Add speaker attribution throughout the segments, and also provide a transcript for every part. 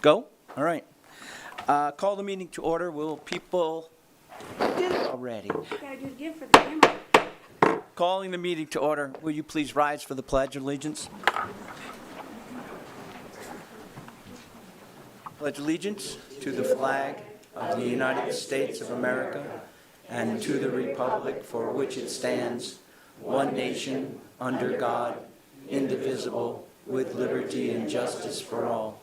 Speaker 1: Go? All right. Call the meeting to order. Will people did it already?
Speaker 2: Gotta do it again for the camera.
Speaker 1: Calling the meeting to order. Will you please rise for the Pledge of Allegiance? Pledge allegiance to the flag of the United States of America and to the republic for which it stands, one nation, under God, indivisible, with liberty and justice for all.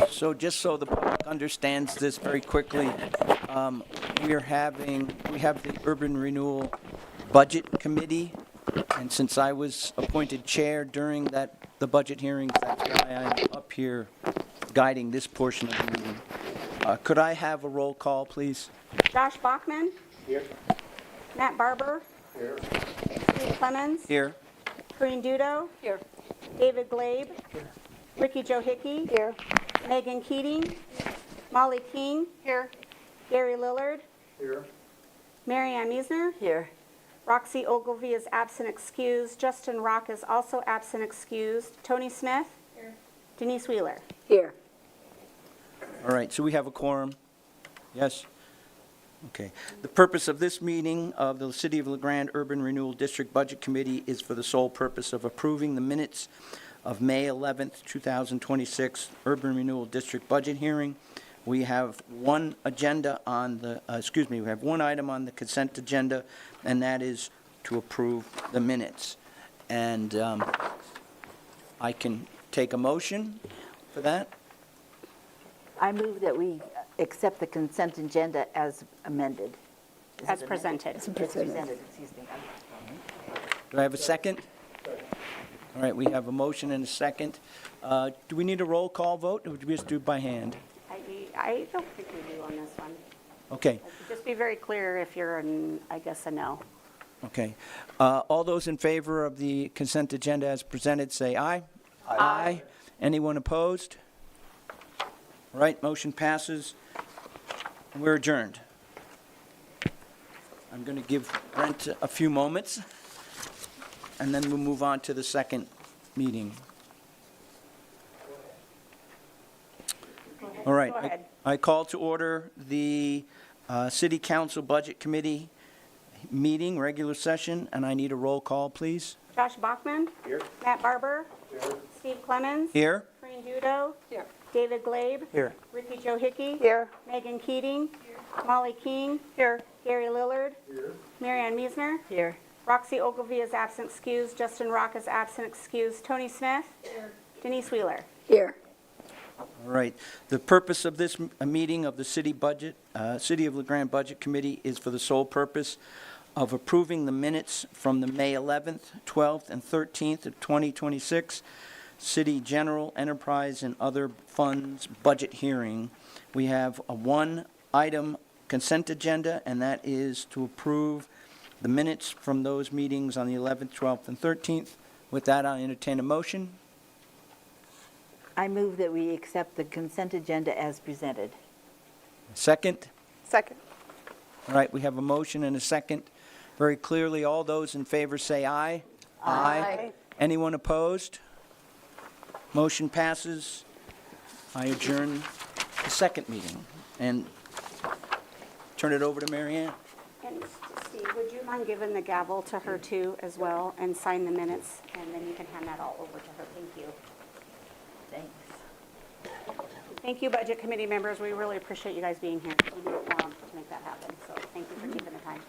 Speaker 1: So just so the public understands this very quickly, we have the Urban Renewal Budget Committee, and since I was appointed chair during the budget hearings, that's why I'm up here guiding this portion of the meeting. Could I have a roll call, please?
Speaker 2: Josh Bachman.
Speaker 3: Here.
Speaker 2: Matt Barber.
Speaker 3: Here.
Speaker 2: Steve Clemens.
Speaker 1: Here.
Speaker 2: Corinne Dudo. Here. David Glabe. Here. Ricky Joe Hickey. Here. Megan Keating. Molly King. Here. Gary Lillard.
Speaker 3: Here.
Speaker 2: Mary Ann Meisner. Here. Roxy Ogilvie is absent excused. Justin Rock is also absent excused. Tony Smith. Here. Denise Wheeler. Here.
Speaker 1: All right, so we have a quorum. Yes? Okay. The purpose of this meeting of the City of LeGrande Urban Renewal District Budget Committee is for the sole purpose of approving the minutes of May 11th, 2026 Urban Renewal District Budget Hearing. We have one agenda on the, we have one item on the consent agenda, and that is to approve the minutes. And I can take a motion for that.
Speaker 4: I move that we accept the consent agenda as amended.
Speaker 2: As presented.
Speaker 4: As presented, excuse me.
Speaker 1: Do I have a second? All right, we have a motion and a second. Do we need a roll call vote, or would we just do it by hand?
Speaker 2: I don't think we do on this one.
Speaker 1: Okay,
Speaker 2: Just be very clear if you're, I guess, a no.
Speaker 1: okay. All those in favor of the consent agenda as presented, say aye. Aye. Anyone opposed? All right, motion passes. We're adjourned. I'm going to give Brent a few moments, and then we'll move on to the second meeting. All right.
Speaker 2: Go ahead.
Speaker 1: I call to order the City Council Budget Committee meeting, regular session, and I need a roll call, please.
Speaker 2: Josh Bachman.
Speaker 3: Here.
Speaker 2: Matt Barber.
Speaker 3: Here.
Speaker 2: Steve Clemens.
Speaker 1: Here?
Speaker 2: Corinne Dudo. Here. David Glabe.
Speaker 1: Here.
Speaker 2: Ricky Joe Hickey. Here. Megan Keating. Here. Molly King. Here. Gary Lillard.
Speaker 3: Here.
Speaker 2: Mary Ann Meisner.
Speaker 4: Here.
Speaker 2: Roxy Ogilvie is absent excused. Justin Rock is absent excused. Tony Smith. Here. Denise Wheeler.
Speaker 4: Here.
Speaker 1: All right. The purpose of this meeting of the City of LeGrande Budget Committee is for the sole purpose of approving the minutes from the May 11th, 12th, and 13th of 2026 City General Enterprise and Other Funds Budget Hearing. We have a one-item consent agenda, and that is to approve the minutes from those meetings on the 11th, 12th, and 13th. With that, I'll entertain a motion.
Speaker 4: I move that we accept the consent agenda as presented.
Speaker 1: Second?
Speaker 2: Second.
Speaker 1: All right, we have a motion and a second. Very clearly, all those in favor say aye. Aye. Anyone opposed? Motion passes. I adjourn the second meeting and turn it over to Mary Ann.
Speaker 2: And Steve, would you mind giving the gavel to her too as well and sign the minutes? And then you can hand that all over to her. Thank you.
Speaker 4: Thanks.
Speaker 2: Thank you, Budget Committee members. We really appreciate you guys being here. We need a quorum to make that happen. So thank you for taking the time.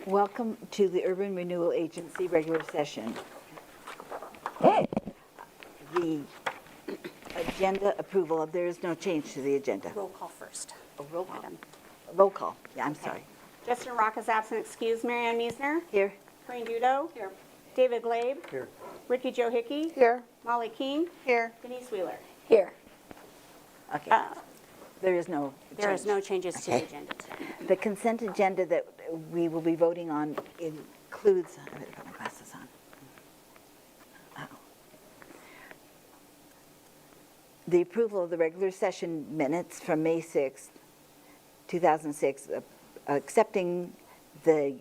Speaker 4: Welcome to the Urban Renewal Agency regular session. The agenda approval, there is no change to the agenda.
Speaker 2: Roll call first.
Speaker 4: Roll call.
Speaker 2: Item.
Speaker 4: Roll call. Yeah, I'm sorry.
Speaker 2: Justin Rock is absent excused. Mary Ann Meisner.
Speaker 4: Here.
Speaker 2: Corinne Dudo. Here. David Glabe.
Speaker 3: Here.
Speaker 2: Ricky Joe Hickey.
Speaker 4: Here.
Speaker 2: Molly King. Here. Denise Wheeler.
Speaker 4: Here. Okay. There is no
Speaker 2: There is
Speaker 4: change.
Speaker 2: no changes to the
Speaker 4: Okay.
Speaker 2: agenda today.
Speaker 4: The consent agenda that we will be voting on includes, I better put my glasses on. Oh. The approval of the regular session minutes from May 6th, 2006, accepting the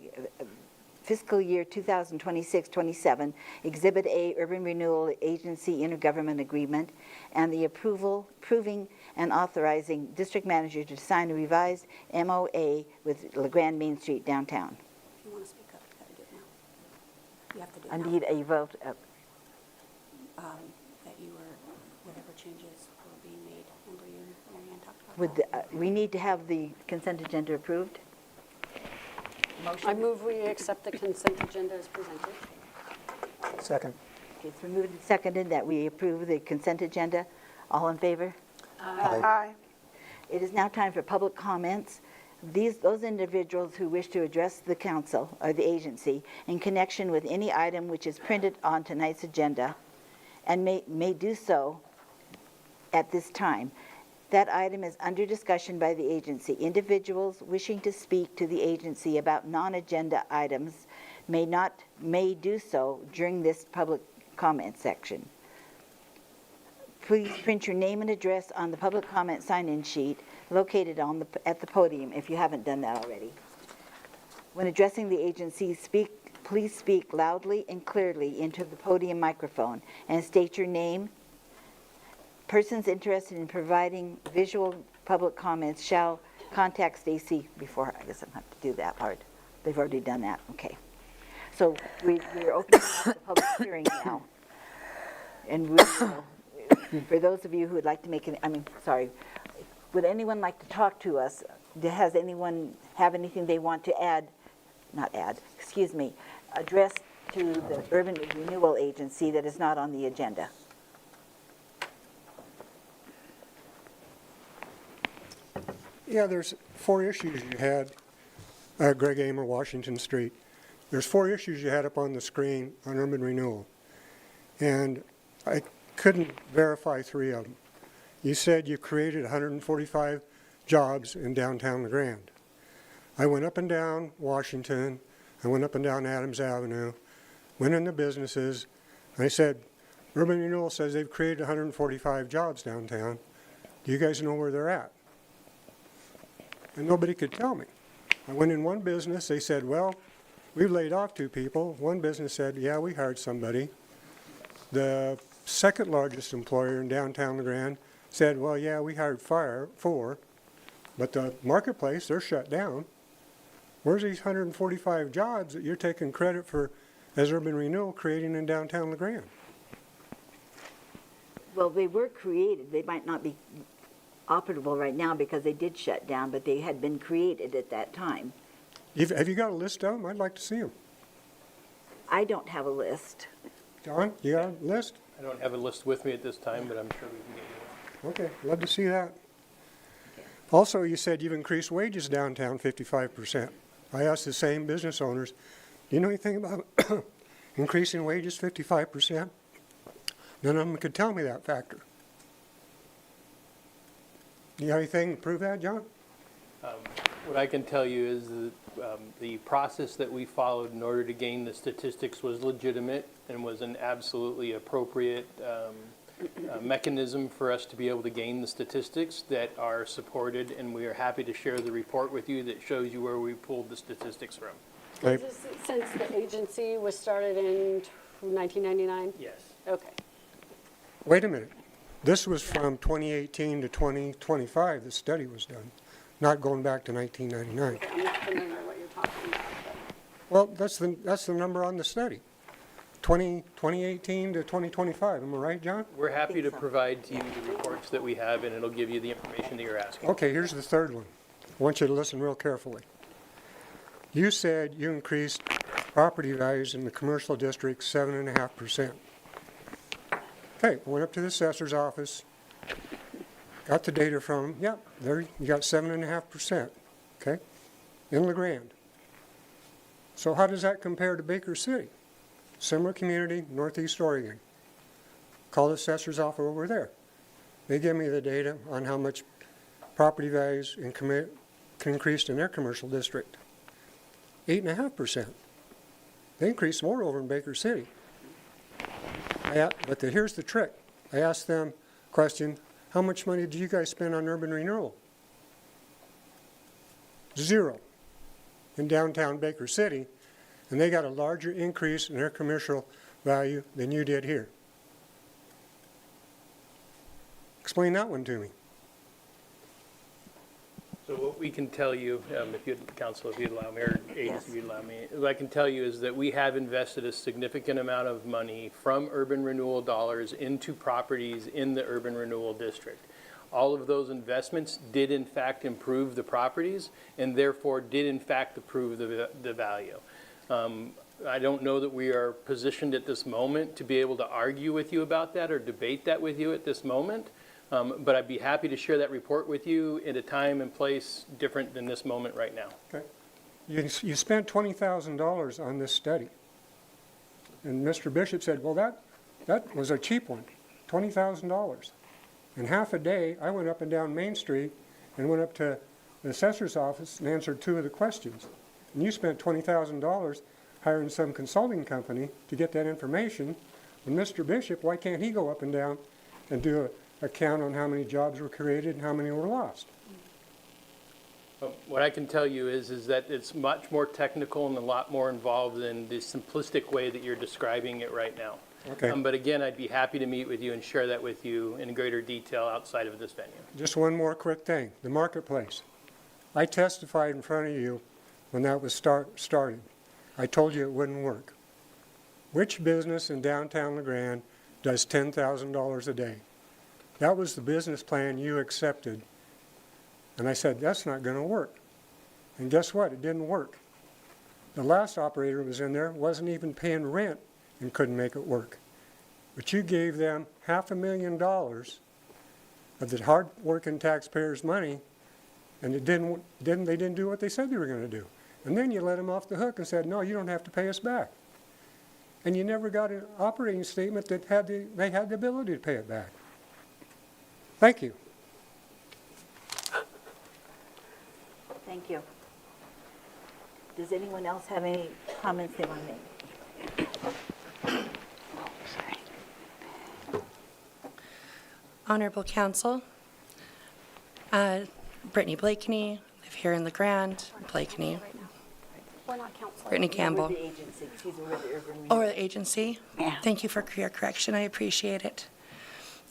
Speaker 4: fiscal year 2026-27, Exhibit A, Urban Renewal Agency Intergovernment Agreement, and the approving and authorizing district manager to sign a revised MOA with Grande Main Street downtown.
Speaker 2: If you want to speak up, you got to do it now. You have to do it
Speaker 4: I
Speaker 2: now.
Speaker 4: need a vote.
Speaker 2: That you were, whatever changes were being made. Remember you and Mary Ann talked about that?
Speaker 4: We need to have the consent agenda approved?
Speaker 3: I move we accept the consent agenda as presented.
Speaker 5: Second.
Speaker 4: Okay, it's been moved and seconded that we approve the consent agenda. All in favor?
Speaker 5: Aye.
Speaker 4: It is now time for public comments. Those individuals who wish to address the council or the agency in connection with any item which is printed on tonight's agenda and may do so at this time. That item is under discussion by the agency. Individuals wishing to speak to the agency about non-agenda items may do so during this public comment section. Please print your name and address on the public comment sign-in sheet located at the podium if you haven't done that already. When addressing the agency, please speak loudly and clearly into the podium microphone and state your name. Persons interested in providing visual public comments shall contact Stacy before. I guess I don't have to do that part. They've already done that. Okay. So we're opening up the public hearing now. And we will, for those of you who would like to make would anyone like to talk to us? Has anyone have anything they want to address to the Urban Renewal Agency that is not on the agenda?
Speaker 6: Yeah, there's 4 issues you had, Greg Amer, Washington Street. There's 4 issues you had up on the screen on urban renewal. And I couldn't verify 3 of them. You said you created 145 jobs in downtown LeGrande. I went up and down Washington, I went up and down Adams Avenue, went into businesses, and I said, urban renewal says they've created 145 jobs downtown. Do you guys know where they're at? And nobody could tell me. I went in one business, they said, well, we've laid off 2 people. One business said, yeah, we hired somebody. The second largest employer in downtown LeGrande said, well, yeah, we hired 4, but the marketplace, they're shut down. Where's these 145 jobs that you're taking credit for as urban renewal creating in downtown LeGrande?
Speaker 4: Well, they were created. They might not be operable right now because they did shut down, but they had been created at that time.
Speaker 6: Have you got a list of them? I'd like to see them.
Speaker 4: I don't have a list.
Speaker 6: John, you got a list?
Speaker 5: I don't have a list with me at this time, but I'm sure we can get you one.
Speaker 6: Okay, love to see that. Also, you said you've increased wages downtown 55%. I asked the same business owners, do you know anything about increasing wages 55%? None of them could tell me that factor. You got anything to prove that, John?
Speaker 5: What I can tell you is that the process that we followed in order to gain the statistics was legitimate and was an absolutely appropriate mechanism for us to be able to gain the statistics that are supported, and we are happy to share the report with you that shows you where we pulled the statistics from.
Speaker 6: Right.
Speaker 3: Is this since the agency was started in 1999?
Speaker 5: Yes.
Speaker 3: Okay.
Speaker 6: Wait a minute. This was from 2018 to 2025, the study was done, not going back to 1999.
Speaker 3: I'm not familiar with what you're talking about.
Speaker 6: Well, that's the number on the study, 2018 to 2025. Am I right, John?
Speaker 5: We're happy to provide to you the reports that we have, and it'll give you the information that you're asking.
Speaker 6: Okay, here's the third one. I want you to listen real carefully. You said you increased property values in the commercial district 7.5%. Okay, I went up to the assessor's office, got the data from him. Yep, there you got 7.5%, okay, in LeGrande. So how does that compare to Baker City? Similar community, Northeast Oregon. Call the assessor's office over there. They give me the data on how much property values increased in their commercial district. 8.5%. They increased more over in Baker City. But here's the trick. I asked them a question, how much money did you guys spend on urban renewal? 0 in downtown Baker City. and they got a larger increase in their commercial value than you did here. Explain that one to me.
Speaker 5: So what we can tell you, if you'd, counsel, if you'd allow me, or agents, if you'd allow me, what I can tell you is that we have invested a significant amount of money from urban renewal dollars into properties in the urban renewal district. All of those investments did in fact improve the properties and therefore did in fact improve the value. I don't know that we are positioned at this moment to be able to argue with you about that or debate that with you at this moment. But I'd be happy to share that report with you at a time and place different than this moment right now.
Speaker 6: Okay. You spent $20,000 on this study. And Mr. Bishop said, well, that was a cheap one, $20,000. In half a day, I went up and down Main Street and went up to the assessor's office and answered 2 of the questions. And you spent $20,000 hiring some consulting company to get that information. And Mr. Bishop, why can't he go up and down and do a count on how many jobs were created and how many were lost?
Speaker 5: What I can tell you is that it's much more technical and a lot more involved than the simplistic way that you're describing it right now.
Speaker 6: Okay.
Speaker 5: But again, I'd be happy to meet with you and share that with you in greater detail outside of this venue.
Speaker 6: Just one more quick thing, the marketplace. I testified in front of you when that was started. I told you it wouldn't work. Which business in downtown LeGrand does $10,000 a day? That was the business plan you accepted. And I said, that's not going to work. And guess what? It didn't work. The last operator who was in there wasn't even paying rent and couldn't make it work. But you gave them $500,000 of the hard-working taxpayers' money, and they didn't do what they said they were going to do. And then you let them off the hook and said, no, you don't have to pay us back. And you never got an operating statement that they had the ability to pay it back. Thank you.
Speaker 4: Thank you. Does anyone else have any comments they want to make?
Speaker 7: Honorable Council, Brittany Blakeney, live here in LeGrand, Blakeney,
Speaker 2: We're not counseling.
Speaker 7: Brittany Campbell.
Speaker 4: With the agency, excuse me, with the urban renewal.
Speaker 7: Or the agency.
Speaker 4: Yeah.
Speaker 7: Thank you for your correction, I appreciate it.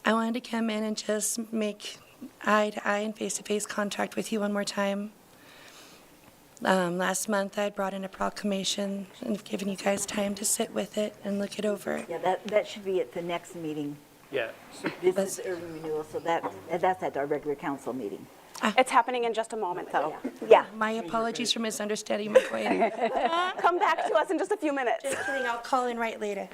Speaker 7: I wanted to come in and just make eye-to-eye and face-to-face contact with you one more time. Last month, I had brought in a proclamation and given you guys time to sit with it and look it over.
Speaker 4: Yeah, that should be at the next meeting.
Speaker 5: Yeah.
Speaker 4: This is urban renewal, so that's at our regular council meeting.
Speaker 2: It's happening in just a moment, though. Yeah.
Speaker 7: My apologies for misunderstanding my point.
Speaker 2: Come back to us in just a few minutes.
Speaker 7: Just kidding, I'll call in right later.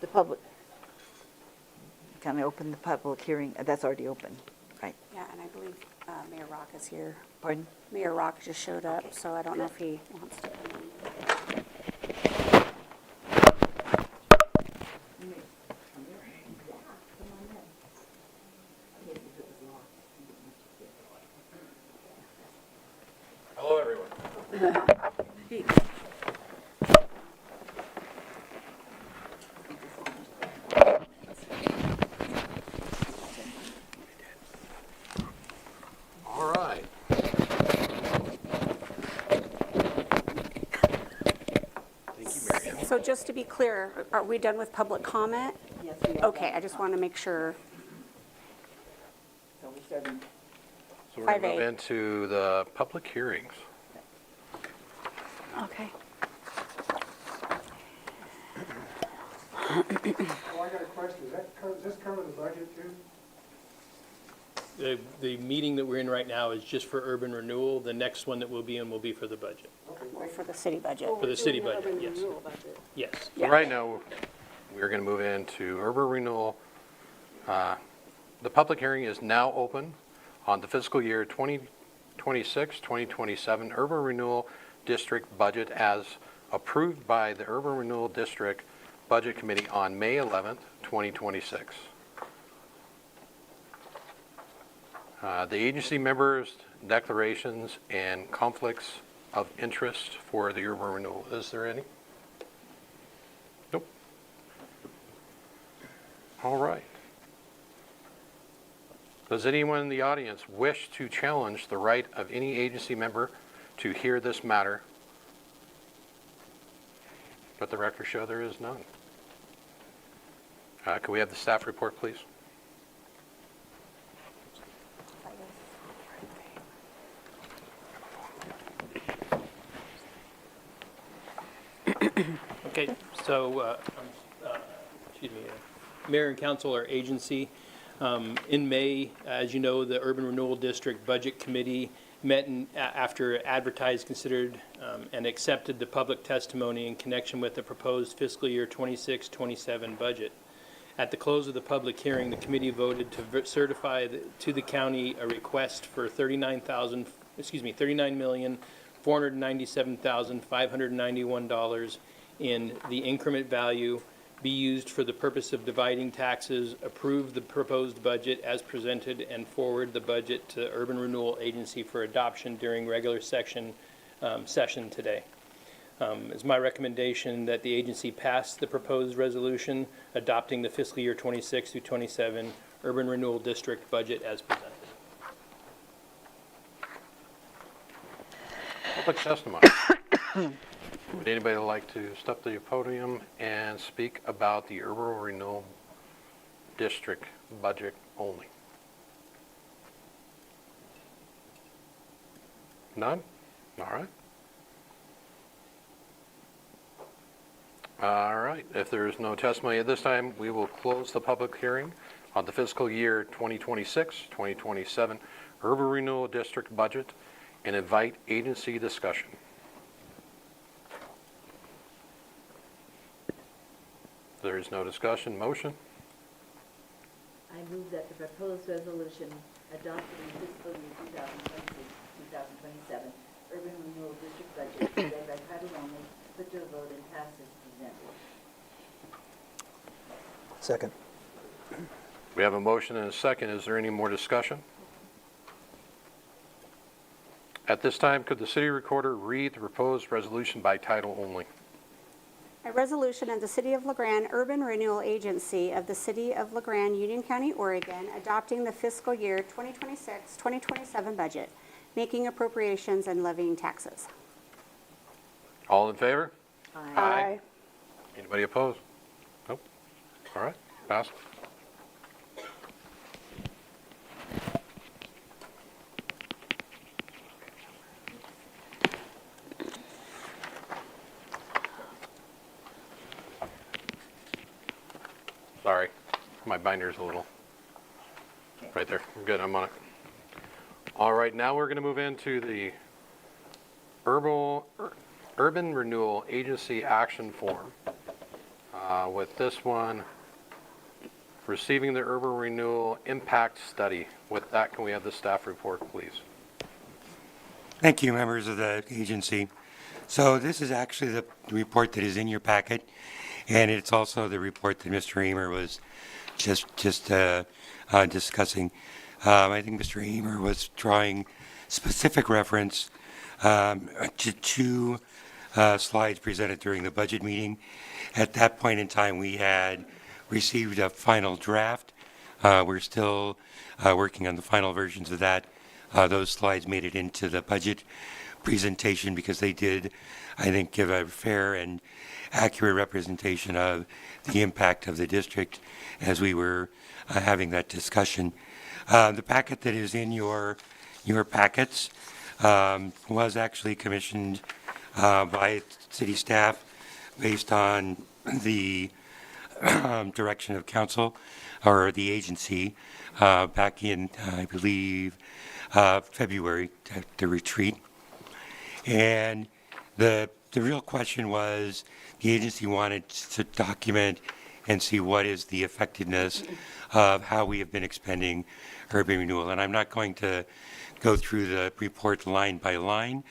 Speaker 4: The public, can I open the public hearing? That's already open, right?
Speaker 2: Yeah, and I believe Mayor Rock is here.
Speaker 4: Pardon?
Speaker 2: Mayor Rock just showed up, so I don't know if he wants to come in.
Speaker 8: Hello, everyone. All right. Thank you, Mary Ann.
Speaker 2: So just to be clear, are we done with public comment?
Speaker 4: Yes, we are.
Speaker 2: Okay, I just want to make sure.
Speaker 4: So we're starting.
Speaker 8: So we're going to
Speaker 2: 5A.
Speaker 8: move into the public hearings.
Speaker 2: Okay.
Speaker 6: Oh, I got a question. Does this cover the budget too?
Speaker 5: The meeting that we're in right now is just for urban renewal. The next one that we'll be in will be for the budget,
Speaker 2: Or for the city budget.
Speaker 5: for the city budget, yes. Yes.
Speaker 8: So right now, we're going to move into urban renewal. The public hearing is now open on the fiscal year 2026, 2027 urban renewal district budget as approved by the Urban Renewal District Budget Committee on May 11th, 2026. The agency members' declarations and conflicts of interest for the urban renewal. Is there any? Nope. All right. Does anyone in the audience wish to challenge the right of any agency member to hear this matter? Let the record show there is none. Can we have the staff report, please?
Speaker 5: Okay, so, excuse me, Mayor and Council, our agency, in May, as you know, the Urban Renewal District Budget Committee met and after advertised, considered, and accepted the public testimony in connection with the proposed fiscal year 26-27 budget. At the close of the public hearing, the committee voted to certify to the county a request for $39,497,591 in the increment value be used for the purpose of dividing taxes, approve the proposed budget as presented, and forward the budget to Urban Renewal Agency for adoption during regular session today. It's my recommendation that the agency pass the proposed resolution adopting the fiscal year 26 through 27 Urban Renewal District budget as presented.
Speaker 8: Public testimony. Would anybody like to step to the podium and speak about the Urban Renewal District budget only? None? All right. All right. If there is no testimony at this time, we will close the public hearing on the fiscal year 2026-2027 Urban Renewal District budget and invite agency discussion. There is no discussion. Motion?
Speaker 4: I move that the proposed resolution adopting the fiscal year 2026-2027 Urban Renewal District budget be read by title only, put to a vote and pass as presented.
Speaker 9: Second.
Speaker 8: We have a motion and a second. Is there any more discussion? At this time, could the city recorder read the proposed resolution by title only?
Speaker 2: A resolution of the City of LaGrande Urban Renewal Agency of the City of LaGrande, Union County, Oregon, adopting the fiscal year 2026-2027 budget, making appropriations and levying taxes.
Speaker 8: All in favor?
Speaker 2: Aye.
Speaker 8: Anybody opposed? Nope. All right, pass. Sorry, my binder's a little, right there. I'm good, I'm on it. All right, now we're going to move into the Urban Renewal Agency Action Form. With this one, receiving the Urban Renewal Impact Study. With that, can we have the staff report, please?
Speaker 10: Thank you, members of the agency. So this is actually the report that is in your packet, and it's also the report that Mr. Emer was just discussing. I think Mr. Emer was drawing specific reference to two slides presented during the budget meeting. At that point in time, we had received a final draft. We're still working on the final versions of that. Those slides made it into the budget presentation because they did, I think, give a fair and accurate representation of the impact of the district as we were having that discussion. The packet that is in your packets was actually commissioned by city staff based on the direction of council or the agency back in, I believe, February at the retreat. And the real question was the agency wanted to document and see what is the effectiveness of how we have been expending urban renewal. And I'm not going to go through the report line by line,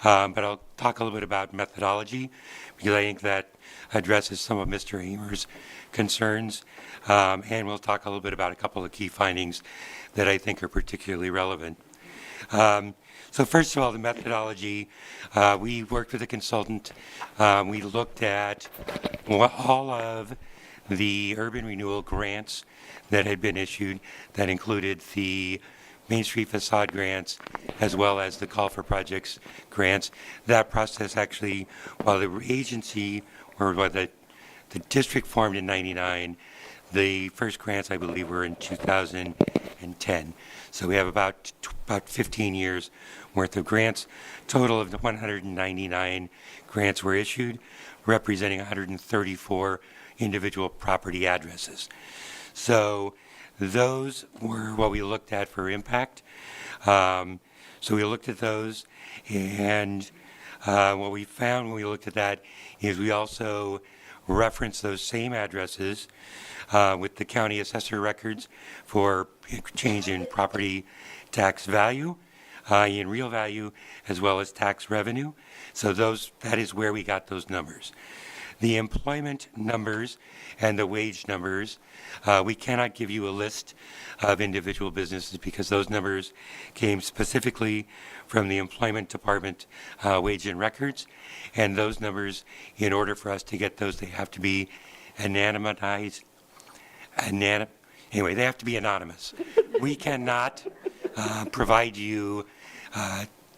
Speaker 10: but I'll talk a little bit about methodology because I think that addresses some of Mr. Emer's concerns. And we'll talk a little bit about a couple of key findings that I think are particularly relevant. So first of all, the methodology, we worked with a consultant. We looked at all of the urban renewal grants that had been issued that included the Main Street facade grants as well as the call for projects grants. That process actually, while the agency or while the district formed in 99, the first grants, I believe, were in 2010. So we have about 15 years worth of grants. Total of the 199 grants were issued, representing 134 individual property addresses. So those were what we looked at for impact. So we looked at those, and what we found when we looked at that is we also referenced those same addresses with the county assessor records for change in property tax value, in real value, as well as tax revenue. So that is where we got those numbers. The employment numbers and the wage numbers, we cannot give you a list of individual businesses because those numbers came specifically from the employment department wage and records. And those numbers, in order for us to get those, they have to be anonymized. Anyway, they have to be anonymous. We cannot provide you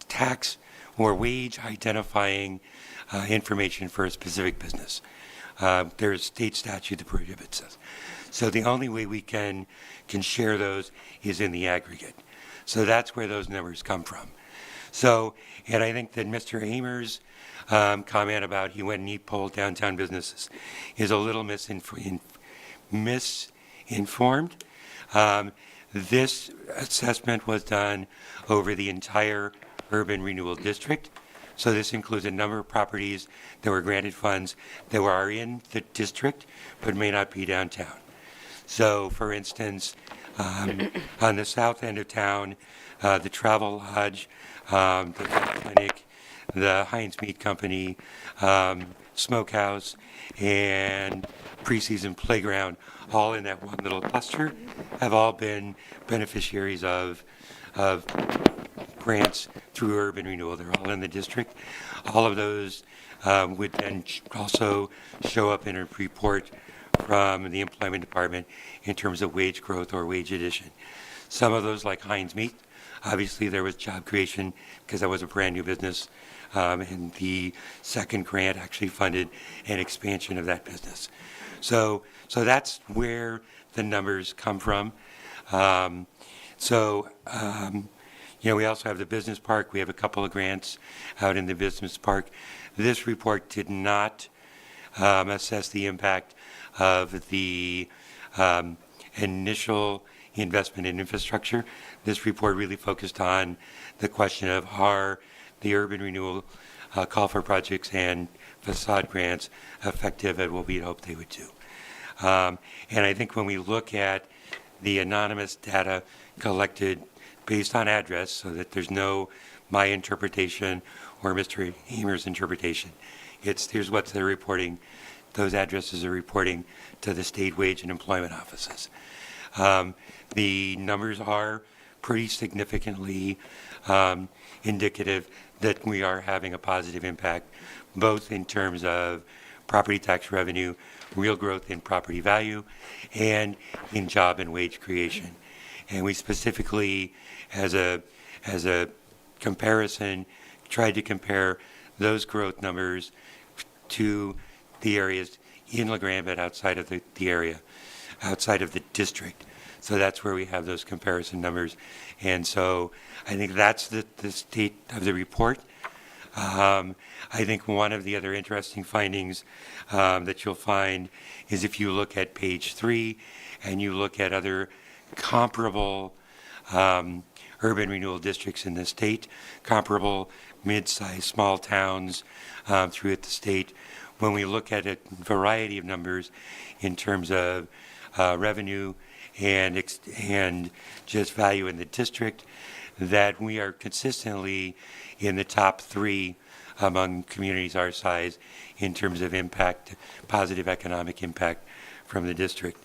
Speaker 10: tax or wage identifying information for a specific business. There's state statute that prohibits us. So the only way we can share those is in the aggregate. So that's where those numbers come from. So, and I think that Mr. Amer's comment about he went and he polled downtown businesses is a little misinformed. This assessment was done over the entire urban renewal district. So this includes a number of properties that were granted funds that are in the district but may not be downtown. So, for instance, on the south end of town, the Travel Lodge, the vet clinic, the Heinz Meat Company, Smokehouse, and preseason playground, all in that one little cluster, have all been beneficiaries of grants through urban renewal. They're all in the district. All of those would then also show up in a report from the employment department in terms of wage growth or wage addition. Some of those, like Heinz Meat, obviously there was job creation because that was a brand new business, and the second grant actually funded an expansion of that business. So that's where the numbers come from. We also have the business park. We have a couple of grants out in the business park. This report did not assess the impact of the initial investment in infrastructure. This report really focused on the question of are the urban renewal call for projects and facade grants effective at what we hoped they would do. And I think when we look at the anonymous data collected based on address, so that there's no my interpretation or Mr. Hamer's interpretation, here's what they're reporting. Those addresses are reporting to the state wage and employment offices. The numbers are pretty significantly indicative that we are having a positive impact, both in terms of property tax revenue, real growth in property value, and in job and wage creation. And we specifically, as a comparison, tried to compare those growth numbers to the areas in LaGrande, but outside of the area, outside of the district. So that's where we have those comparison numbers. And so I think that's the state of the report. I think one of the other interesting findings that you'll find is if you look at page 3 and you look at other comparable urban renewal districts in the state, comparable mid-sized small towns throughout the state, when we look at a variety of numbers in terms of revenue and just value in the district, that we are consistently in the top 3 among communities our size in terms of impact, positive economic impact from the district.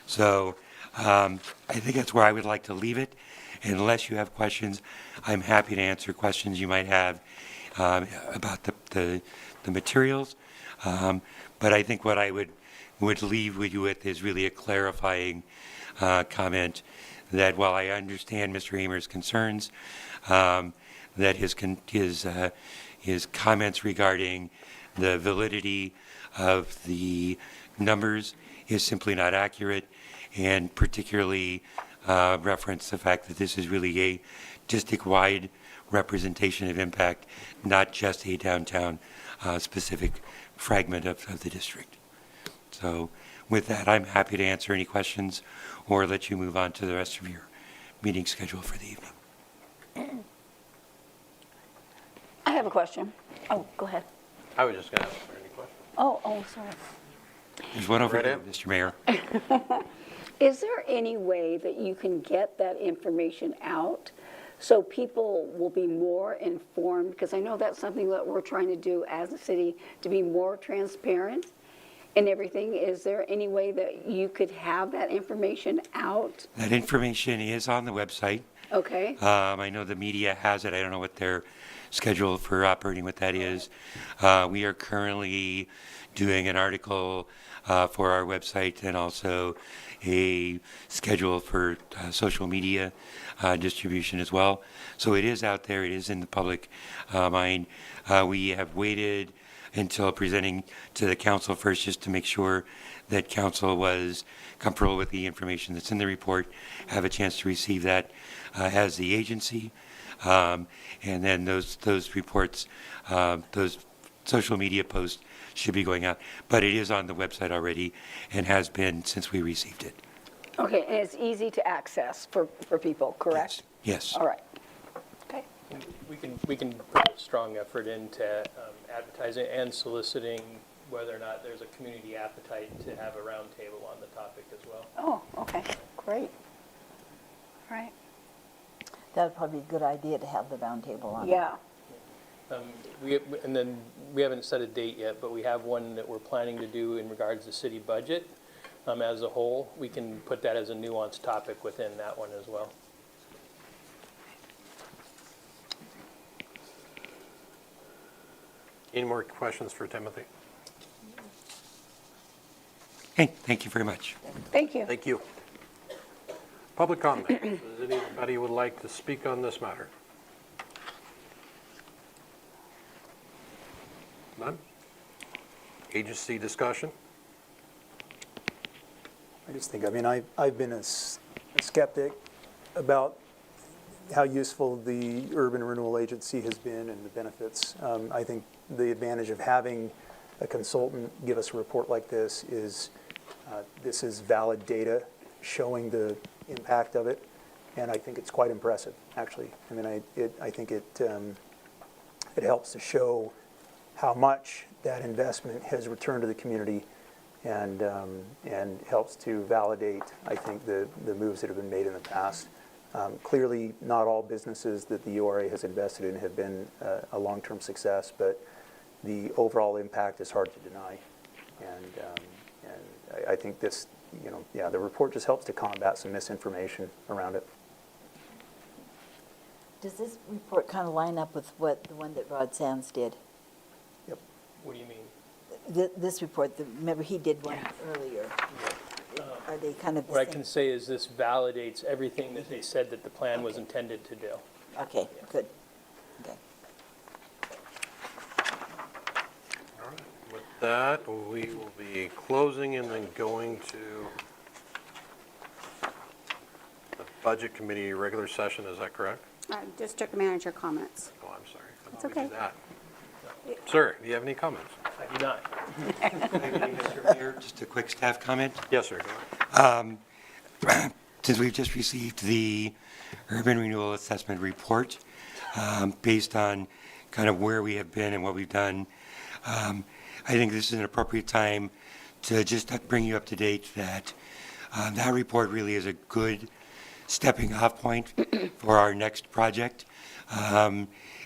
Speaker 10: So I think that's where I would like to leave it. Unless you have questions, I'm happy to answer questions you might have about the materials. But I think what I would would leave with you with is really a clarifying comment that while I understand Mr. Hamer's concerns, that his comments regarding the validity of the numbers is simply not accurate, and particularly reference the fact that this is really a district-wide representation of impact, not just a downtown specific fragment of the district. So with that, I'm happy to answer any questions or let you move on to the rest of your meeting schedule for the evening.
Speaker 3: I have a question.
Speaker 4: Oh, go ahead.
Speaker 8: I was just going to ask for any questions.
Speaker 3: Oh, sorry.
Speaker 10: There's one over
Speaker 8: Right
Speaker 10: there,
Speaker 8: in.
Speaker 10: Mr. Mayor.
Speaker 3: Is there any way that you can get that information out so people will be more informed? Because I know that's something that we're trying to do as a city, to be more transparent in everything. Is there any way that you could have that information out?
Speaker 10: That information is on the website.
Speaker 3: Okay,
Speaker 10: I know the media has it. I don't know what their schedule for operating with that is. We are currently doing an article for our website and also a schedule for social media distribution as well. So it is out there. It is in the public mind. We have waited until presenting to the council first just to make sure that council was comfortable with the information that's in the report, have a chance to receive that as the agency. And then those reports, those social media posts should be going out. But it is on the website already and has been since we received it.
Speaker 3: okay, and it's easy to access for people, correct?
Speaker 10: Yes.
Speaker 3: All right. Okay.
Speaker 5: We can put a strong effort into advertising and soliciting whether or not there's a community appetite to have a roundtable on the topic as well.
Speaker 3: Oh, okay, great. All right,
Speaker 4: That would probably be a good idea to have the roundtable on.
Speaker 3: yeah.
Speaker 5: And then we haven't set a date yet, but we have one that we're planning to do in regards to city budget as a whole. We can put that as a nuanced topic within that one as well.
Speaker 8: Any more questions for Timothy?
Speaker 10: Okay, thank you very much.
Speaker 3: Thank you.
Speaker 8: Thank you. Public comment. Does anybody would like to speak on this matter? None? Agency discussion?
Speaker 9: I just think, I've been a skeptic about how useful the Urban Renewal Agency has been and the benefits. I think the advantage of having a consultant give us a report like this is valid data showing the impact of it, and I think it's quite impressive, actually. I think it helps to show how much that investment has returned to the community, and helps to validate, I think, the moves that have been made in the past. Clearly, not all businesses that the URA has invested in have been a long-term success, but the overall impact is hard to deny. And I think this, the report just helps to combat some misinformation around it.
Speaker 4: Does this report kind of line up with what the one that Rod Sands did?
Speaker 9: Yep.
Speaker 5: What do you mean?
Speaker 4: This report, remember he did one earlier. Are they kind of the
Speaker 5: What I
Speaker 4: same?
Speaker 5: can say is this validates everything that they said that the plan was intended to do.
Speaker 4: Okay, good. Okay.
Speaker 8: All right. With that, we will be closing and then going to the Budget Committee regular session. Is that correct?
Speaker 2: District manager comments.
Speaker 8: Oh, I'm sorry. I
Speaker 2: It's
Speaker 8: thought we did
Speaker 2: okay.
Speaker 8: that. Sir, do you have any comments?
Speaker 5: I do not.
Speaker 10: Mr. Mayor, just a quick staff comment.
Speaker 8: Yes, sir. Go ahead.
Speaker 10: Since we've just received the Urban Renewal Assessment Report, based on kind of where we have been and what we've done, I think this is an appropriate time to just bring you up to date that that report really is a good stepping off point for our next project.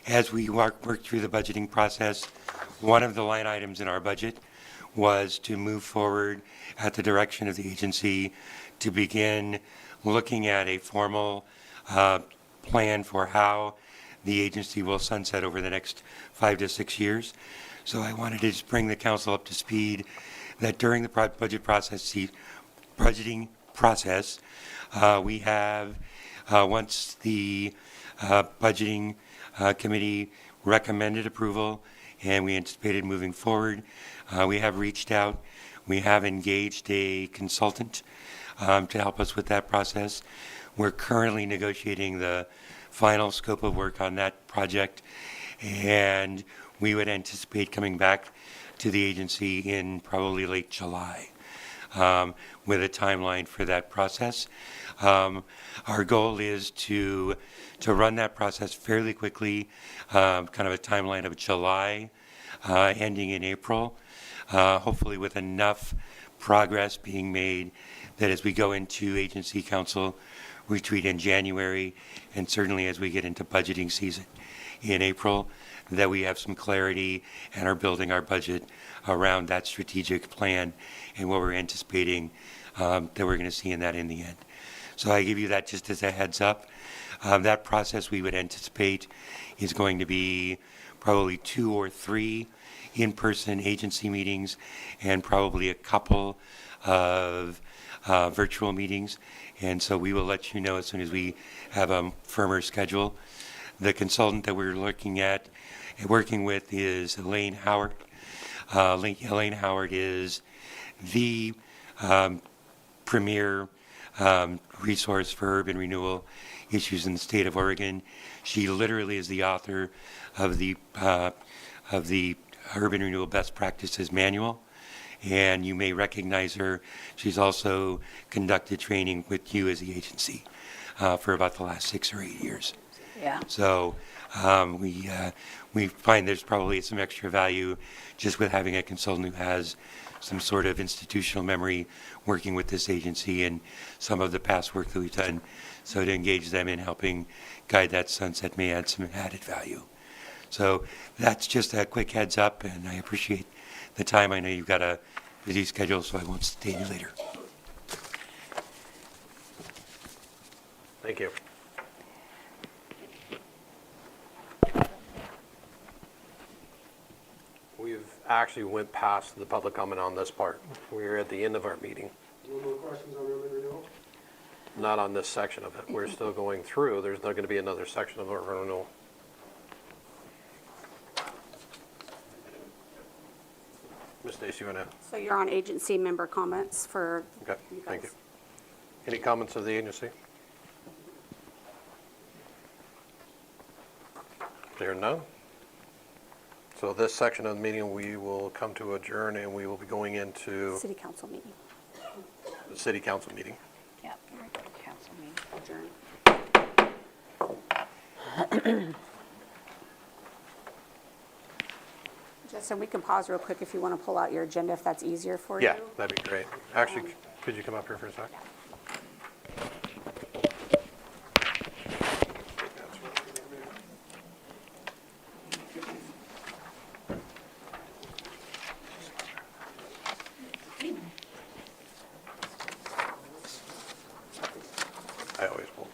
Speaker 10: As we work through the budgeting process, one of the line items in our budget was to move forward at the direction of the agency to begin looking at a formal plan for how the agency will sunset over the next 5 to 6 years. So I wanted to just bring the council up to speed that during the budgeting process, we have, once the budgeting committee recommended approval and we anticipated moving forward, we have reached out. We have engaged a consultant to help us with that process. We're currently negotiating the final scope of work on that project, and we would anticipate coming back to the agency in probably late July with a timeline for that process. Our goal is to run that process fairly quickly, kind of a timeline of July, ending in April, hopefully with enough progress being made that as we go into agency council retreat in January, and certainly as we get into budgeting season in April, that we have some clarity and are building our budget around that strategic plan and what we're anticipating that we're going to see in that in the end. So I give you that just as a heads up. That process we would anticipate is going to be probably 2 or 3 in-person agency meetings and probably a couple of virtual meetings. And so we will let you know as soon as we have a firmer schedule. The consultant that we're looking at and working with is Elaine Howard. Elaine Howard is the premier resource for urban renewal issues in the state of Oregon. She literally is the author of the Urban Renewal Best Practices Manual, and you may recognize her. She's also conducted training with you as the agency for about the last 6 or 8 years.
Speaker 3: Yeah.
Speaker 10: So we find there's probably some extra value just with having a consultant who has some sort of institutional memory working with this agency and some of the past work that we've done. So to engage them in helping guide that sunset may add some added value. So that's just a quick heads up, and I appreciate the time. I know you've got a busy schedule, so I won't detain you later.
Speaker 8: Thank you. We've actually went past the public comment on this part. We're at the end of our meeting.
Speaker 6: No more questions on urban renewal?
Speaker 8: Not on this section of it. We're still going through. There's not going to be another section of urban renewal. Ms. Stacy, you want to?
Speaker 2: So you're on agency member comments for
Speaker 8: Okay,
Speaker 2: you
Speaker 8: thank you.
Speaker 2: guys.
Speaker 8: Any comments of the agency? Hearing none. So this section of the meeting, we will come to adjourn, and we will be going into
Speaker 2: City council meeting.
Speaker 8: the city council meeting.
Speaker 3: Yeah. Council meeting.
Speaker 2: Adjourn. Justin, we can pause real quick if you want to pull out your agenda, if that's easier for you.
Speaker 8: Yeah, that'd be great. Actually, could you come up here for a sec? I always will.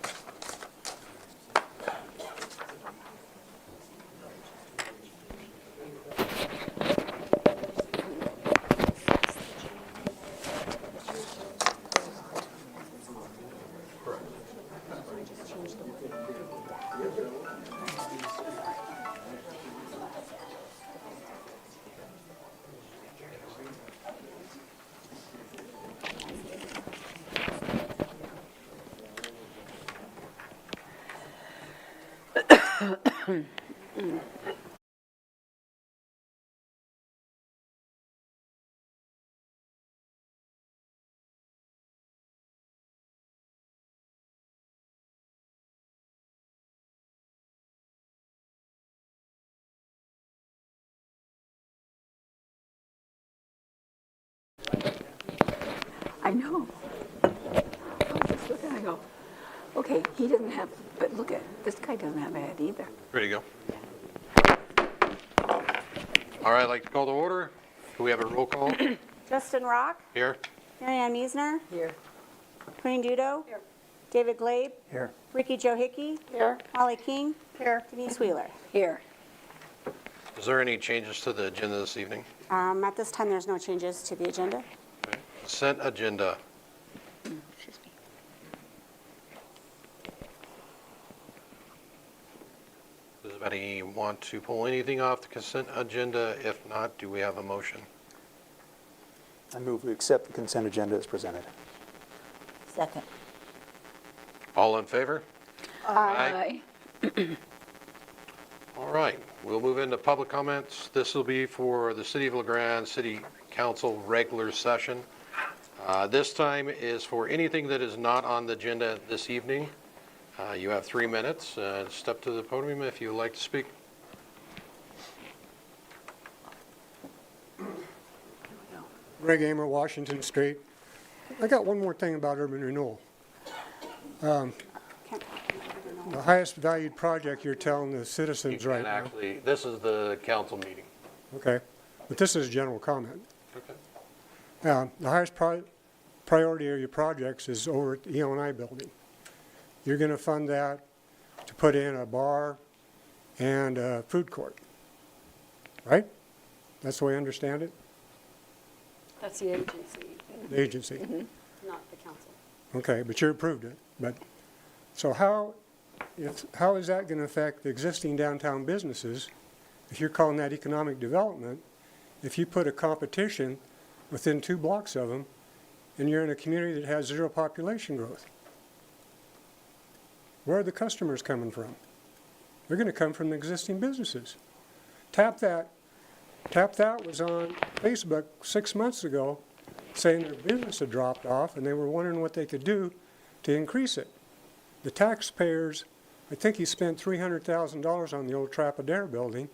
Speaker 3: I know. I just look and I go, okay, he doesn't have, but look at, this guy doesn't have a head either.
Speaker 8: Ready to go? All right, I'd like to call to order. Do we have a roll call
Speaker 2: Justin Rock,
Speaker 8: here?
Speaker 2: Marianne Miesner,
Speaker 3: Here.
Speaker 2: Queen Dudo. Here. David Glabe,
Speaker 9: Here.
Speaker 2: Ricky Joe Hickey,
Speaker 3: Here.
Speaker 2: Molly King. Here. Denise Wheeler.
Speaker 3: Here.
Speaker 8: Is there any changes to the agenda this evening?
Speaker 2: At this time, there's no changes to the agenda.
Speaker 8: Okay. Consent agenda. Does anybody want to pull anything off the consent agenda? If not, do we have a motion?
Speaker 9: I move we accept the consent agenda as presented.
Speaker 4: Second.
Speaker 8: All in favor?
Speaker 3: Aye.
Speaker 8: All right, we'll move into public comments. This will be for the City of LeGrand City Council regular session. This time is for anything that is not on the agenda this evening. You have 3 minutes. Step to the podium if you would like to speak.
Speaker 6: Greg Amer, Washington Street. I got one more thing about urban renewal.
Speaker 2: Can't-
Speaker 6: The highest valued project you're telling the citizens right
Speaker 8: And
Speaker 6: now.
Speaker 8: actually, this is the council meeting.
Speaker 6: Okay, but this is general comment.
Speaker 8: Okay.
Speaker 6: The highest priority of your projects is over at the E&I building. You're going to fund that to put in a bar and a food court, right? That's the way I understand it,
Speaker 2: That's the agency,
Speaker 6: the agency.
Speaker 2: not the council.
Speaker 6: Okay, but you approved it. But, so how is that going to affect the existing downtown businesses, if you're calling that economic development, if you put a competition within 2 blocks of them, and you're in a community that has 0 population growth? Where are the customers coming from? They're going to come from the existing businesses. Tap That was on Facebook 6 months ago saying their business had dropped off and they were wondering what they could do to increase it. The taxpayers, I think he spent $300,000 on the old Trapadera building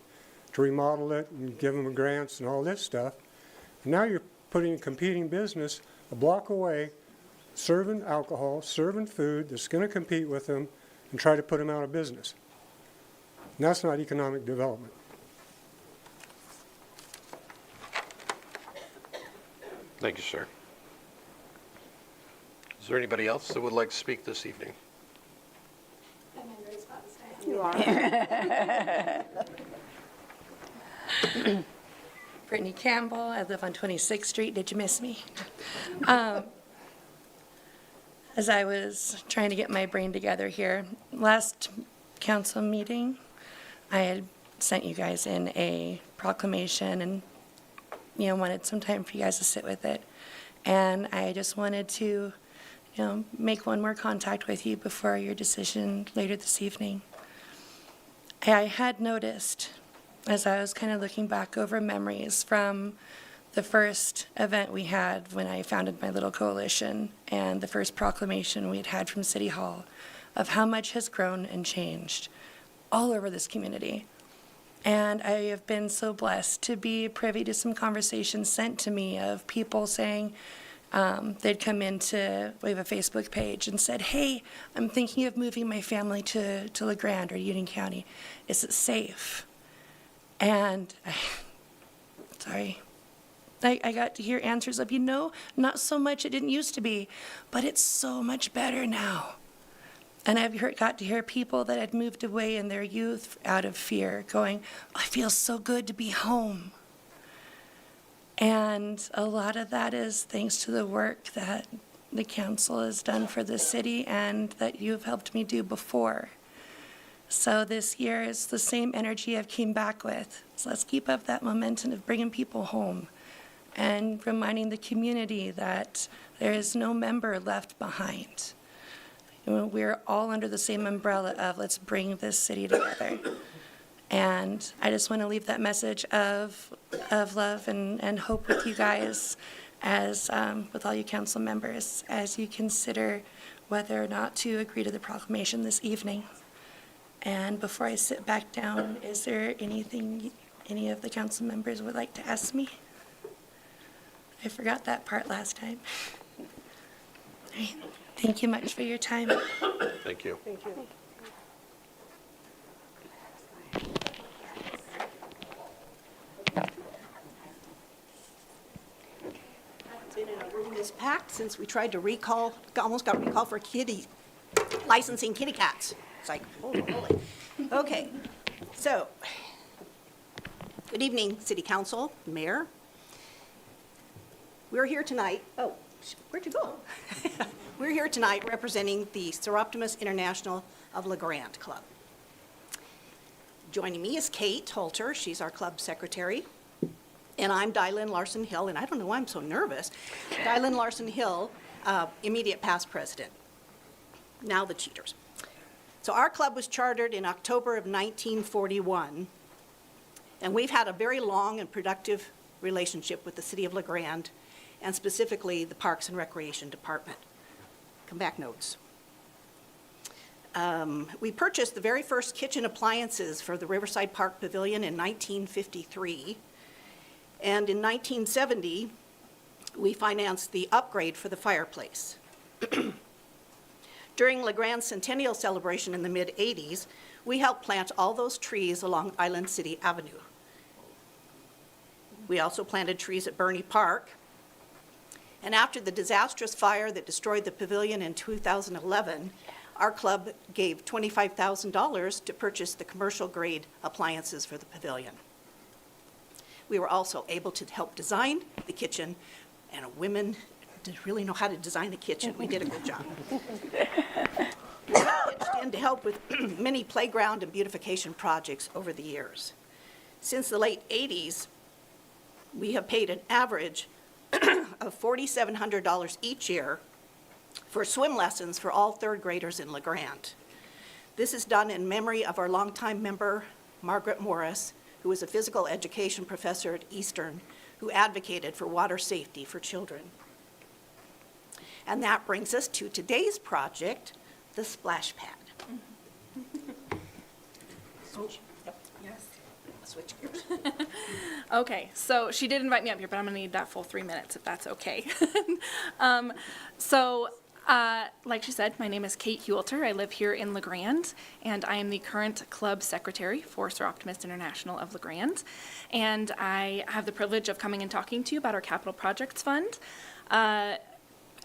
Speaker 6: to remodel it and give them grants and all this stuff. And now you're putting a competing business a block away, serving alcohol, serving food that's going to compete with them and try to put them out of business. And that's not economic development.
Speaker 8: Thank you, sir. Is there anybody else that would like to speak this evening?
Speaker 2: You are.
Speaker 7: Brittany Campbell, I live on 26th Street. Did you miss me? As I was trying to get my brain together here, last council meeting, I had sent you guys in a proclamation and, wanted some time for you guys to sit with it. And I just wanted to, make one more contact with you before your decision later this evening. I had noticed, as I was kind of looking back over memories from the first event we had when I founded my little coalition and the first proclamation we had from City Hall, of how much has grown and changed all over this community. And I have been so blessed to be privy to some conversations sent to me of people saying, they'd come into, we have a Facebook page and said, hey, I'm thinking of moving my family to LeGrand or Union County. Is it safe? And I got to hear answers of, not so much, it didn't used to be, but it's so much better now. And I've got to hear people that had moved away in their youth out of fear going, I feel so good to be home. And a lot of that is thanks to the work that the council has done for the city and that you've helped me do before. So this year is the same energy I've came back with. So let's keep up that momentum of bringing people home and reminding the community that there is no member left behind. We're all under the same umbrella of let's bring this city together. And I just want to leave that message of love and hope with you guys as with all you council members as you consider whether or not to agree to the proclamation this evening. And before I sit back down, is there anything any of the council members would like to ask me? I forgot that part last time. All right. Thank you much for your time.
Speaker 8: Thank you.
Speaker 2: Thank you.
Speaker 11: Been in a room this packed since we tried to almost got recalled for licensing kitty cats. It's like, holy moly. Okay, so Good evening, City Council, Mayor. We're here tonight, oh, where'd you go? We're here tonight representing the Seroptimus International of La Grande Club. Joining me is Kate Holter, she's our club secretary. And I'm Dylan Larson Hill, and I don't know why I'm so nervous. Dylan Larson Hill, immediate past president. Now the cheaters. So our club was chartered in October of 1941, and we've had a very long and productive relationship with the City of La Grande, and specifically the Parks and Recreation Department. Come back notes. We purchased the very first kitchen appliances for the Riverside Park Pavilion in 1953, and in 1970, we financed the upgrade for the fireplace. During La Grande's centennial celebration in the mid-'80s, we helped plant all those trees along Island City Avenue. We also planted trees at Burney Park. And after the disastrous fire that destroyed the pavilion in 2011, our club gave $25,000 to purchase the commercial-grade appliances for the pavilion. We were also able to help design the kitchen, and women didn't really know how to design a kitchen. We did a good job. We pitched in to help with many playground and beautification projects over the years. Since the late 80s, we have paid an average of $4,700 each year for swim lessons for all third graders in La Grande. This is done in memory of our longtime member, Margaret Morris, who was a physical education professor at Eastern, who advocated for water safety for children. And that brings us to today's project, the splash pad. Switch. Yep.
Speaker 12: Yes.
Speaker 11: Switch gears.
Speaker 12: Okay, so she did invite me up here, but I'm gonna need that full 3 minutes if that's okay. Like she said, my name is Kate Huelter. I live here in La Grande, and I am the current club secretary for Seroptimus International of La Grande. And I have the privilege of coming and talking to you about our Capital Projects Fund.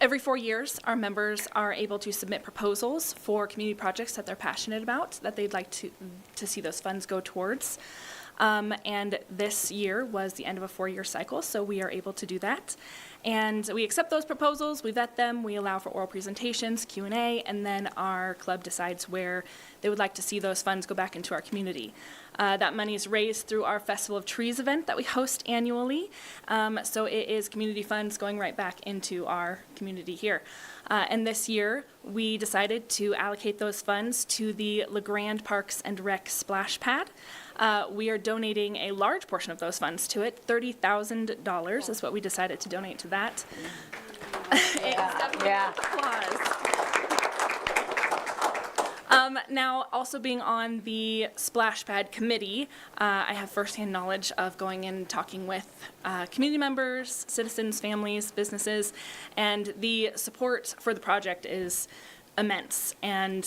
Speaker 12: Every 4 years, our members are able to submit proposals for community projects that they're passionate about, that they'd like to see those funds go towards. And this year was the end of a 4-year cycle, so we are able to do that. And we accept those proposals, we vet them, we allow for oral presentations, Q&A, and then our club decides where they would like to see those funds go back into our community. That money is raised through our Festival of Trees event that we host annually. So it is community funds going right back into our community here. And this year, we decided to allocate those funds to the La Grande Parks and Rec Splash Pad. We are donating a large portion of those funds to it. $30,000 is what we decided to donate to that. Applause. Now, also being on the Splash Pad committee, I have firsthand knowledge of going and talking with community members, citizens, families, businesses, and the support for the project is immense. And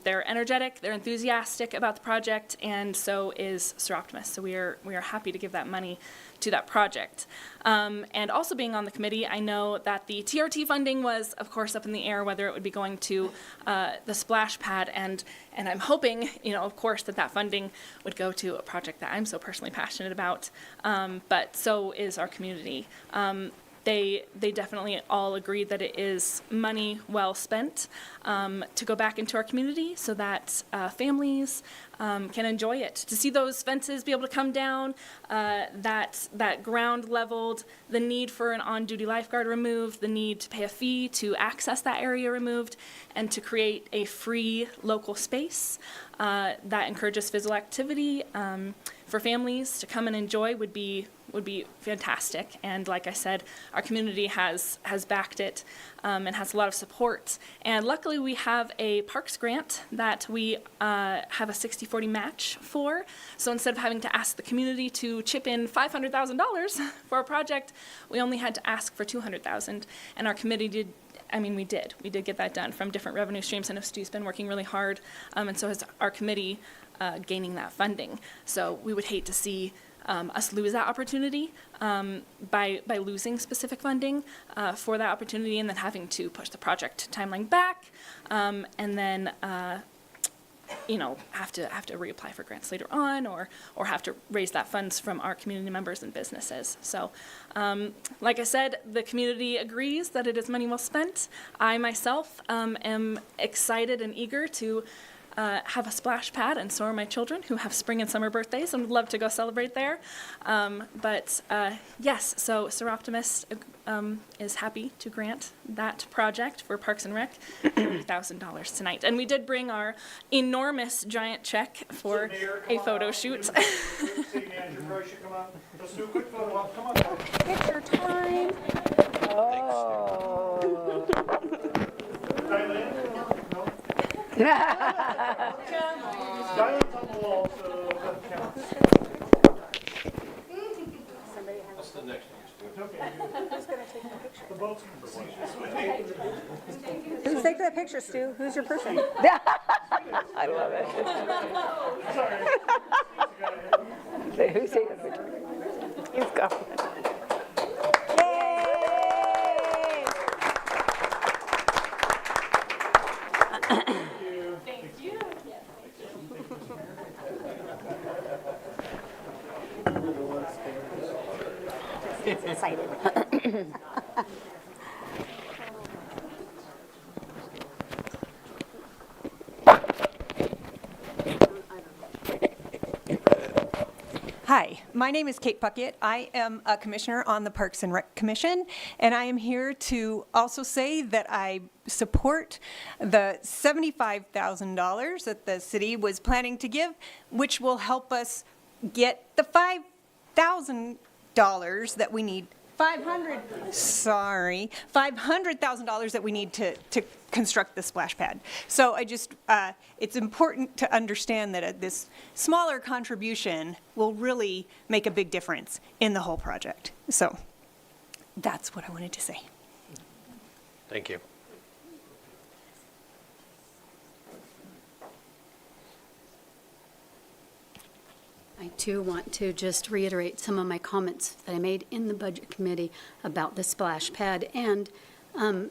Speaker 12: they're energetic, they're enthusiastic about the project, and so is Seroptimus. So we are happy to give that money to that project. And also being on the committee, I know that the TRT funding was, of course, up in the air, whether it would be going to the splash pad, and I'm hoping, of course, that funding would go to a project that I'm so personally passionate about, but so is our community. They definitely all agreed that it is money well spent to go back into our community so that families can enjoy it. To see those fences be able to come down, that ground leveled, the need for an on-duty lifeguard removed, the need to pay a fee to access that area removed, and to create a free local space that encourages physical activity for families to come and enjoy would be fantastic. And like I said, our community has backed it and has a lot of support. And luckily we have a parks grant that we have a 60-40 match for. So instead of having to ask the community to chip in $500,000 for a project, we only had to ask for $200,000. And our committee did. We did get that done from different revenue streams. I know Stu's been working really hard, and so has our committee gaining that funding. So we would hate to see us lose that opportunity by losing specific funding for that opportunity, and then having to push the project timeline back, and then have to reapply for grants later on, or have to raise that funds from our community members and businesses. So, like I said, the community agrees that it is money well spent. I myself am excited and eager to have a splash pad, and so are my children, who have spring and summer birthdays and would love to go celebrate there. Yes, so Sir Optimist is happy to grant that project for Parks and Rec $30,000 tonight. And we did bring our enormous giant check for a photo shoot.
Speaker 1: City manager, probably should come up. Let's do a quick photo op. Come on.
Speaker 2: Picture time.
Speaker 3: Oh.
Speaker 1: Diane's on the wall, so it doesn't count.
Speaker 8: What's the next one?
Speaker 2: Who's taking the picture, Stu? Who's your person?
Speaker 3: I love it. Say, who's taking the picture? He's going.
Speaker 2: Yay!
Speaker 12: Thank you.
Speaker 2: He's excited.
Speaker 13: Hi, my name is Kate Puckett. I am a commissioner on the Parks and Rec Commission, and I am here to also say that I support the $75,000 that the city was planning to give, which will help us get the $5,000 that we need. $500,000 that we need to construct the splash pad. So it's important to understand that this smaller contribution will really make a big difference in the whole project. So that's what I wanted to say.
Speaker 8: Thank you.
Speaker 14: I too want to just reiterate some of my comments that I made in the Budget Committee about the splash pad and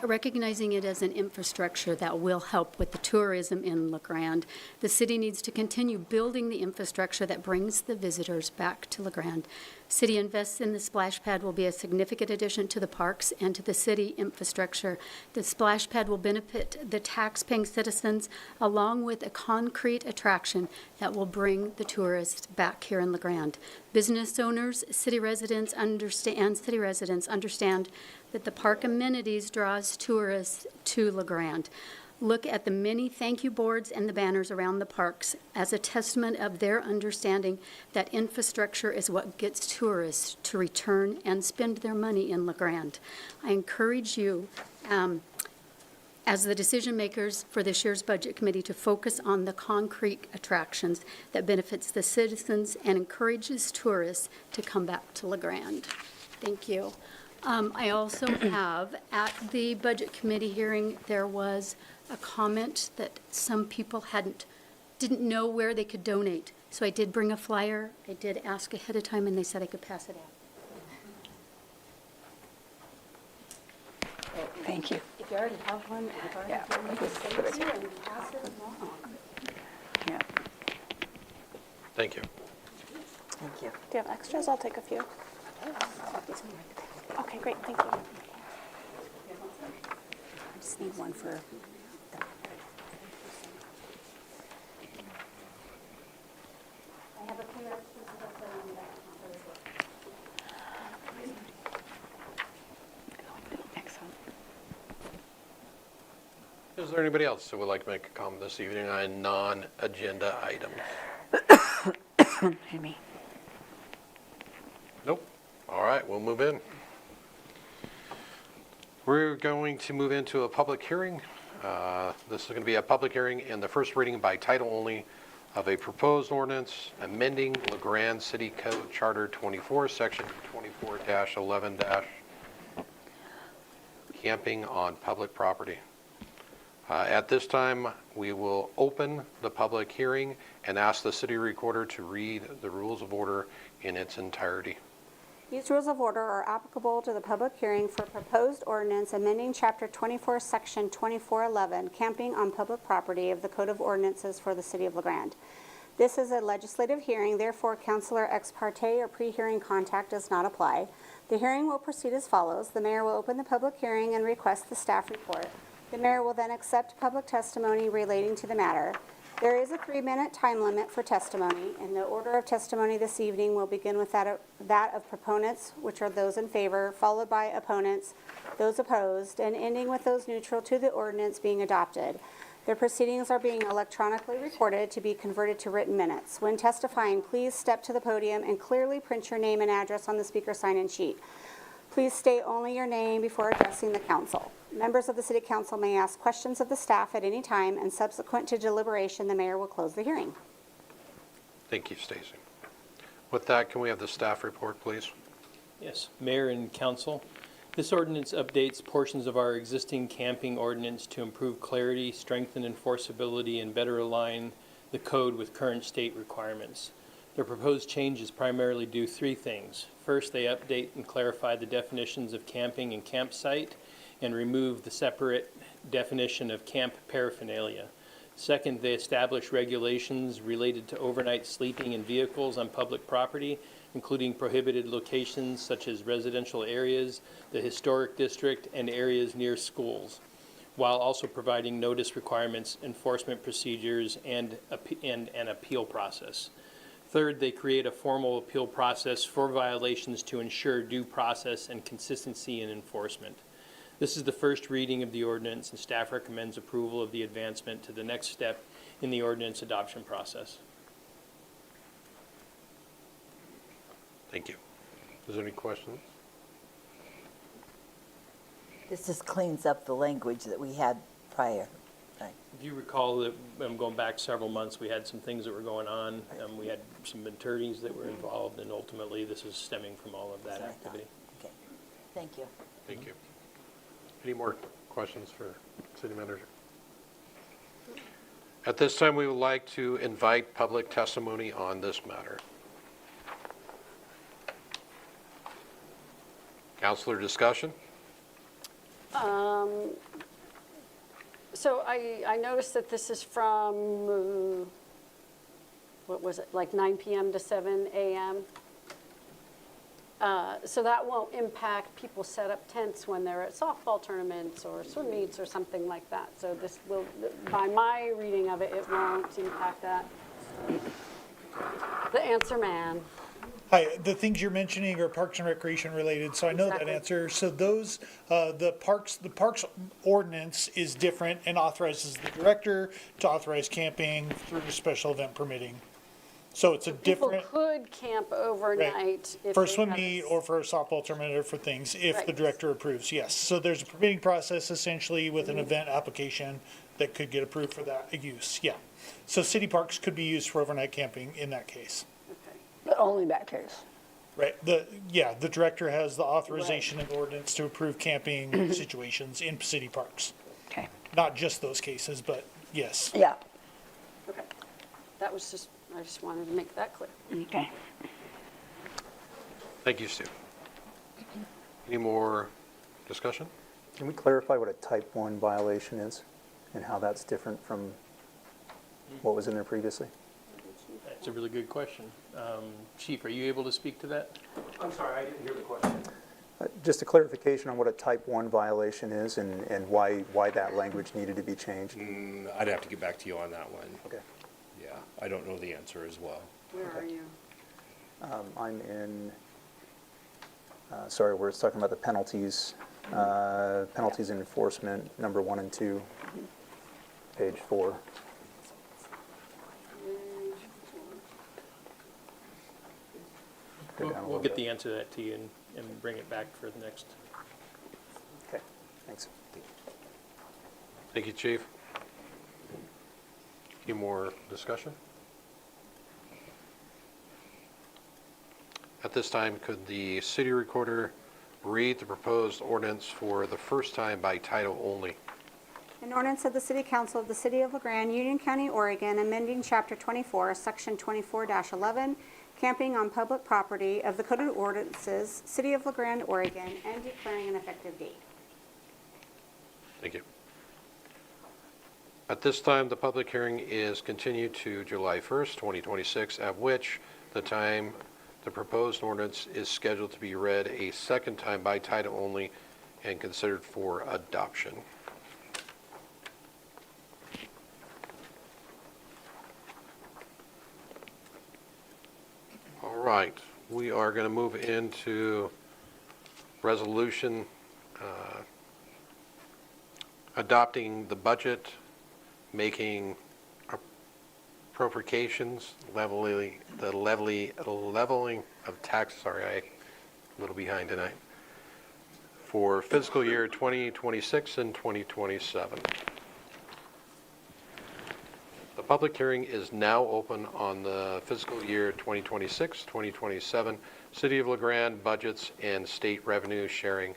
Speaker 14: recognizing it as an infrastructure that will help with the tourism in La Grande. The city needs to continue building the infrastructure that brings the visitors back to La Grande. City invests in the splash pad will be a significant addition to the parks and to the city infrastructure. The splash pad will benefit the tax-paying citizens along with a concrete attraction that will bring the tourists back here in La Grande. Business owners, city residents understand that the park amenities draws tourists to La Grande. Look at the many thank you boards and the banners around the parks as a testament of their understanding that infrastructure is what gets tourists to return and spend their money in La Grande. I encourage you, as the decision makers for this year's Budget Committee, to focus on the concrete attractions that benefits the citizens and encourages tourists to come back to La Grande. Thank you. I also have, at the Budget Committee hearing, there was a comment that some people didn't know where they could donate. So I did bring a flyer. I did ask ahead of time, and they said I could pass it out.
Speaker 3: Thank you.
Speaker 2: If you already have one,
Speaker 3: Yeah.
Speaker 2: pass it along.
Speaker 3: Yeah.
Speaker 8: Thank you.
Speaker 4: Thank you.
Speaker 2: Do you have extras? I'll take a few. Okay, great, thank you. I just need one for. I have a few extras that I'll put on the back.
Speaker 3: Excellent.
Speaker 8: Is there anybody else who would like to make a comment this evening on a non-agenda item?
Speaker 3: Excuse me.
Speaker 8: Nope. All right, we'll move in. We're going to move into a public hearing. This is going to be a public hearing and the first reading by title only of a proposed ordinance amending La Grande City Code Charter 24, Section 24-11- camping on public property. At this time, we will open the public hearing and ask the city recorder to read the rules of order in its entirety.
Speaker 2: These rules of order are applicable to the public hearing for proposed ordinance amending Chapter 24, Section 2411, camping on public property of the Code of Ordinances for the City of LaGrande. This is a legislative hearing, therefore counselor ex parte or pre-hearing contact does not apply. The hearing will proceed as follows. The mayor will open the public hearing and request the staff report. The mayor will then accept public testimony relating to the matter. There is a 3-minute time limit for testimony, and the order of testimony this evening will begin with that of proponents, which are those in favor, followed by opponents, those opposed, and ending with those neutral to the ordinance being adopted. The proceedings are being electronically recorded to be converted to written minutes. When testifying, please step to the podium and clearly print your name and address on the speaker sign-in sheet. Please state only your name before addressing the council. Members of the City Council may ask questions of the staff at any time, and subsequent to deliberation, the mayor will close the hearing.
Speaker 8: Thank you, Stacy. With that, can we have the staff report, please?
Speaker 5: Yes, Mayor and Council. This ordinance updates portions of our existing camping ordinance to improve clarity, strengthen enforceability, and better align the code with current state requirements. The proposed changes primarily do 3 things. First, they update and clarify the definitions of camping and campsite and remove the separate definition of camp paraphernalia. Second, they establish regulations related to overnight sleeping in vehicles on public property, including prohibited locations such as residential areas, the historic district, and areas near schools, while also providing notice requirements, enforcement procedures, and an appeal process. Third, they create a formal appeal process for violations to ensure due process and consistency in enforcement. This is the first reading of the ordinance, and staff recommends approval of the advancement to the next step in the ordinance adoption process.
Speaker 8: Thank you. Is there any questions?
Speaker 4: This just cleans up the language that we had prior.
Speaker 5: If you recall that, going back several months, we had some things that were going on. We had some attorneys that were involved, and ultimately this is stemming from all of that activity.
Speaker 4: Okay, thank you.
Speaker 8: Thank you. Any more questions for City Manager? At this time, we would like to invite public testimony on this matter. Councilor discussion?
Speaker 15: So I noticed that this is from, what was it, like 9 p.m. to 7 a.m.? So that won't impact people set up tents when they're at softball tournaments or swim meets or something like that. So this will, by my reading of it, it won't impact that. The answer man.
Speaker 16: Hi, the things you're mentioning are Parks and Recreation related, so I know that
Speaker 15: Exactly.
Speaker 16: answer. So those, the parks ordinance is different and authorizes the director to authorize camping through special event permitting. So it's a different,
Speaker 15: People could camp overnight. if
Speaker 16: for a
Speaker 15: they
Speaker 16: swim
Speaker 15: have
Speaker 16: meet or for a softball tournament or for things, if the
Speaker 15: Right.
Speaker 16: director approves, yes. So there's a permitting process essentially with an event application that could get approved for that use, yeah. So city parks could be used for overnight camping in that case.
Speaker 3: But only that case.
Speaker 16: Right, the director has the authorization and ordinance to approve camping situations in city parks.
Speaker 3: Okay.
Speaker 16: Not just those cases, but yes.
Speaker 3: Yeah.
Speaker 15: Okay. That was just, I just wanted to make that clear.
Speaker 3: Okay.
Speaker 8: Thank you, Stu. Any more discussion?
Speaker 9: Can we clarify what a type 1 violation is and how that's different from what was in there previously?
Speaker 5: That's a really good question. Chief, are you able to speak to that?
Speaker 17: I'm sorry, I didn't hear the question.
Speaker 9: Just a clarification on what a type 1 violation is and why that language needed to be changed.
Speaker 17: I'd have to get back to you on that one.
Speaker 9: Okay.
Speaker 17: Yeah, I don't know the answer as well.
Speaker 15: Where are you?
Speaker 9: I'm in, sorry, we're talking about the penalties, penalties and enforcement, number 1 and 2, page 4. Go down a
Speaker 5: We'll
Speaker 9: little
Speaker 5: get
Speaker 9: bit.
Speaker 5: the answer to that to you and bring it back for the next.
Speaker 9: Okay, thanks.
Speaker 8: Thank you, Chief. Any more discussion? At this time, could the city recorder read the proposed ordinance for the first time by title only?
Speaker 2: An ordinance of the City Council of the City of LaGrande, Union County, Oregon, amending Chapter 24, Section 24-11, camping on public property of the Code of Ordinances, City of LaGrande, Oregon, and declaring an effective date.
Speaker 8: Thank you. At this time, the public hearing is continued to July 1st, 2026, at which the time the proposed ordinance is scheduled to be read a second time by title only and considered for adoption. All right, we are going to move into resolution adopting the budget, making appropriations, leveling of tax, sorry, I'm a little behind tonight, for fiscal year 2026 and 2027. The public hearing is now open on the fiscal year 2026, 2027 City of LaGrande budgets and state revenue sharing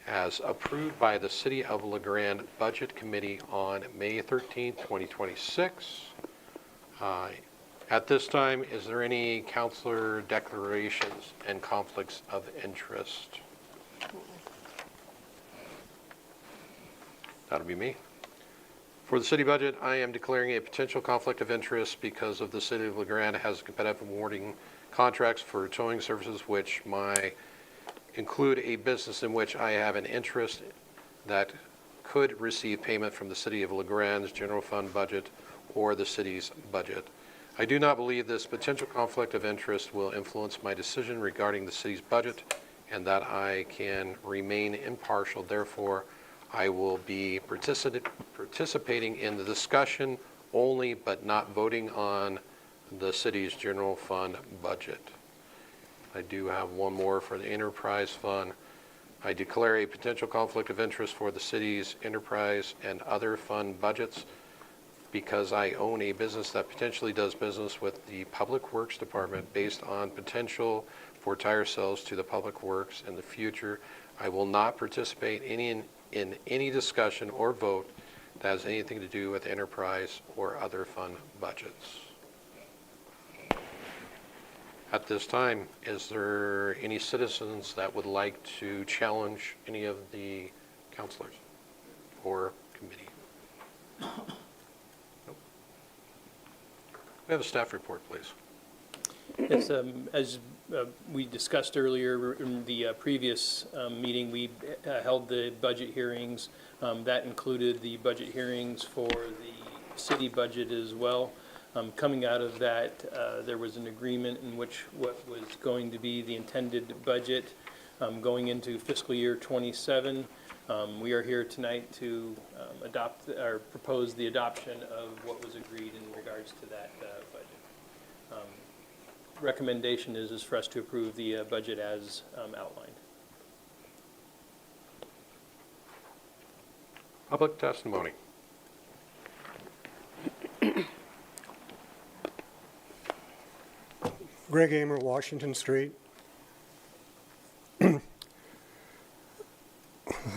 Speaker 8: as approved by the City of LaGrande Budget Committee on May 13, 2026. At this time, is there any counselor declarations and conflicts of interest? That'll be me. For the city budget, I am declaring a potential conflict of interest because of the City of LaGrande has competitive awarding contracts for towing services which include a business in which I have an interest that could receive payment from the City of LaGrande's general fund budget or the city's budget. I do not believe this potential conflict of interest will influence my decision regarding the city's budget and that I can remain impartial. Therefore, I will be participating in the discussion only, but not voting on the city's general fund budget. I do have one more for the enterprise fund. I declare a potential conflict of interest for the city's enterprise and other fund budgets because I own a business that potentially does business with the Public Works Department based on potential for tire sales to the Public Works in the future. I will not participate in any discussion or vote that has anything to do with enterprise or other fund budgets. At this time, is there any citizens that would like to challenge any of the counselors or committee? Nope. We have a staff report, please.
Speaker 5: Yes, as we discussed earlier in the previous meeting, we held the budget hearings. That included the budget hearings for the city budget as well. Coming out of that, there was an agreement in which what was going to be the intended budget going into fiscal year 27. We are here tonight to adopt or propose the adoption of what was agreed in regards to that budget. Recommendation is for us to approve the budget as outlined.
Speaker 8: Public testimony.
Speaker 6: Greg Amer, Washington Street.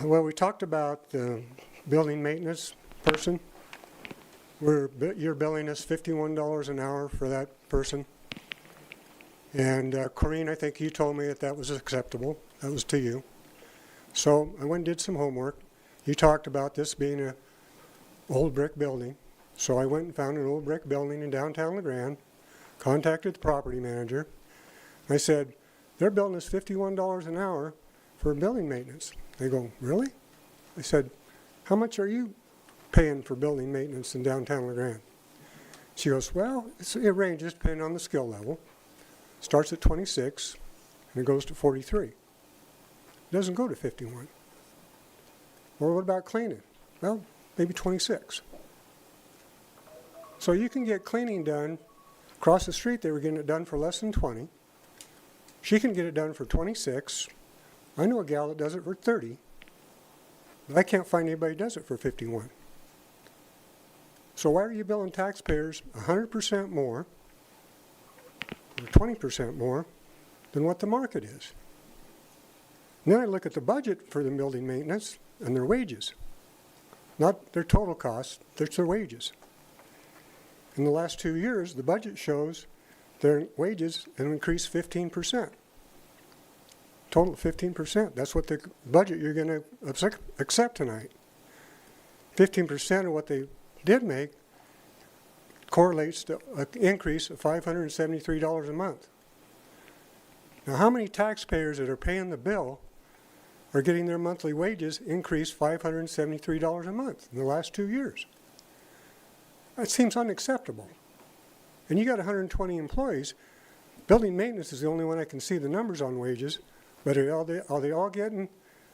Speaker 6: Well, we talked about the building maintenance person. You're billing us $51 an hour for that person. And Corinne, I think you told me that that was acceptable. That was to you. So I went and did some homework. You talked about this being an old brick building. So I went and found an old brick building in downtown LaGrande, contacted the property manager. I said, they're billing us $51 an hour for building maintenance. They go, really? I said, how much are you paying for building maintenance in downtown LaGrande? She goes, well, it ranges depending on the skill level. Starts at 26 and it goes to 43. It doesn't go to 51. Or what about cleaning? Well, maybe 26. So you can get cleaning done. Across the street, they were getting it done for less than 20. She can get it done for 26. I know a gal that does it for 30. But I can't find anybody who does it for 51. So why are you billing taxpayers 100% more or 20% more than what the market is? And then I look at the budget for the building maintenance and their wages. Not their total costs, it's their wages. In the last 2 years, the budget shows their wages and increase 15%. Total 15%. That's what the budget you're going to accept tonight. 15% of what they did make correlates to an increase of $573 a month. Now, how many taxpayers that are paying the bill are getting their monthly wages increased $573 a month in the last 2 years? That seems unacceptable. And you got 120 employees. Building maintenance is the only one I can see the numbers on wages, but are they all getting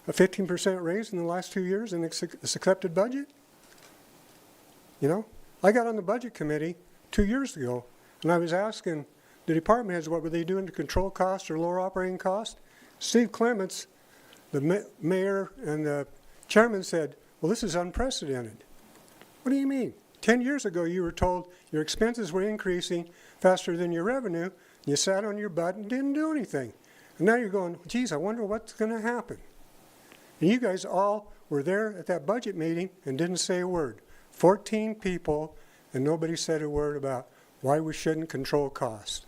Speaker 6: a 15% raise in the last 2 years in this accepted budget? You know, I got on the budget committee 2 years ago, and I was asking the department heads what were they doing to control costs or lower operating costs. Steve Clements, the mayor and the chairman, said, well, this is unprecedented. What do you mean? 10 years ago, you were told your expenses were increasing faster than your revenue, and you sat on your butt and didn't do anything. And now you're going, geez, I wonder what's going to happen. And you guys all were there at that budget meeting and didn't say a word. 14 people, and nobody said a word about why we shouldn't control costs.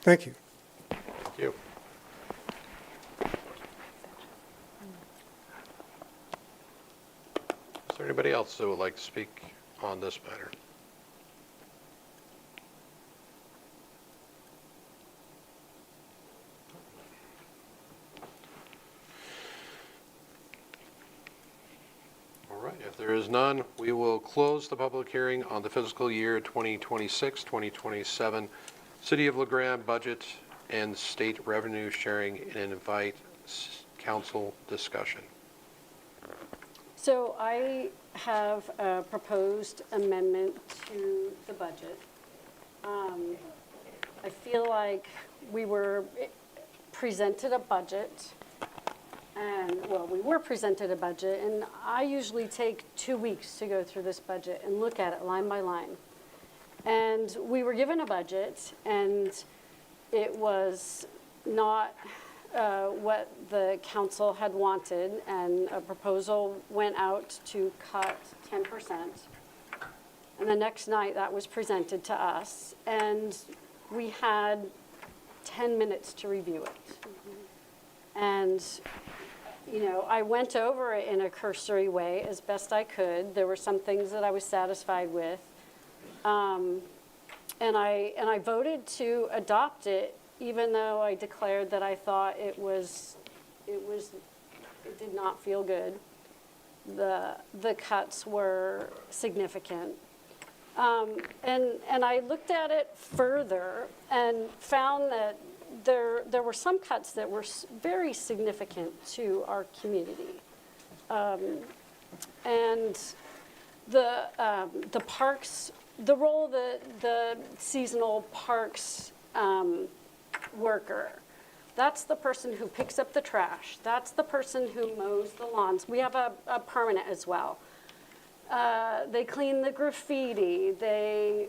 Speaker 6: Thank you.
Speaker 8: Thank you. Is there anybody else that would like to speak on this matter? All right, if there is none, we will close the public hearing on the fiscal year 2026-2027 City of LeGrand budget and state revenue sharing, and invite council discussion.
Speaker 15: So I have a proposed amendment to the budget. I feel like we were presented a budget, and, well, we were presented a budget, and I usually take 2 weeks to go through this budget and look at it line by line. And we were given a budget, and it was not what the council had wanted, and a proposal went out to cut 10%. And the next night, that was presented to us, and we had 10 minutes to review it. And, you know, I went over it in a cursory way as best I could. There were some things that I was satisfied with. And I voted to adopt it, even though I declared that I thought it did not feel good. The cuts were significant. And I looked at it further and found that there were some cuts that were very significant to our community. And the parks, the role that the seasonal parks worker, that's the person who picks up the trash. That's the person who mows the lawns. We have a permanent as well. They clean the graffiti. They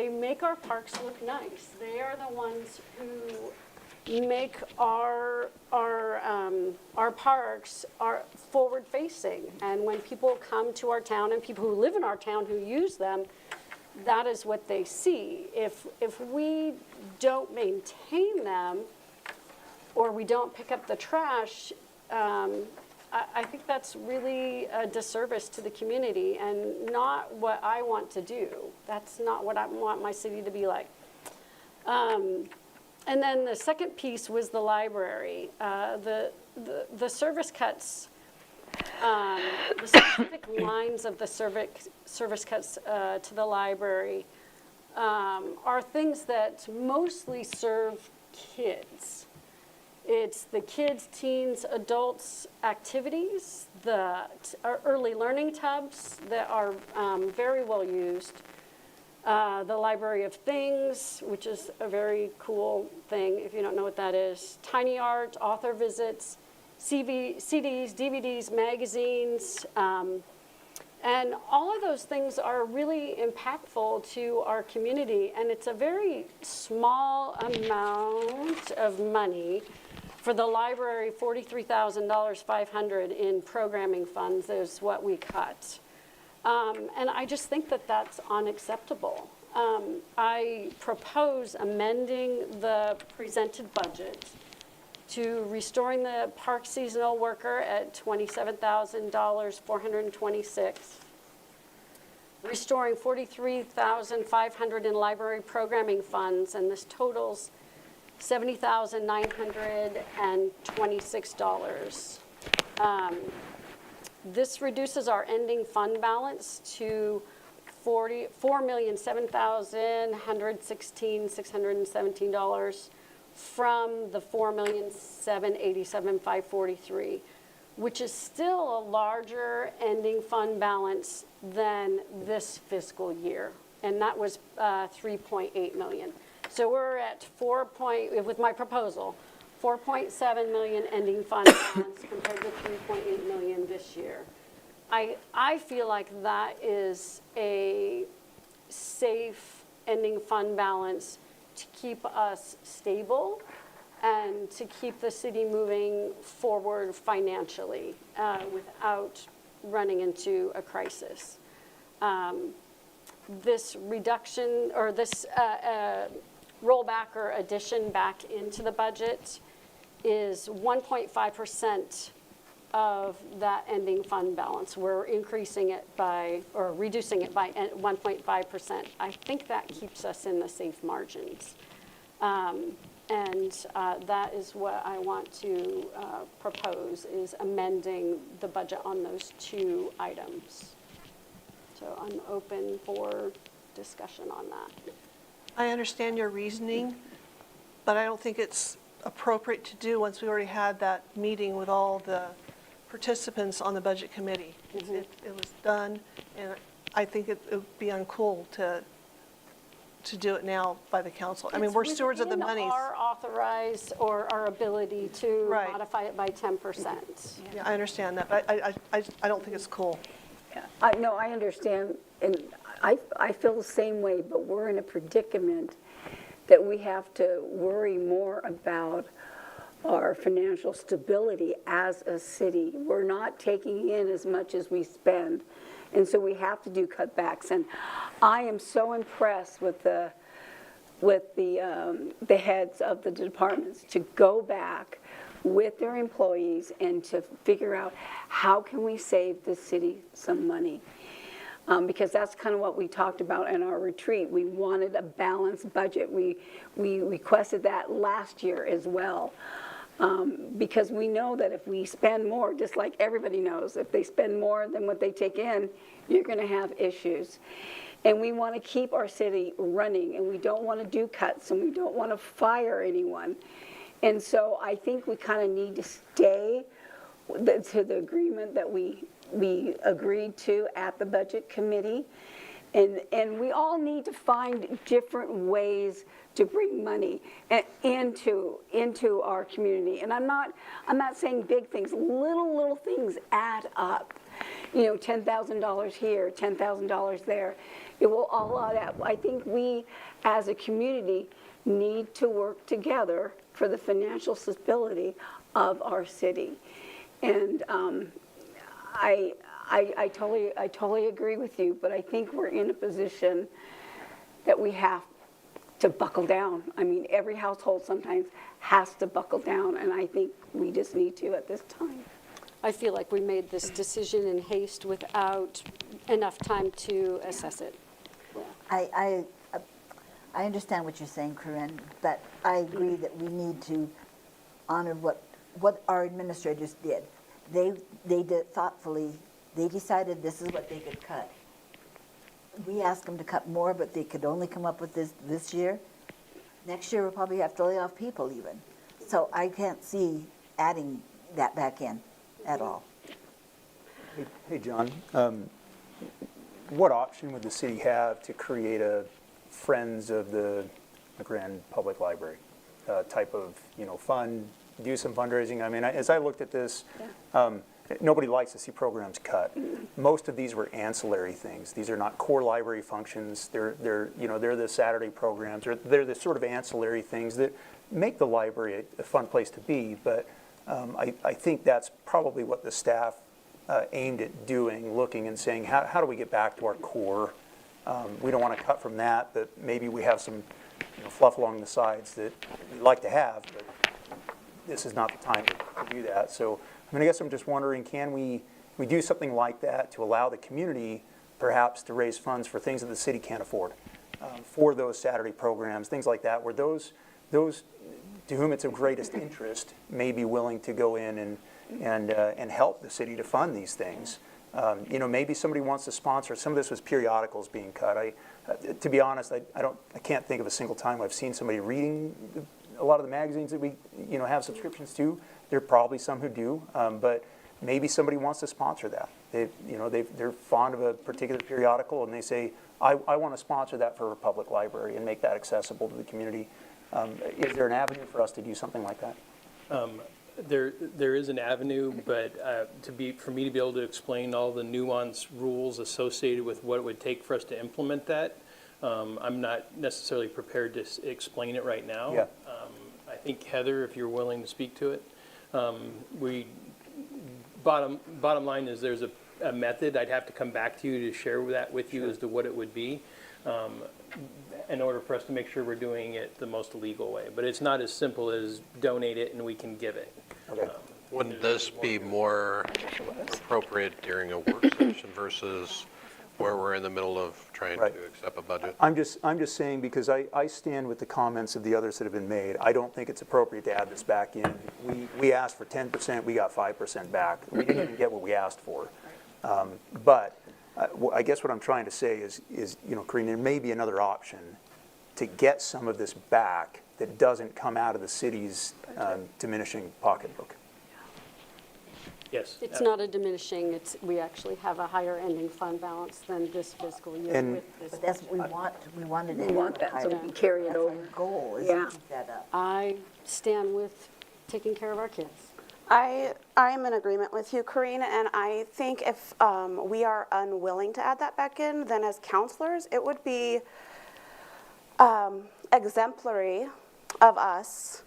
Speaker 15: make our parks look nice. They are the ones who make our parks are forward-facing. And when people come to our town and people who live in our town who use them, that is what they see. If we don't maintain them or we don't pick up the trash, I think that's really a disservice to the community and not what I want to do. That's not what I want my city to be like. And then the second piece was the library. The service cuts, the specific lines of the service cuts to the library are things that mostly serve kids. It's the kids, teens, adults activities, the early learning tubs that are very well used, the Library of Things, which is a very cool thing if you don't know what that is, tiny art, author visits, CDs, DVDs, magazines, and all of those things are really impactful to our community, and it's a very small amount of money. For the library, $43,000, $500 in programming funds is what we cut. And I just think that that's unacceptable. I propose amending the presented budget to restoring the park seasonal worker at $27,426, restoring $43,500 in library programming funds, and this totals $70,926. This reduces our ending fund balance to $4,007,116,617 from the $4,007,087,543, which is still a larger ending fund balance than this fiscal year, and that was 3.8 million. So we're at with my proposal, 4.7 million ending fund balance compared to 3.8 million this year. I feel like that is a safe ending fund balance to keep us stable and to keep the city moving forward financially without running into a crisis. This reduction or this rollback or addition back into the budget is 1.5% of that ending fund balance. We're increasing it by, or reducing it by 1.5%. I think that keeps us in the safe margins. That is what I want to propose, is amending the budget on those two items. So I'm open for discussion on that.
Speaker 18: I understand your reasoning, but I don't think it's appropriate to do once we already had that meeting with all the participants on the budget committee. It was done, and I think it would be uncool to do it now by the council. I mean, we're stewards of the money.
Speaker 15: Our authorized or our ability to modify it by 10%.
Speaker 18: Yeah, I understand that, but I don't think it's cool.
Speaker 3: Yeah, I understand, and I feel the same way, but we're in a predicament that we have to worry more about our financial stability as a city. We're not taking in as much as we spend, and so we have to do cutbacks. And I am so impressed with the heads of the departments to go back with their employees and to figure out how can we save the city some money. Because that's kind of what we talked about in our retreat. We wanted a balanced budget. We requested that last year as well. Because we know that if we spend more, just like everybody knows, if they spend more than what they take in, you're going to have issues. And we want to keep our city running, and we don't want to do cuts, and we don't want to fire anyone. And so I think we kind of need to stay to the agreement that we agreed to at the budget committee. And we all need to find different ways to bring money into our community. And I'm not saying big things. Little things add up. You know, $10,000 here, $10,000 there. It will all add up. I think we, as a community, need to work together for the financial stability of our city. And I totally agree with you, but I think we're in a position that we have to buckle down. I mean, every household sometimes has to buckle down, and I think we just need to at this time.
Speaker 15: I feel like we made this decision in haste without enough time to assess it.
Speaker 4: I understand what you're saying, Corinne, but I agree that we need to honor what our administrators did. They did thoughtfully. They decided this is what they could cut. We asked them to cut more, but they could only come up with this year. Next year, we'll probably have to lay off people even. So I can't see adding that back in at all.
Speaker 9: Hey, John, what option would the city have to create a Friends of the Grande Public Library type of, fund, do some fundraising? I mean, as I looked at this, nobody likes to see programs cut. Most of these were ancillary things. These are not core library functions. They're the Saturday programs, or they're the sort of ancillary things that make the library a fun place to be. But I think that's probably what the staff aimed at doing, looking and saying, how do we get back to our core We don't want to cut from that, but maybe we have some fluff along the sides that we'd like to have, but this is not the time to do that. So I guess I'm just wondering, can we do something like that to allow the community perhaps to raise funds for things that the city can't afford, for those Saturday programs, things like that, where those to whom it's of greatest interest may be willing to go in and help the city to fund these things. Maybe somebody wants to sponsor. Some of this was periodicals being cut. To be honest, I can't think of a single time I've seen somebody reading a lot of the magazines that we have subscriptions to. There are probably some who do, but maybe somebody wants to sponsor that. They're fond of a particular periodical, and they say, I want to sponsor that for a public library and make that accessible to the community. Is there an avenue for us to do something like that?
Speaker 5: There is an avenue, but for me to be able to explain all the nuanced rules associated with what it would take for us to implement that, I'm not necessarily prepared to explain it right now.
Speaker 9: Yeah.
Speaker 5: I think, Heather, if you're willing to speak to it, bottom line is there's a method. I'd have to come back to you to share that with you as to what it would be, in order for us to make sure we're doing it the most legal way. But it's not as simple as donate it and we can give it.
Speaker 9: Okay.
Speaker 8: Wouldn't this be more appropriate during a work session versus where we're in the middle of trying to accept a budget?
Speaker 9: I'm just saying, because I stand with the comments of the others that have been made. I don't think it's appropriate to add this back in. We asked for 10%, we got 5% back. We didn't even get what we asked for. But I guess what I'm trying to say is Corinne, there may be another option to get some of this back that doesn't come out of the city's diminishing pocketbook.
Speaker 5: Yes.
Speaker 15: It's not a diminishing, we actually have a higher ending fund balance than this fiscal year
Speaker 9: And-
Speaker 15: with this.
Speaker 4: But that's, we wanted it.
Speaker 3: We want that so we can carry it
Speaker 4: That's
Speaker 3: over.
Speaker 4: our goal, is
Speaker 3: Yeah.
Speaker 4: to keep that up.
Speaker 15: I stand with taking care of our kids.
Speaker 2: I'm in agreement with you, Corinne, and I think if we are unwilling to add that back in, then as counselors, it would be exemplary of us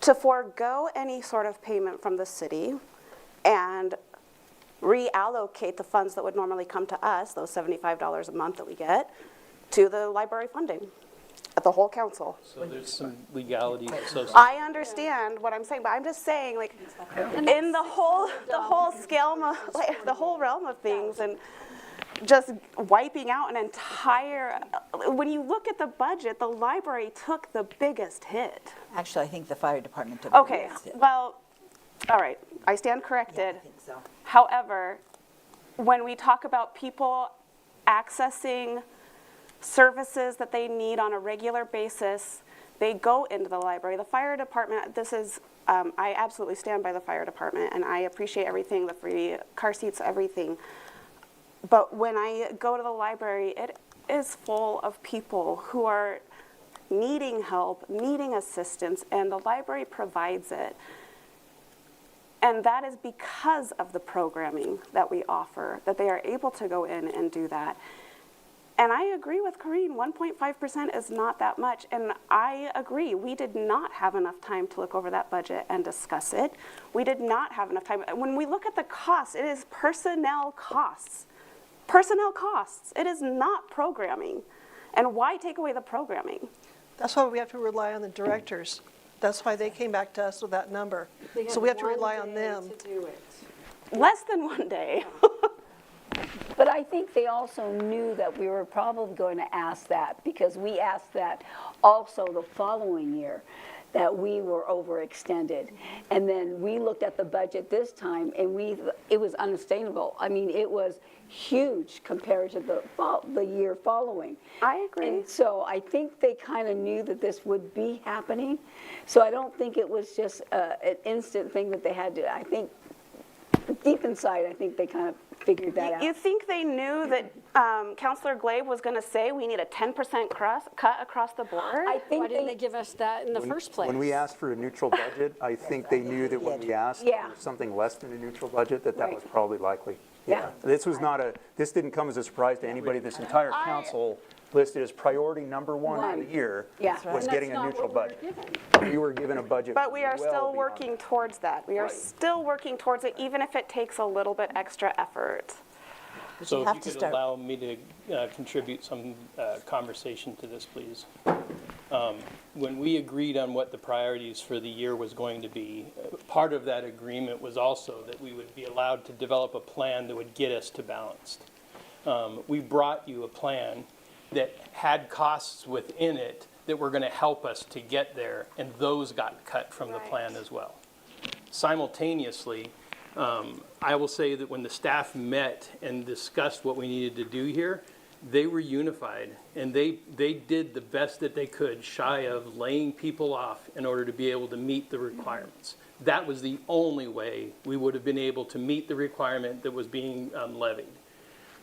Speaker 2: to forego any sort of payment from the city and reallocate the funds that would normally come to us, those $75 a month that we get, to the library funding, at the whole council.
Speaker 5: So there's some legalities associated.
Speaker 2: I understand what I'm saying, but I'm just saying, like, in the whole scale, like, the whole realm of things, and just wiping out an entire, when you look at the budget, the library took the biggest hit.
Speaker 4: Actually, I think the fire department took the
Speaker 2: Okay,
Speaker 4: biggest hit.
Speaker 2: well, all right, I stand
Speaker 4: Yeah, I
Speaker 2: corrected.
Speaker 4: think so.
Speaker 2: However, when we talk about people accessing services that they need on a regular basis, they go into the library. The fire department, I absolutely stand by the fire department, and I appreciate everything, the free car seats, everything. But when I go to the library, it is full of people who are needing help, needing assistance, and the library provides it. And that is because of the programming that we offer, that they are able to go in and do that. And I agree with Corinne, 1.5% is not that much. And I agree, we did not have enough time to look over that budget and discuss it. We did not have enough time. When we look at the costs, it is personnel costs. Personnel costs. It is not programming. And why take away the programming?
Speaker 18: That's why we have to rely on the directors. That's why they came back to us with that number. So we have to rely on them.
Speaker 15: To do it.
Speaker 2: Less than one day.
Speaker 3: But I think they also knew that we were probably going to ask that, because we asked that also the following year, that we were overextended. And then we looked at the budget this time, and it was unsustainable. I mean, it was huge compared to the year following.
Speaker 2: I agree.
Speaker 3: And so I think they kind of knew that this would be happening. So I don't think it was just an instant thing that they had to, I think, deep inside, I think they kind of figured that out.
Speaker 2: You think they knew that Councillor Glabe was going to say we need a 10% cut across the board?
Speaker 3: I think
Speaker 15: Why didn't they give us that in the first place?
Speaker 9: When we asked for a neutral budget, I think they knew that when we asked
Speaker 3: Yeah.
Speaker 9: for something less than a neutral budget, that
Speaker 3: Right.
Speaker 9: was probably likely.
Speaker 3: Yeah.
Speaker 9: This didn't come as a surprise to anybody. This entire council listed as priority number one for the year
Speaker 3: Yeah.
Speaker 9: was
Speaker 15: And
Speaker 9: getting
Speaker 15: that's
Speaker 9: a
Speaker 15: not
Speaker 9: neutral
Speaker 15: what
Speaker 9: budget.
Speaker 15: we were given.
Speaker 9: We were given a budget.
Speaker 2: But we are
Speaker 9: well
Speaker 2: still
Speaker 9: beyond
Speaker 2: working
Speaker 9: that.
Speaker 2: towards that. We are still working towards it, even if it takes a little bit extra effort.
Speaker 4: But
Speaker 5: So
Speaker 4: you
Speaker 5: if
Speaker 4: have
Speaker 5: you
Speaker 4: to
Speaker 5: could
Speaker 4: start.
Speaker 5: allow me to contribute some conversation to this, please. When we agreed on what the priorities for the year was going to be, part of that agreement was also that we would be allowed to develop a plan that would get us to balanced. We brought you a plan that had costs within it that were going to help us to get there, and those got cut from the plan as well. Simultaneously, I will say that when the staff met and discussed what we needed to do here, they were unified, and they did the best that they could, shy of laying people off in order to be able to meet the requirements. That was the only way we would have been able to meet the requirement that was being levied,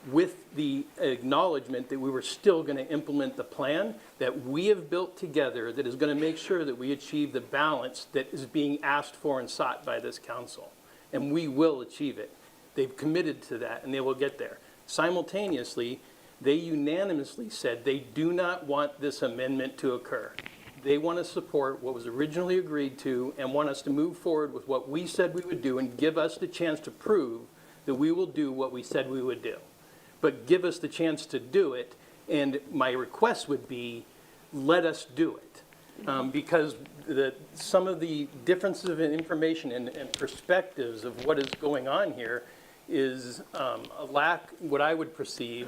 Speaker 5: with the acknowledgement that we were still going to implement the plan that we have built together that is going to make sure that we achieve the balance that is being asked for and sought by this council. And we will achieve it. They've committed to that, and they will get there. Simultaneously, they unanimously said they do not want this amendment to occur. They want to support what was originally agreed to and want us to move forward with what we said we would do and give us the chance to prove that we will do what we said we would do. But give us the chance to do it, and my request would be, let us do it. Because some of the differences in information and perspectives of what is going on here is a lack, what I would perceive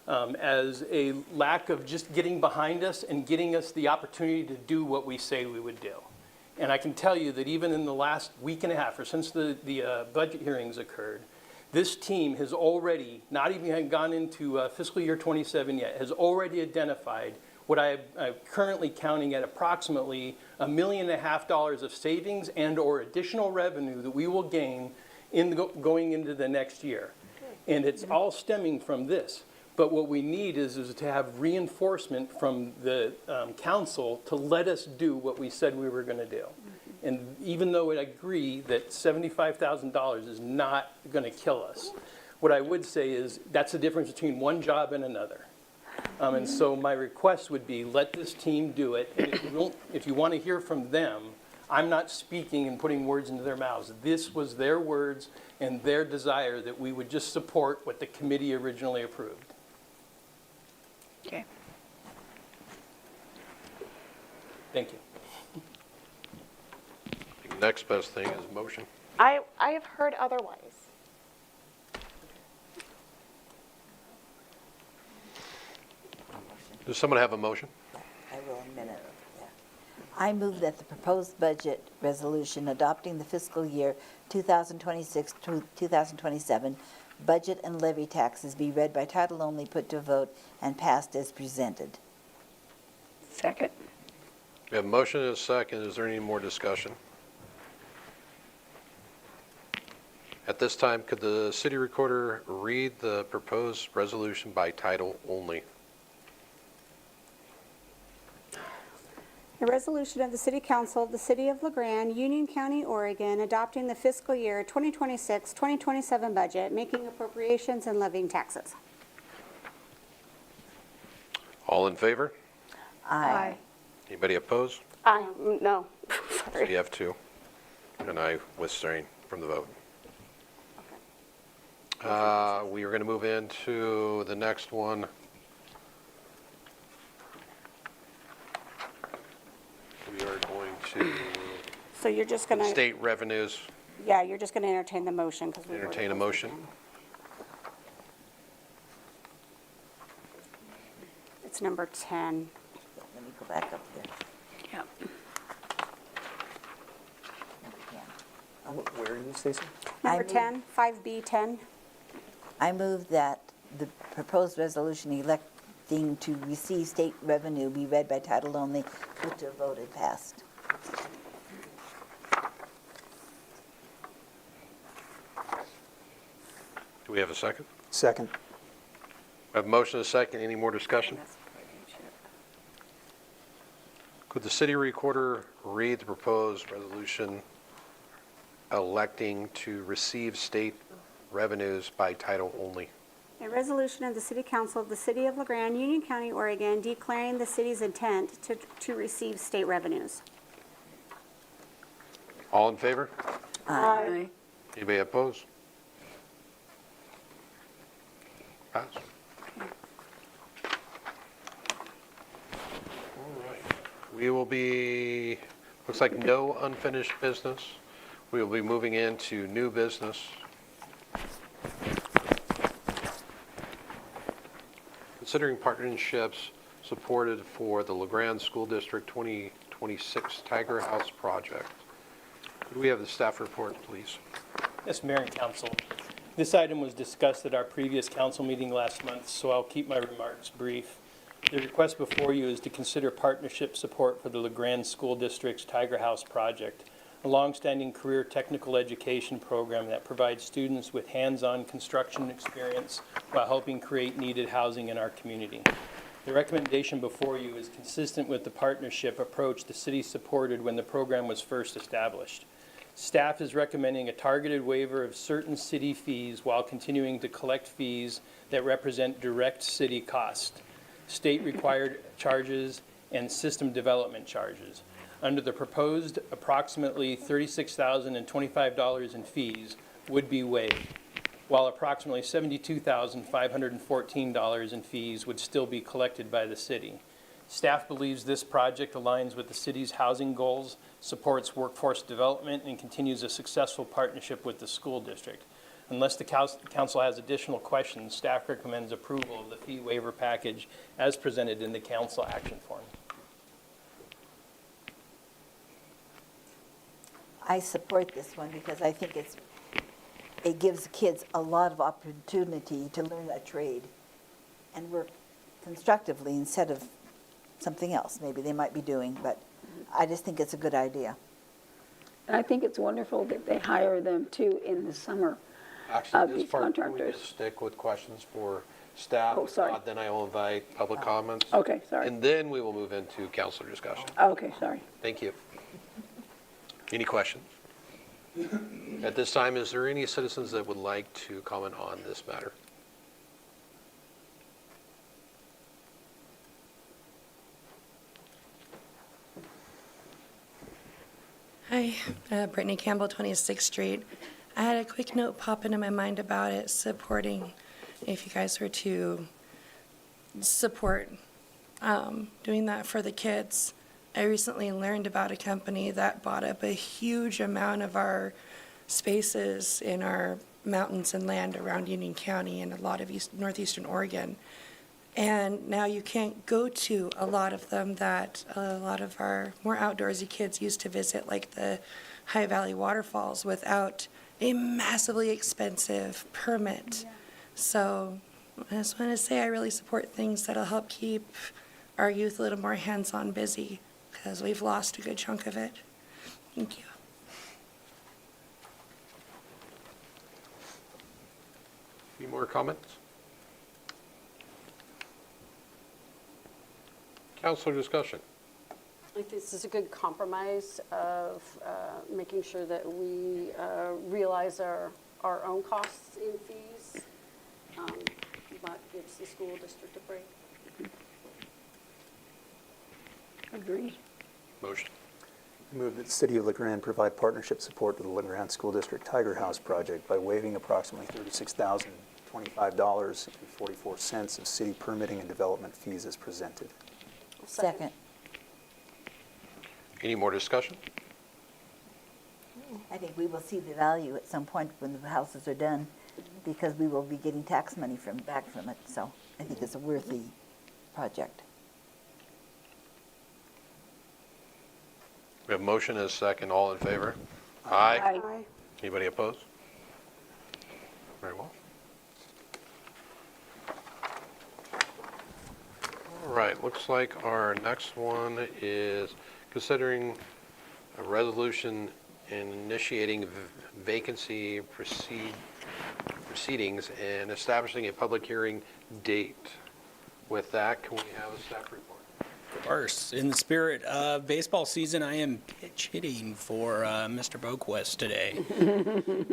Speaker 5: as a lack of just getting behind us and getting us the opportunity to do what we say we would do. And I can tell you that even in the last week and a half, or since the budget hearings occurred, this team has already, not even gone into fiscal year 27 yet, has already identified what I'm currently counting at approximately $1.5 million of savings and or additional revenue that we will gain going into the next year. And it's all stemming from this. But what we need is to have reinforcement from the council to let us do what we said we were going to do. And even though I agree that $75,000 is not going to kill us, what I would say is that's the difference between one job and another. And so my request would be, let this team do it. And if you want to hear from them, I'm not speaking and putting words into their mouths. This was their words and their desire that we would just support what the committee originally approved.
Speaker 3: Okay.
Speaker 8: Thank you. The next best thing is motion.
Speaker 19: I have heard otherwise.
Speaker 8: Does someone have a motion?
Speaker 4: I will in a minute. Yeah. I move that the proposed budget resolution adopting the fiscal year 2026 to 2027 budget and levy taxes be read by title only, put to a vote, and passed as presented.
Speaker 3: Second.
Speaker 8: We have a motion and a second. Is there any more discussion? At this time, could the city recorder read the proposed resolution by title only?
Speaker 2: A resolution of the City Council of the City of LaGrande, Union County, Oregon, adopting the fiscal year 2026-2027 budget, making appropriations and levying taxes.
Speaker 8: All in favor?
Speaker 4: Aye.
Speaker 8: Anybody opposed?
Speaker 19: No,
Speaker 8: So
Speaker 19: sorry.
Speaker 8: you have two. And I withdrew from the vote. We are going to move into the next one. We are going to
Speaker 2: So you're just going to,
Speaker 8: state revenues.
Speaker 2: yeah, you're just going to entertain the motion because we
Speaker 8: Entertain a motion.
Speaker 2: It's number 10.
Speaker 4: Let me go back up there.
Speaker 3: Yeah.
Speaker 9: Where are you, Stacy?
Speaker 2: Number
Speaker 4: move-
Speaker 2: 10, 5B 10.
Speaker 4: I move that the proposed resolution electing to receive state revenue be read by title only, put to a vote, and passed.
Speaker 8: Do we have a second?
Speaker 9: Second.
Speaker 8: We have a motion and a second. Any more discussion? Could the city recorder read the proposed resolution electing to receive state revenues by title only?
Speaker 2: A resolution of the City Council of the City of LaGrande, Union County, Oregon, declaring the city's intent to receive state revenues.
Speaker 8: All in favor?
Speaker 3: Aye.
Speaker 8: Anybody opposed? Pass. All right. We will be, looks like no unfinished business. We will be moving into new business. Considering partnerships supported for the LaGrande School District 2026 Tiger House project. Could we have the staff report, please?
Speaker 5: Yes, Mayor and Council. This item was discussed at our previous council meeting last month, so I'll keep my remarks brief. The request before you is to consider partnership support for the LaGrande School District's Tiger House project, a longstanding career technical education program that provides students with hands-on construction experience while helping create needed housing in our community. The recommendation before you is consistent with the partnership approach the city supported when the program was first established. Staff is recommending a targeted waiver of certain city fees while continuing to collect fees that represent direct city cost, state-required charges, and system development charges. Under the proposed, approximately $36,025 in fees would be waived, while approximately $72,514 in fees would still be collected by the city. Staff believes this project aligns with the city's housing goals, supports workforce development, and continues a successful partnership with the school district. Unless the council has additional questions, staff recommends approval of the fee waiver package as presented in the council action form.
Speaker 4: I support this one because I think it gives kids a lot of opportunity to learn a trade and work constructively instead of something else maybe they might be doing, but I just think it's a good idea.
Speaker 3: And I think it's wonderful that they hire them too in the summer.
Speaker 8: Actually,
Speaker 3: These
Speaker 8: this part, can we
Speaker 3: contractors.
Speaker 8: just stick with questions for staff?
Speaker 3: Oh, sorry.
Speaker 8: Then I will invite public comments.
Speaker 3: Okay, sorry.
Speaker 8: And then we will move into council discussion.
Speaker 3: Okay, sorry.
Speaker 8: Thank you. Any questions? At this time, is there any citizens that would like to comment on this matter?
Speaker 7: Hi, Brittany Campbell, 26th Street. I had a quick note pop into my mind about it, supporting, if you guys were to support doing that for the kids. I recently learned about a company that bought up a huge amount of our spaces in our mountains and land around Union County and a lot of northeastern Oregon. And now you can't go to a lot of them that a lot of our more outdoorsy kids used to visit, like the High Valley waterfalls, without a massively expensive permit. So I just want to say I really support things that'll help keep our youth a little more hands-on busy, because we've lost a good chunk of it. Thank you.
Speaker 8: Any more comments? Councilor discussion.
Speaker 15: I think this is a good compromise of making sure that we realize our own costs in fees, but gives the school district a break.
Speaker 3: Agreed.
Speaker 8: Motion.
Speaker 9: I move that the City of LaGrande provide partnership support to the LaGrande School District Tiger House project by waiving approximately $36,025.44 of city permitting and development fees as presented.
Speaker 4: Second.
Speaker 8: Any more discussion?
Speaker 4: I think we will see the value at some point when the houses are done, because we will be getting tax money back from it, so I think it's a worthy project.
Speaker 8: We have motion and a second. All in favor? Aye.
Speaker 15: Aye.
Speaker 8: Anybody opposed? Very well. All right, looks like our next one is considering a resolution initiating vacancy proceedings and establishing a public hearing date. With that, can we have a staff report?
Speaker 20: Of course. In the spirit of baseball season, I am pitch hitting for Mr. Boquist today.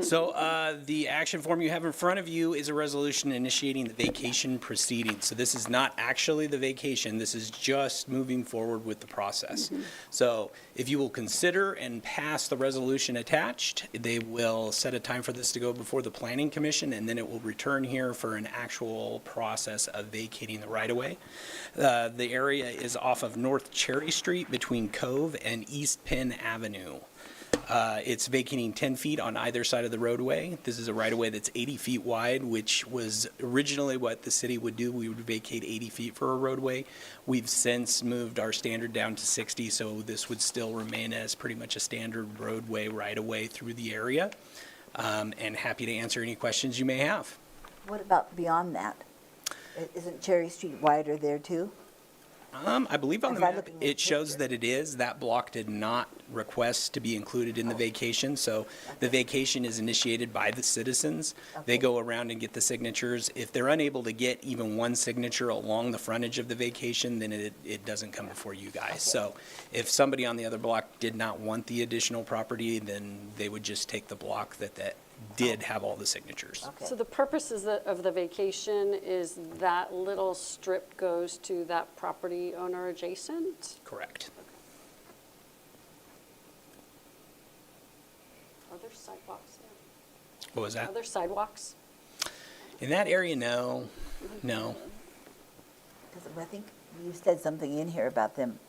Speaker 20: So the action form you have in front of you is a resolution initiating the vacation proceedings. So this is not actually the vacation. This is just moving forward with the process. So if you will consider and pass the resolution attached, they will set a time for this to go before the Planning Commission, and then it will return here for an actual process of vacating the right-of-way. The area is off of North Cherry Street between Cove and East Penn Avenue. It's vacating 10 feet on either side of the roadway. This is a right-of-way that's 80 feet wide, which was originally what the city would do. We would vacate 80 feet for a roadway. We've since moved our standard down to 60, so this would still remain as pretty much a standard roadway right-of-way through the area. And happy to answer any questions you may have.
Speaker 4: What about beyond that? Isn't Cherry Street wider there too?
Speaker 20: I believe on the
Speaker 4: If I
Speaker 20: map,
Speaker 4: look at the
Speaker 20: it shows
Speaker 4: picture.
Speaker 20: that it is. That block did not request to be included in the vacation, so the vacation is initiated by the citizens. They go around and get the signatures. If they're unable to get even one signature along the frontage of the vacation, then it doesn't come before you guys. So if somebody on the other block did not want the additional property, then they would just take the block that did have all the signatures.
Speaker 15: So the purpose of the vacation is that little strip goes to that property owner adjacent?
Speaker 20: Correct.
Speaker 15: Are there sidewalks there?
Speaker 20: What was that?
Speaker 15: Are there sidewalks?
Speaker 20: In that area, no. No.
Speaker 4: Because I think you said something in here about them,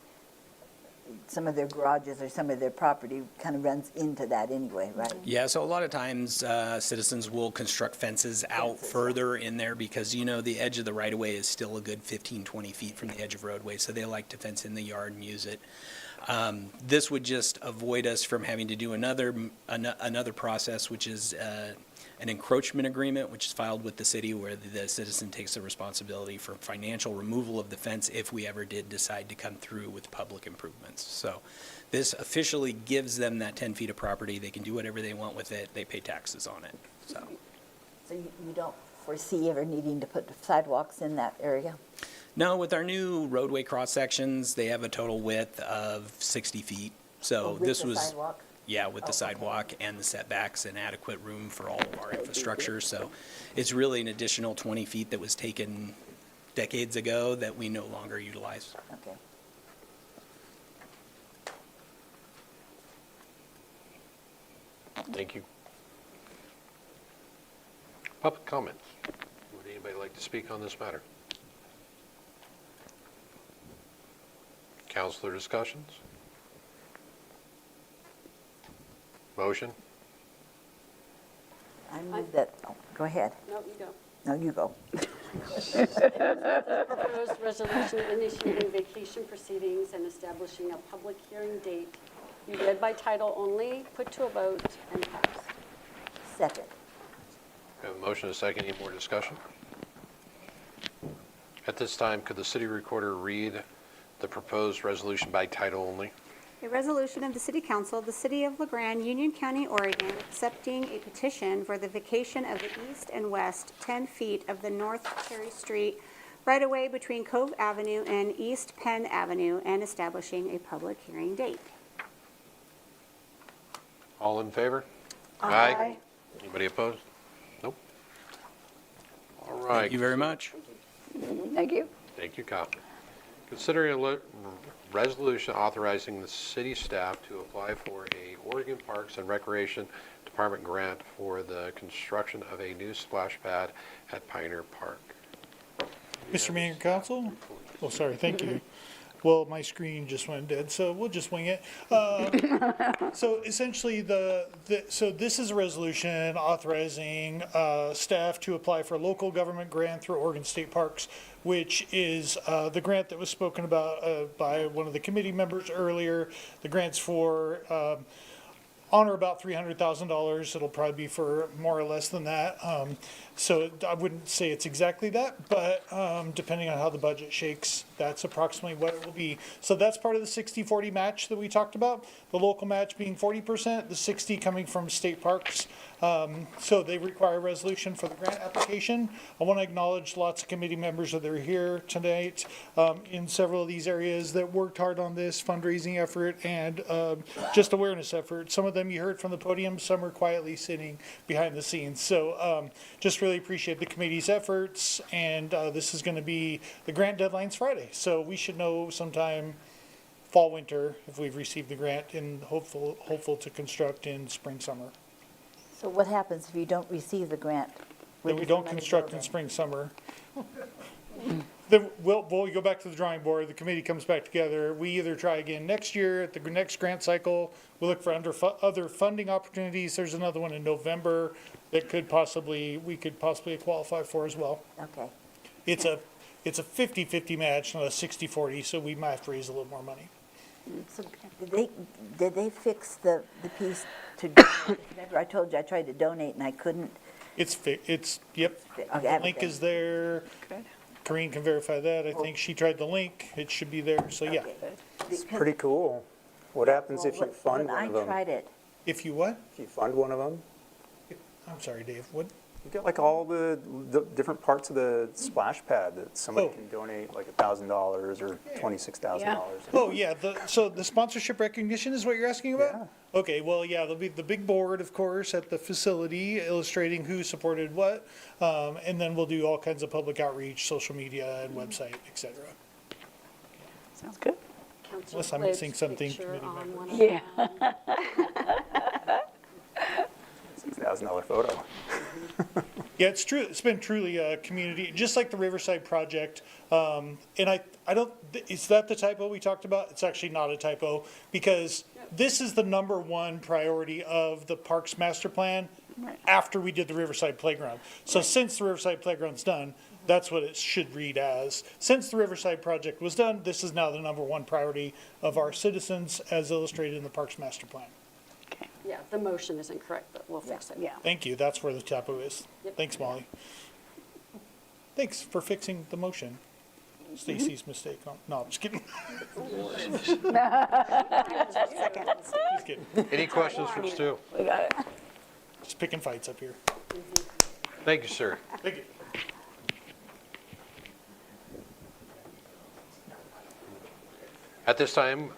Speaker 4: some of their garages or some of their property kind of runs into that anyway, right?
Speaker 20: Yeah, so a lot of times citizens will construct fences out further in there because, you know, the edge of the right-of-way is still a good 15, 20 feet from the edge of roadway, so they like to fence in the yard and use it. This would just avoid us from having to do another process, which is an encroachment agreement, which is filed with the city, where the citizen takes the responsibility for financial removal of the fence if we ever did decide to come through with public improvements. So this officially gives them that 10 feet of property. They can do whatever they want with it. They pay taxes on it, so.
Speaker 4: So you don't foresee ever needing to put sidewalks in that area?
Speaker 20: No, with our new roadway cross-sections, they have a total width of 60 feet. So
Speaker 4: With
Speaker 20: this
Speaker 4: the
Speaker 20: was.
Speaker 4: sidewalk?
Speaker 20: Yeah, with the sidewalk and the setbacks and adequate room for all of our infrastructure. So it's really an additional 20 feet that was taken decades ago that we no longer utilize.
Speaker 4: Okay.
Speaker 8: Thank you. Public comments. Would anybody like to speak on this matter? Councilor discussions? Motion?
Speaker 4: I move that, oh, go ahead.
Speaker 15: No, you go.
Speaker 4: No, you go.
Speaker 15: Proposed resolution initiating vacation proceedings and establishing a public hearing date be read by title only, put to a vote, and passed.
Speaker 4: Second.
Speaker 8: We have a motion and a second. Any more discussion? At this time, could the city recorder read the proposed resolution by title only?
Speaker 2: A resolution of the City Council of the City of LeGrand, Union County, Oregon, accepting a petition for the vacation of the east and west 10 feet of the North Cherry Street right-of-way between Cove Avenue and East Penn Avenue and establishing a public hearing date.
Speaker 8: All in favor?
Speaker 2: Aye.
Speaker 8: Anybody opposed? Nope. All right.
Speaker 20: Thank you very much.
Speaker 3: Thank you.
Speaker 8: Thank you, Kyle. Considering a resolution authorizing the city staff to apply for a Oregon Parks and Recreation Department grant for the construction of a new splash pad at Pioneer Park.
Speaker 16: Mr. Mayor and Council? Oh, sorry, thank you. Well, my screen just went dead, so we'll just wing it. So essentially, so this is a resolution authorizing staff to apply for a local government grant through Oregon State Parks, which is the grant that was spoken about by one of the committee members earlier. The grant's for on or about $300,000. It'll probably be for more or less than that. So I wouldn't say it's exactly that, but depending on how the budget shakes That's approximately what it will be. So that's part of the 60-40 match that we talked about. The local match being 40%, the 60 coming from state parks. So they require a resolution for the grant application. I want to acknowledge lots of committee members that are here tonight in several of these areas that worked hard on this fundraising effort and just awareness effort. Some of them you heard from the podium, some are quietly sitting behind the scenes. So just really appreciate the committee's efforts, and this is going to be, the grant deadline's Friday. So we should know sometime fall, winter, if we've received the grant, and hopeful to construct in spring, summer.
Speaker 4: So what happens if you don't receive the grant?
Speaker 16: Then we don't construct in spring, summer. Then we'll go back to the drawing board, the committee comes back together, we either try again next year at the next grant cycle, we look for other funding opportunities, there's another one in November that we could possibly qualify for as well.
Speaker 4: Okay.
Speaker 16: It's a 50-50 match, not a 60-40, so we might have to raise a little more money.
Speaker 4: So did they fix the piece to, remember I told you I tried to donate and I couldn't?
Speaker 16: Yep, the link is there. Corrine can verify that. I think she tried the link. It should be there, so yeah.
Speaker 9: It's pretty cool. What happens if you fund one of them?
Speaker 4: I tried it.
Speaker 16: If you what?
Speaker 9: If you fund one of them,
Speaker 16: I'm sorry, Dave, what?
Speaker 9: you get like all the different parts of the splash pad that somebody can donate, like $1,000 or $26,000.
Speaker 16: Oh, yeah, so the sponsorship recognition is what you're asking about? Yeah. Okay, well, yeah, there'll be the big board, of course, at the facility illustrating who supported what, and then we'll do all kinds of public outreach, social media and website, et cetera.
Speaker 19: Sounds good.
Speaker 16: Unless I'm missing something, committee member.
Speaker 19: Yeah.
Speaker 9: $6,000 photo.
Speaker 16: Yeah, it's true. It's been truly a community, just like the Riverside project. And I don't, is that the typo we talked about? It's actually not a typo, because this is the #1 priority of the Parks Master Plan after we did the Riverside Playground. So since the Riverside Playground's done, that's what it should read as. Since the Riverside project was done, this is now the #1 priority of our citizens as illustrated in the Parks Master Plan.
Speaker 15: Yeah, the motion is incorrect, but we'll fix it.
Speaker 19: Yeah.
Speaker 16: Thank you. That's where the typo is.
Speaker 15: Yep.
Speaker 16: Thanks, Molly. Thanks for fixing the motion. Stacy's mistake. No, I'm just kidding. Just kidding.
Speaker 8: Any questions for Stu?
Speaker 19: We got it.
Speaker 16: Just picking fights up here.
Speaker 8: Thank you, sir.
Speaker 16: Thank you.
Speaker 8: At this time,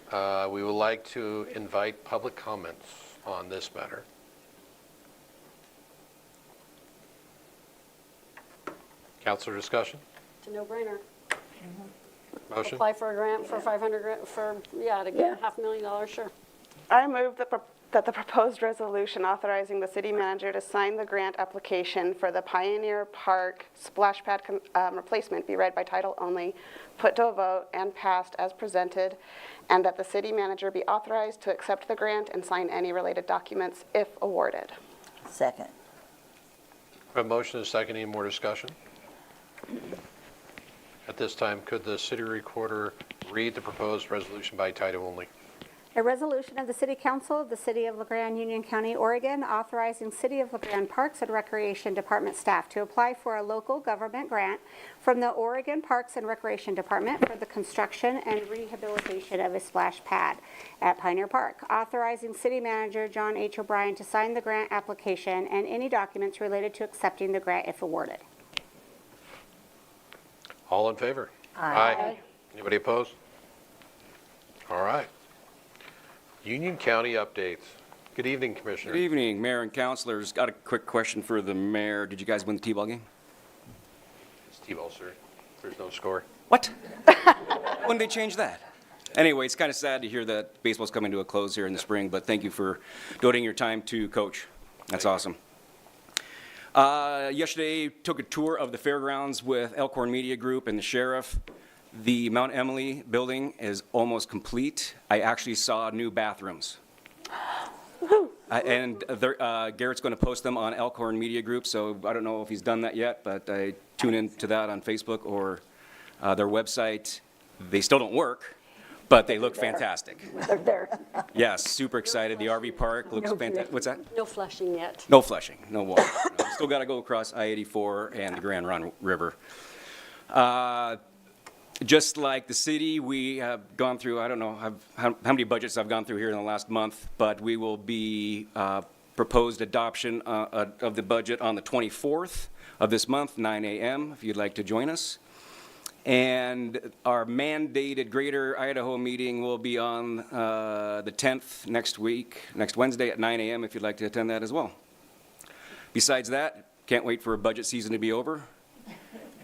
Speaker 8: we would like to invite public comments on this matter. Councilor discussion?
Speaker 15: It's a no-brainer.
Speaker 8: Motion?
Speaker 15: Apply for a grant for 500, to get $500,000, sure.
Speaker 19: I move that the proposed resolution authorizing the city manager to sign the grant application for the Pioneer Park splash pad replacement be read by title only, put to a vote, and passed as presented, and that the city manager be authorized to accept the grant and sign any related documents if awarded.
Speaker 4: Second.
Speaker 8: A motion and a second. Any more discussion? At this time, could the city recorder read the proposed resolution by title only?
Speaker 2: A resolution of the City Council of the City of LaGrande, Union County, Oregon, authorizing City of LaGrande Parks and Recreation Department staff to apply for a local government grant from the Oregon Parks and Recreation Department for the construction and rehabilitation of a splash pad at Pioneer Park, authorizing City Manager John H. O'Brien to sign the grant application and any documents related to accepting the grant if awarded.
Speaker 8: All in favor?
Speaker 4: Aye.
Speaker 8: Anybody opposed? All right. Union County updates. Good evening, Commissioner.
Speaker 21: Good evening, Mayor and Councilors. Got a quick question for the mayor. Did you guys win the T-ball game?
Speaker 8: It's T-ball, sir. There's no score.
Speaker 21: What? When did they change that? Anyway, it's kind of sad to hear that baseball's coming to a close here in the spring, but thank you for donating your time to coach. That's awesome. Yesterday, took a tour of the fairgrounds with Elkhorn Media Group and the sheriff. The Mount Emily building is almost complete. I actually saw new bathrooms. And Garrett's going to post them on Elkhorn Media Group, so I don't know if he's done that yet, but I tune into that on Facebook or their website. They still don't work, but they look fantastic.
Speaker 19: They're there.
Speaker 21: Yes, super excited. The RV park looks fantastic. What's that?
Speaker 15: No flushing yet.
Speaker 21: No flushing, no water. No, still got to go across I-84 and the Grand River. Just like the city, we have gone through, I don't know how many budgets I've gone through here in the last month, but we will be proposed adoption of the budget on the 24th of this month, 9 a.m., if you'd like to join us. And our mandated Greater Idaho meeting will be on the 10th next Wednesday at 9 a.m., if you'd like to attend that as well. Besides that, can't wait for budget season to be over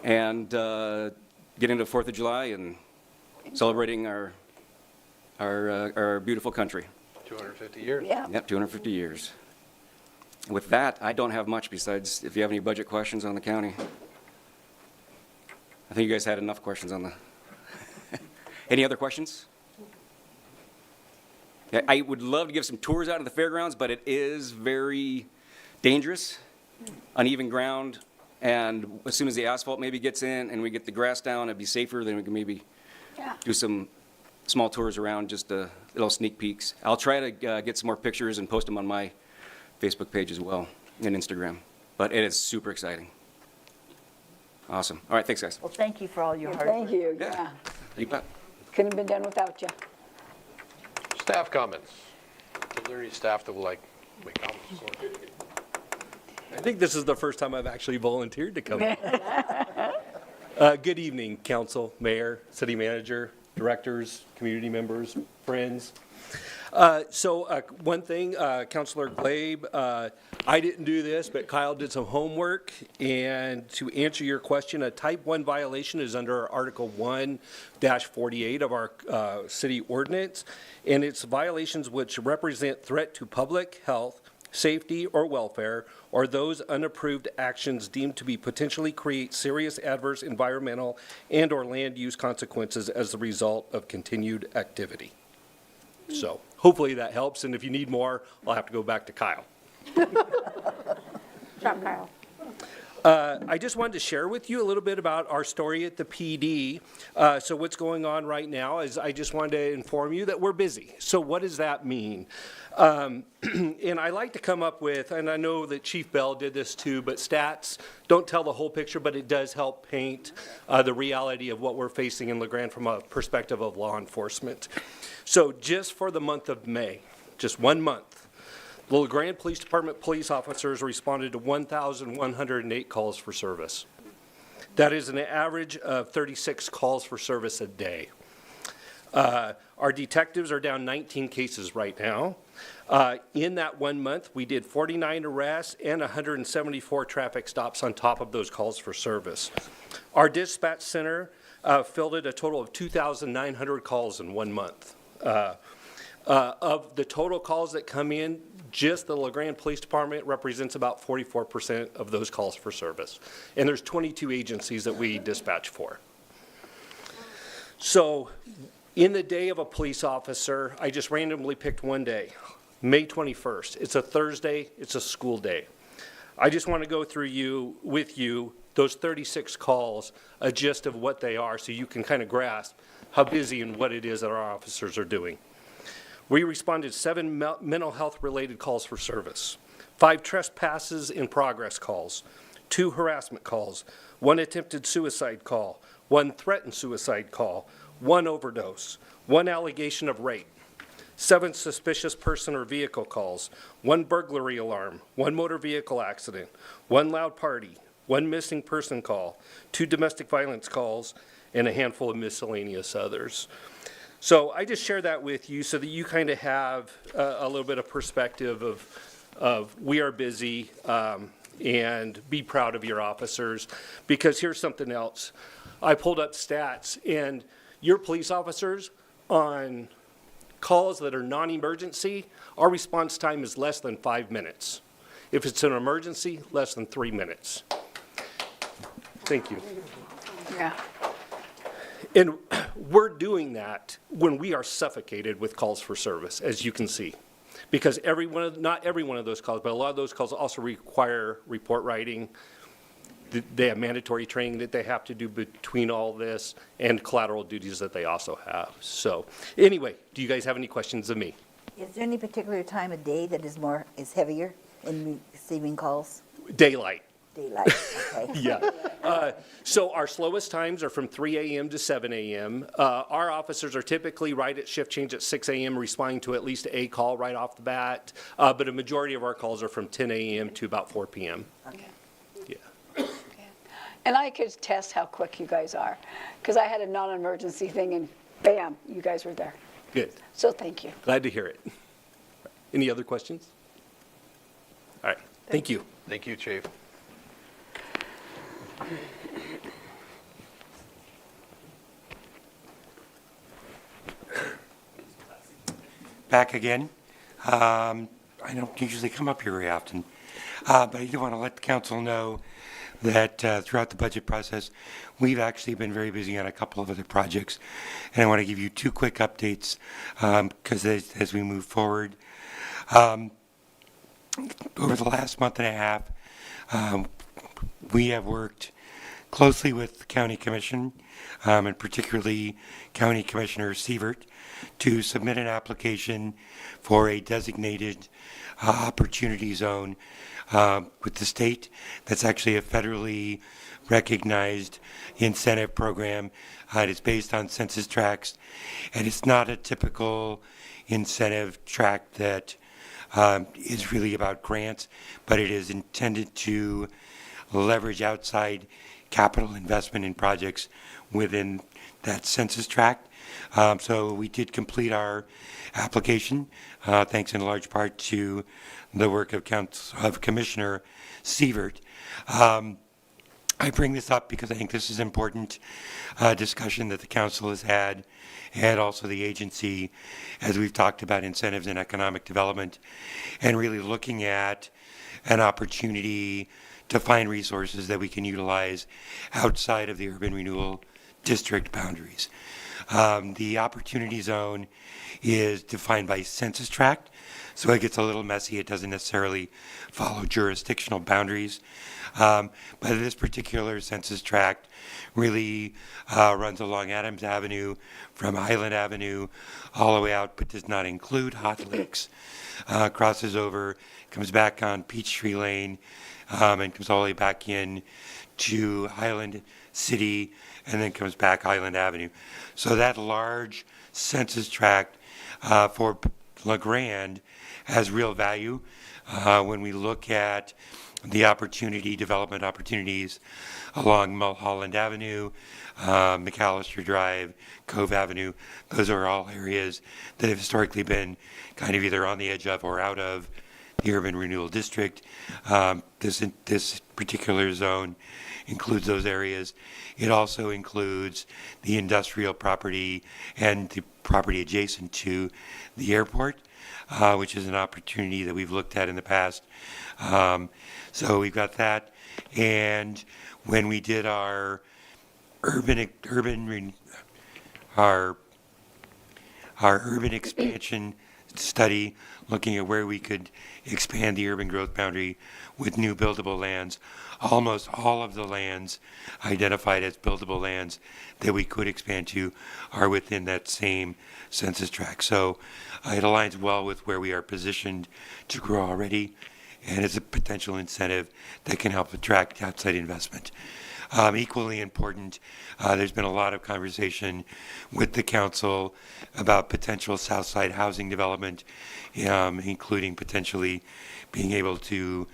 Speaker 21: and get into 4th of July and celebrating our beautiful country.
Speaker 8: 250 years.
Speaker 3: Yeah.
Speaker 21: Yep, 250 years. With that, I don't have much besides if you have any budget questions on the county. I think you guys had enough questions on the... Any other questions? Yeah, I would love to give some tours out of the fairgrounds, but it is very dangerous, uneven ground, and as soon as the asphalt maybe gets in and we get the grass down, it'd be safer, then we can maybe do some small tours around, just little sneak peeks. I'll try to get some more pictures and post them on my Facebook page as well, and Instagram. But it is super exciting. Awesome. All right, thanks, guys.
Speaker 4: Well, thank you for all your hard work.
Speaker 3: Thank you, yeah.
Speaker 21: You bet.
Speaker 3: Couldn't have been done without you.
Speaker 8: Staff comments. Is there any staff that would like to make comments?
Speaker 10: I think this is the first time I've actually volunteered to come. Good evening, council, mayor, city manager, directors, community members, friends. One thing, Councilor Glabe, I didn't do this, but Kyle did some homework. And to answer your question, a type 1 violation is under Article 1-48 of our city ordinance. And it's violations which represent threat to public health, safety, or welfare, or those unapproved actions deemed to be potentially create serious adverse environmental and or land use consequences as the result of continued activity. So hopefully that helps, and if you need more, I'll have to go back to Kyle.
Speaker 2: Job, Kyle.
Speaker 10: I just wanted to share with you a little bit about our story at the PD. So what's going on right now is I just wanted to inform you that we're busy. So what does that mean? And I like to come up with, and I know that Chief Bell did this too, but stats don't tell the whole picture, but it does help paint the reality of what we're facing in LeGrand from a perspective of law enforcement. So just for the month of May, just 1 month, the LeGrand Police Department police officers responded to 1,108 calls for service. That is an average of 36 calls for service a day. Our detectives are down 19 cases right now. In that 1 month, we did 49 arrests and 174 traffic stops on top of those calls for service. Our dispatch center fielded a total of 2,900 calls in 1 month. Of the total calls that come in, just the LeGrand Police Department represents about 44% of those calls for service. And there's 22 agencies that we dispatch for. So in the day of a police officer, I just randomly picked one day, May 21st. It's a Thursday, it's a school day. I just want to go through with you those 36 calls, a gist of what they are so you can kind of grasp how busy and what it is that our officers are doing. We responded to 7 mental health related calls for service, 5 trespasses in progress calls, 2 harassment calls, 1 attempted suicide call, 1 threatened suicide call, 1 overdose, 1 allegation of rape, 7 suspicious person or vehicle calls, 1 burglary alarm, 1 motor vehicle accident, 1 loud party, 1 missing person call, 2 domestic violence calls, and a handful of miscellaneous others. So I just share that with you so that you kind of have a little bit of perspective of we are busy and be proud of your officers. Because here's something else. I pulled up stats, and your police officers on calls that are non-emergency, our response time is less than 5 minutes. If it's an emergency, less than 3 minutes. Thank you.
Speaker 3: Yeah.
Speaker 10: And we're doing that when we are suffocated with calls for service, as you can see. Because not every one of those calls, but a lot of those calls also require report writing. They have mandatory training that they have to do between all this and collateral duties that they also have. So anyway, do you guys have any questions of me?
Speaker 4: Is there any particular time of day that is heavier in receiving calls?
Speaker 10: Daylight.
Speaker 4: Daylight, okay.
Speaker 10: Yeah. So our slowest times are from 3 a.m. to 7 a.m. Our officers are typically right at shift change at 6 a.m., responding to at least a call right off the bat. But a majority of our calls are from 10 a.m. to about 4 p.m.
Speaker 3: Okay.
Speaker 10: Yeah.
Speaker 3: And I could test how quick you guys are, because I had a non-emergency thing and bam, you guys were there.
Speaker 10: Good.
Speaker 3: So thank you.
Speaker 10: Glad to hear it. Any other questions? All right. Thank you.
Speaker 8: Thank you, Chief.
Speaker 11: Back again. I don't usually come up here very often, but I do want to let the council know that throughout the budget process, we've actually been very busy on a couple of other projects, and I want to give you two quick updates because as we move forward, over the last month and a half, we have worked closely with the County Commission, and particularly County Commissioner Sievert, to submit an application for a designated opportunity zone with the state. That's actually a federally recognized incentive program. It is based on census tracts, and it's not a typical incentive tract that is really about grants, but it is intended to leverage outside capital investment in projects within that census tract. So we did complete our application, thanks in large part to the work of Commissioner Sievert. I bring this up because I think this is important discussion that the council has had, and also the agency, as we've talked about incentives and economic development, and really looking at an opportunity to find resources that we can utilize outside of the urban renewal district boundaries. The opportunity zone is defined by census tract, so it gets a little messy. It doesn't necessarily follow jurisdictional boundaries. But this particular census tract really runs along Adams Avenue from Highland Avenue all the way out, but does not include Hot Licks. Crosses over, comes back on Peachtree Lane, and comes all the way back in to Highland City, and then comes back Highland Avenue. So that large census tract for La Grande has real value when we look at the development opportunities along Mulholland Avenue, McAllister Drive, Cove Avenue. Those are all areas that have historically been kind of either on the edge of or out of the urban renewal district. This particular zone includes those areas. It also includes the industrial property and the property adjacent to the airport, which is an opportunity that we've looked at in the past. So we've got that. And when we did our urban expansion study, looking at where we could expand the urban growth boundary with new buildable lands, almost all of the lands identified as buildable lands that we could expand to are within that same census tract. So it aligns well with where we are positioned to grow already, and it's a potential incentive that can help attract outside investment. Equally important, there's been a lot of conversation with the council about potential Southside housing development, including potentially being able to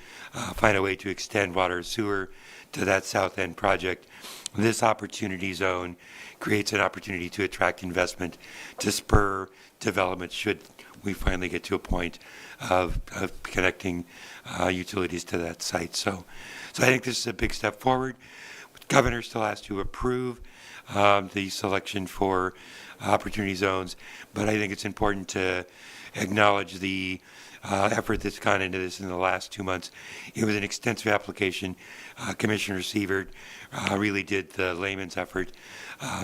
Speaker 11: find a way to extend water and sewer to that south end project. This opportunity zone creates an opportunity to attract investment to spur development should we finally get to a point of connecting utilities to that site. So I think this is a big step forward. The governor still has to approve the selection for opportunity zones, but I think it's important to acknowledge the effort that's gone into this in the last 2 months. It was an extensive application. Commissioner Sievert really did the layman's effort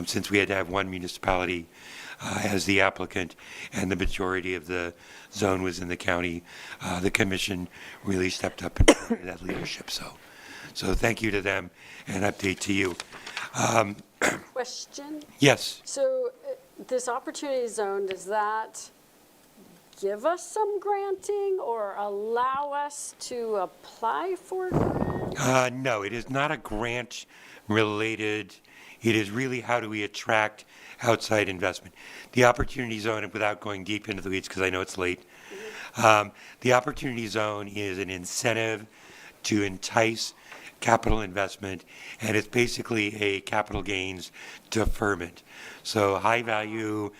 Speaker 11: since we had to have one municipality as the applicant and the majority of the zone was in the county. The commission really stepped up and provided that leadership. So thank you to them, and update to you.
Speaker 15: Question?
Speaker 11: Yes.
Speaker 15: So this opportunity zone, does that give us some granting or allow us to apply for grants?
Speaker 11: No, it is not a grant related. It is really how do we attract outside investment. The opportunity zone, and without going deep into the weeds because I know it's late, the opportunity zone is an incentive to entice capital investment, and it's basically a capital gains deferment. So high value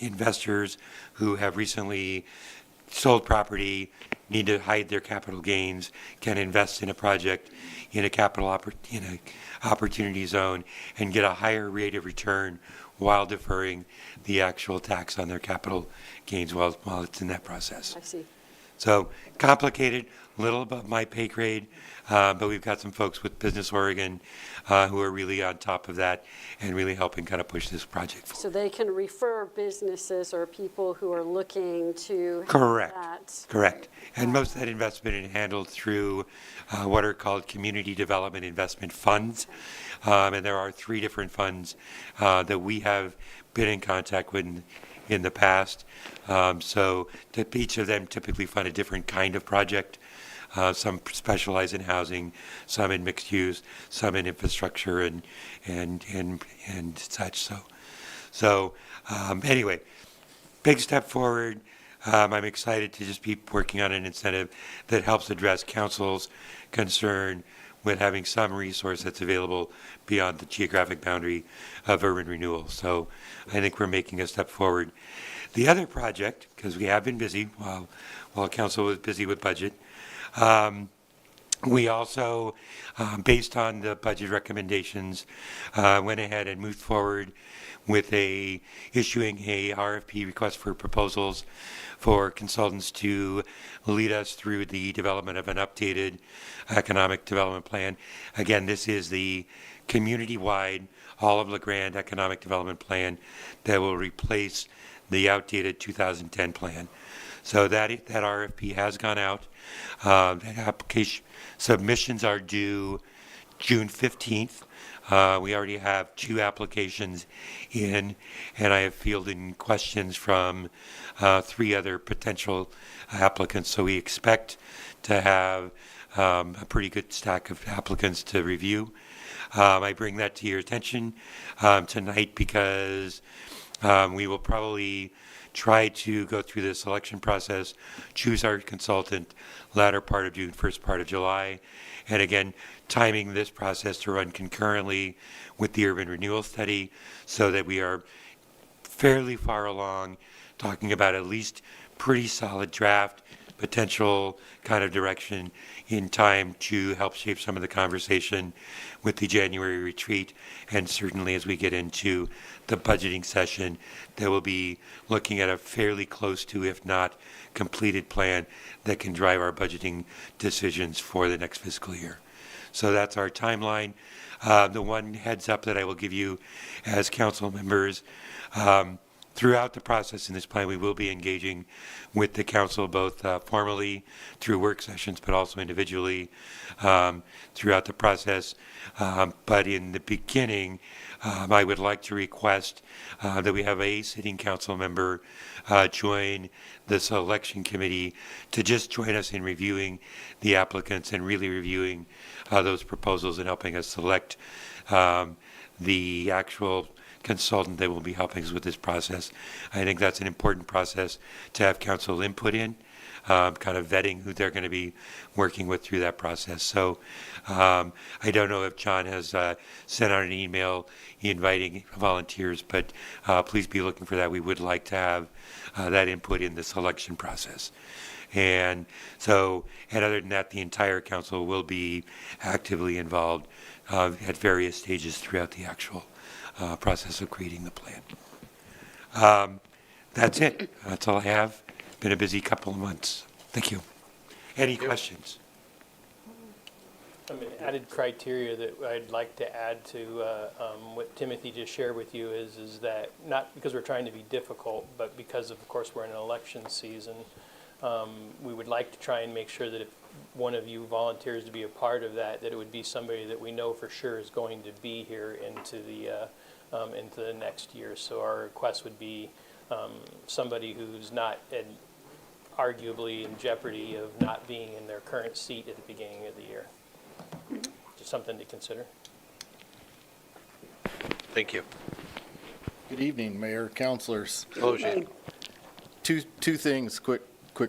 Speaker 11: investors who have recently sold property, need to hide their capital gains, can invest in a project in a opportunity zone and get a higher rate of return while deferring the actual tax on their capital gains while it's in that process.
Speaker 15: I see.
Speaker 11: So complicated, a little above my pay grade, but we've got some folks with Business Oregon who are really on top of that and really helping kind of push this project forward.
Speaker 15: So they can refer businesses or people who are looking to have
Speaker 11: Correct.
Speaker 15: that.
Speaker 11: Correct. And most of that investment is handled through what are called community development investment funds. And there are 3 different funds that we have been in contact with in the past. So that each of them typically fund a different kind of project. Some specialize in housing, some in mixed use, some in infrastructure and such. So anyway, big step forward. I'm excited to just be working on an incentive that helps address council's concern with having some resource that's available beyond the geographic boundary of urban renewal. So I think we're making a step forward. The other project, because we have been busy while council was busy with budget, we also, based on the budget recommendations, went ahead and moved forward with issuing a RFP, request for proposals, for consultants to lead us through the development of an updated economic development plan. Again, this is the community-wide, all of LeGrand economic development plan that will replace the outdated 2010 plan. So that RFP has gone out. The application submissions are due June 15th. We already have 2 applications in, and I have fielded questions from 3 other potential applicants. So we expect to have a pretty good stack of applicants to review. I bring that to your attention tonight because we will probably try to go through the selection process, choose our consultant latter part of June, first part of July. And again, timing this process to run concurrently with the urban renewal study so that we are fairly far along talking about at least pretty solid draft, potential kind of direction in time to help shape some of the conversation with the January retreat. And certainly as we get into the budgeting session, that will be looking at a fairly close to, if not completed plan that can drive our budgeting decisions for the next fiscal year. So that's our timeline. The one heads up that I will give you as council members, throughout the process in this plan, we will be engaging with the council both formally through work sessions, but also individually throughout the process. But in the beginning, I would like to request that we have a sitting council member join the selection committee to just join us in reviewing the applicants and really reviewing those proposals and helping us select the actual consultant that will be helping us with this process. I think that's an important process to have council input in, kind of vetting who they're going to be working with through that process. So I don't know if John has sent out an email inviting volunteers, but please be looking for that. We would like to have that input in the selection process. And so, and other than that, the entire council will be actively involved at various stages throughout the actual process of creating the plan. That's it. That's all I have. Been a busy couple of months. Thank you. Any questions?
Speaker 5: An added criteria that I'd like to add to what Timothy just shared with you is that not because we're trying to be difficult, but because of course we're in an election season, we would like to try and make sure that if one of you volunteers to be a part of that, that it would be somebody that we know for sure is going to be here into the next year. So our request would be somebody who's not arguably in jeopardy of not being in their current seat at the beginning of the year. something to consider.
Speaker 8: Thank you.
Speaker 1: Good evening, Mayor, councilors.
Speaker 8: Hello, Shane.
Speaker 1: Two things, quick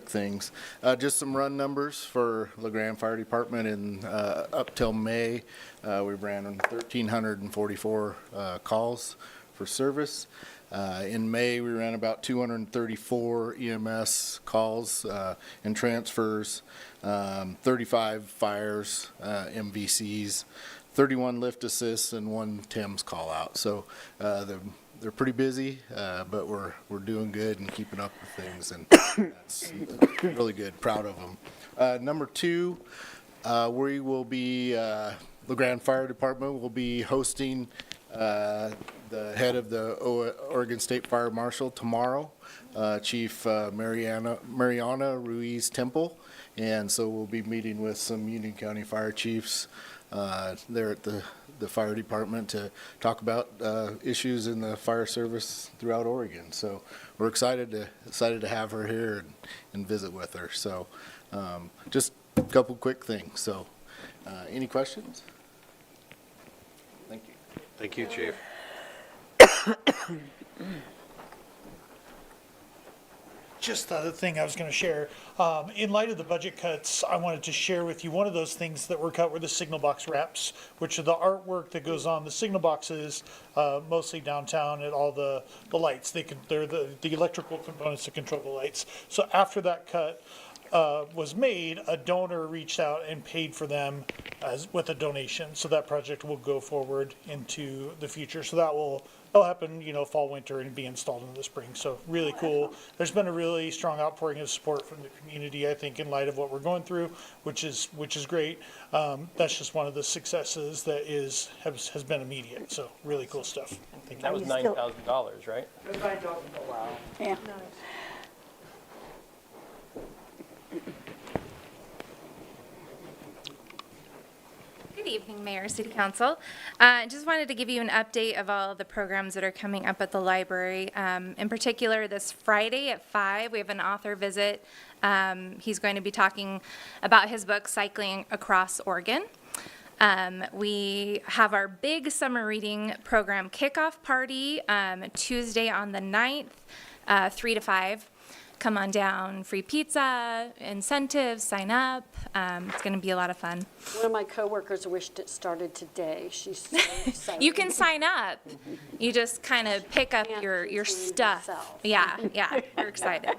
Speaker 1: things. Just some run numbers for LeGrand Fire Department in, up till May. We ran 1,344 calls for service. In May, we ran about 234 EMS calls and transfers, 35 fires, MVCs, 31 lift assists, and 1 TIMS call out. So they're pretty busy, but we're doing good and keeping up with things, and that's really good. Proud of them. Number 2, we will be, LeGrand Fire Department will be hosting the head of the Oregon State Fire Marshal tomorrow, Chief Mariana Ruiz Temple, and so we'll be meeting with some Union County fire chiefs there at the fire department to talk about issues in the fire service throughout Oregon. So we're excited to have her here and visit with her. So just a couple quick things. So any questions? Thank you.
Speaker 8: Thank you, Chief.
Speaker 16: Just the other thing I was going to share, in light of the budget cuts, I wanted to share with you, one of those things that were cut were the signal box wraps, which are the artwork that goes on the signal boxes, mostly downtown at all the lights. They're the electrical components that control the lights. So after that cut was made, a donor reached out and paid for them with a donation. So that project will go forward into the future. So that'll happen, fall, winter, and be installed in the spring. So really cool. There's been a really strong outpouring of support from the community, I think, in light of what we're going through, which is great. That's just one of the successes that has been immediate. So really cool stuff. Thank you.
Speaker 5: That was $9,000, right?
Speaker 3: Wow. Yeah.
Speaker 22: Good evening, Mayor, City Council. Just wanted to give you an update of all the programs that are coming up at the library. In particular, this Friday at 5, we have an author visit. He's going to be talking about his book, Cycling Across Oregon. We have our big summer reading program kickoff party Tuesday on the 9th, 3 to 5. Come on down, free pizza, incentives, sign up. It's going to be a lot of fun.
Speaker 15: One of my coworkers wished it started today. She's so excited.
Speaker 22: You can sign up. You just kind of pick up your stuff. Yeah, we're excited.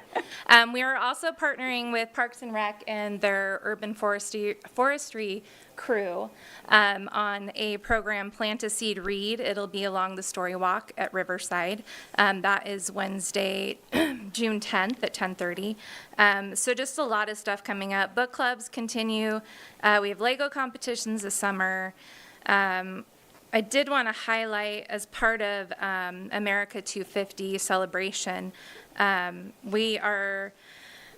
Speaker 22: We are also partnering with Parks and Rec and their urban forestry crew on a program, Plant a Seed, Read. It'll be along the Story Walk at Riverside. That is Wednesday, June 10th at 10:30. So just a lot of stuff coming up. Book clubs continue. We have Lego competitions this summer. I did want to highlight, as part of America 250 celebration, we are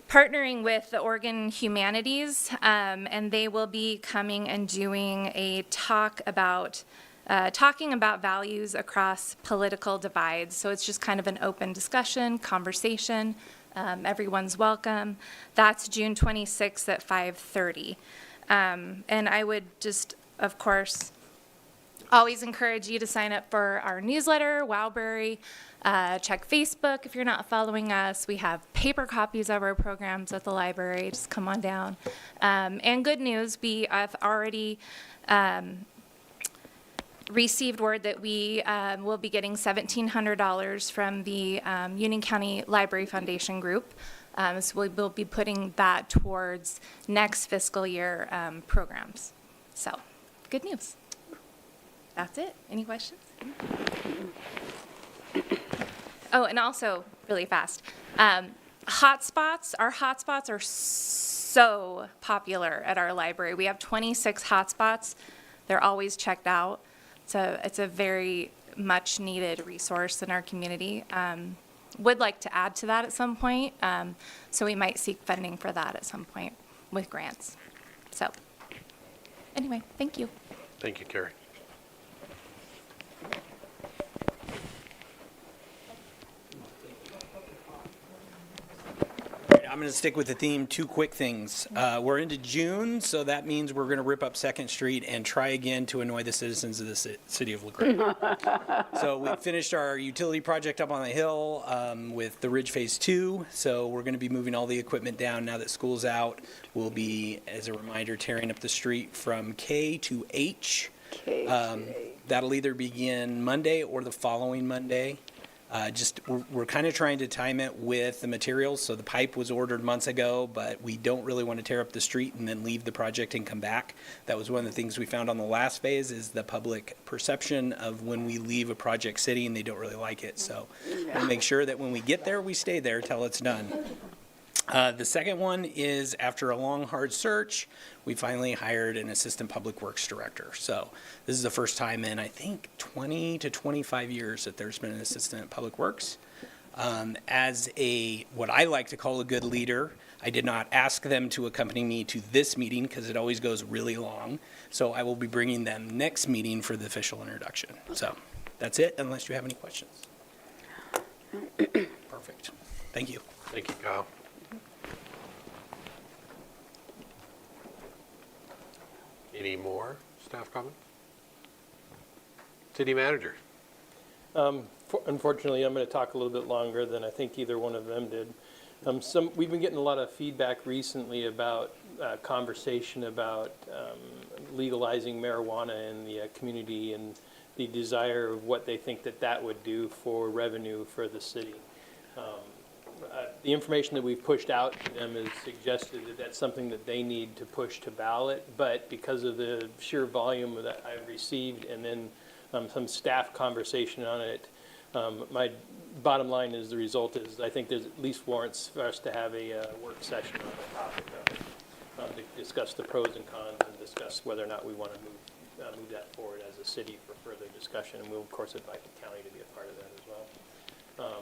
Speaker 22: partnering with the Oregon Humanities, and they will be coming and doing a talk about talking about values across political divides. So it's just kind of an open discussion, conversation. Everyone's welcome. That's June 26th at 5:30. And I would just, of course, always encourage you to sign up for our newsletter, Wowberry. Check Facebook if you're not following us. We have paper copies of our programs at the library. Just come on down. And good news, we have already received word that we will be getting $1,700 from the Union County Library Foundation Group. So we will be putting that towards next fiscal year programs. So, good news. That's it. Any questions? Oh, and also, really fast, hotspots. Our hotspots are so popular at our library. We have 26 hotspots. They're always checked out. So it's a very much needed resource in our community. Would like to add to that at some point. So we might seek funding for that at some point with grants. So anyway, thank you.
Speaker 8: Thank you, Carrie.
Speaker 20: I'm going to stick with the theme, two quick things. We're into June, so that means we're going to rip up Second Street and try again to annoy the citizens of the city of LaGrange. So we finished our utility project up on the hill with the Ridge Phase 2, so we're going to be moving all the equipment down now that school's out. We'll be, as a reminder, tearing up the street from K to H. That'll either begin Monday or the following Monday. We're kind of trying to time it with the materials. So the pipe was ordered months ago, but we don't really want to tear up the street and then leave the project and come back. That was one of the things we found on the last phase is the public perception of when we leave a project sitting, they don't really like it. So we'll make sure that when we get there, we stay there till it's done. The second one is after a long, hard search, we finally hired an assistant public works director. So this is the first time in, I think, 20 to 25 years that there's been an assistant public works. As what I like to call a good leader, I did not ask them to accompany me to this meeting because it always goes really long. So I will be bringing them next meeting for the official introduction. So that's it, unless you have any questions. Perfect. Thank you.
Speaker 8: Thank you, Kyle. Any more staff comments? City manager.
Speaker 5: Unfortunately, I'm going to talk a little bit longer than I think either one of them did. We've been getting a lot of feedback recently about conversation about legalizing marijuana in the community and the desire of what they think that would do for revenue for the city. The information that we've pushed out to them has suggested that that's something that they need to push to ballot, but because of the sheer volume that I've received and then some staff conversation on it, my bottom line is the result is I think there's at least warrants for us to have a work session on the topic to discuss the pros and cons and discuss whether or not we want to move that forward as a city for further discussion. And we'll, of course, invite the county to be a part of that as well.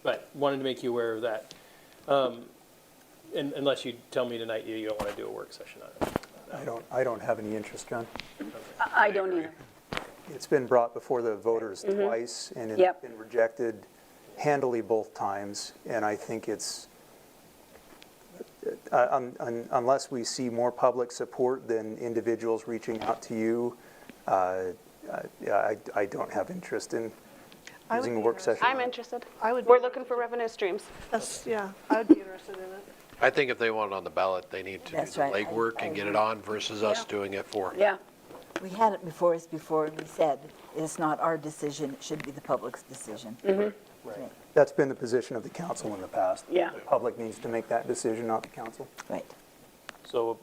Speaker 5: But wanted to make you aware of that. And unless you tell me tonight you don't want to do a work session on it.
Speaker 9: I don't have any interest, John.
Speaker 3: I don't either.
Speaker 9: It's been brought before the voters twice, and it's been rejected handily both times. And I think it's, unless we see more public support than individuals reaching out to you, I don't have interest in using a work session.
Speaker 19: I'm interested. We're looking for revenue streams.
Speaker 18: Yeah, I would be interested in it.
Speaker 8: I think if they want it on the ballot, they need to do
Speaker 4: That's
Speaker 8: the
Speaker 4: right.
Speaker 8: legwork and get it on versus us doing it for.
Speaker 3: Yeah.
Speaker 4: We had it before us before, and we said, it's not our decision, it should be the public's decision.
Speaker 5: Right.
Speaker 9: That's been the position of the council in the past.
Speaker 3: Yeah.
Speaker 9: The public needs to make that decision, not the council.
Speaker 4: Right.
Speaker 5: So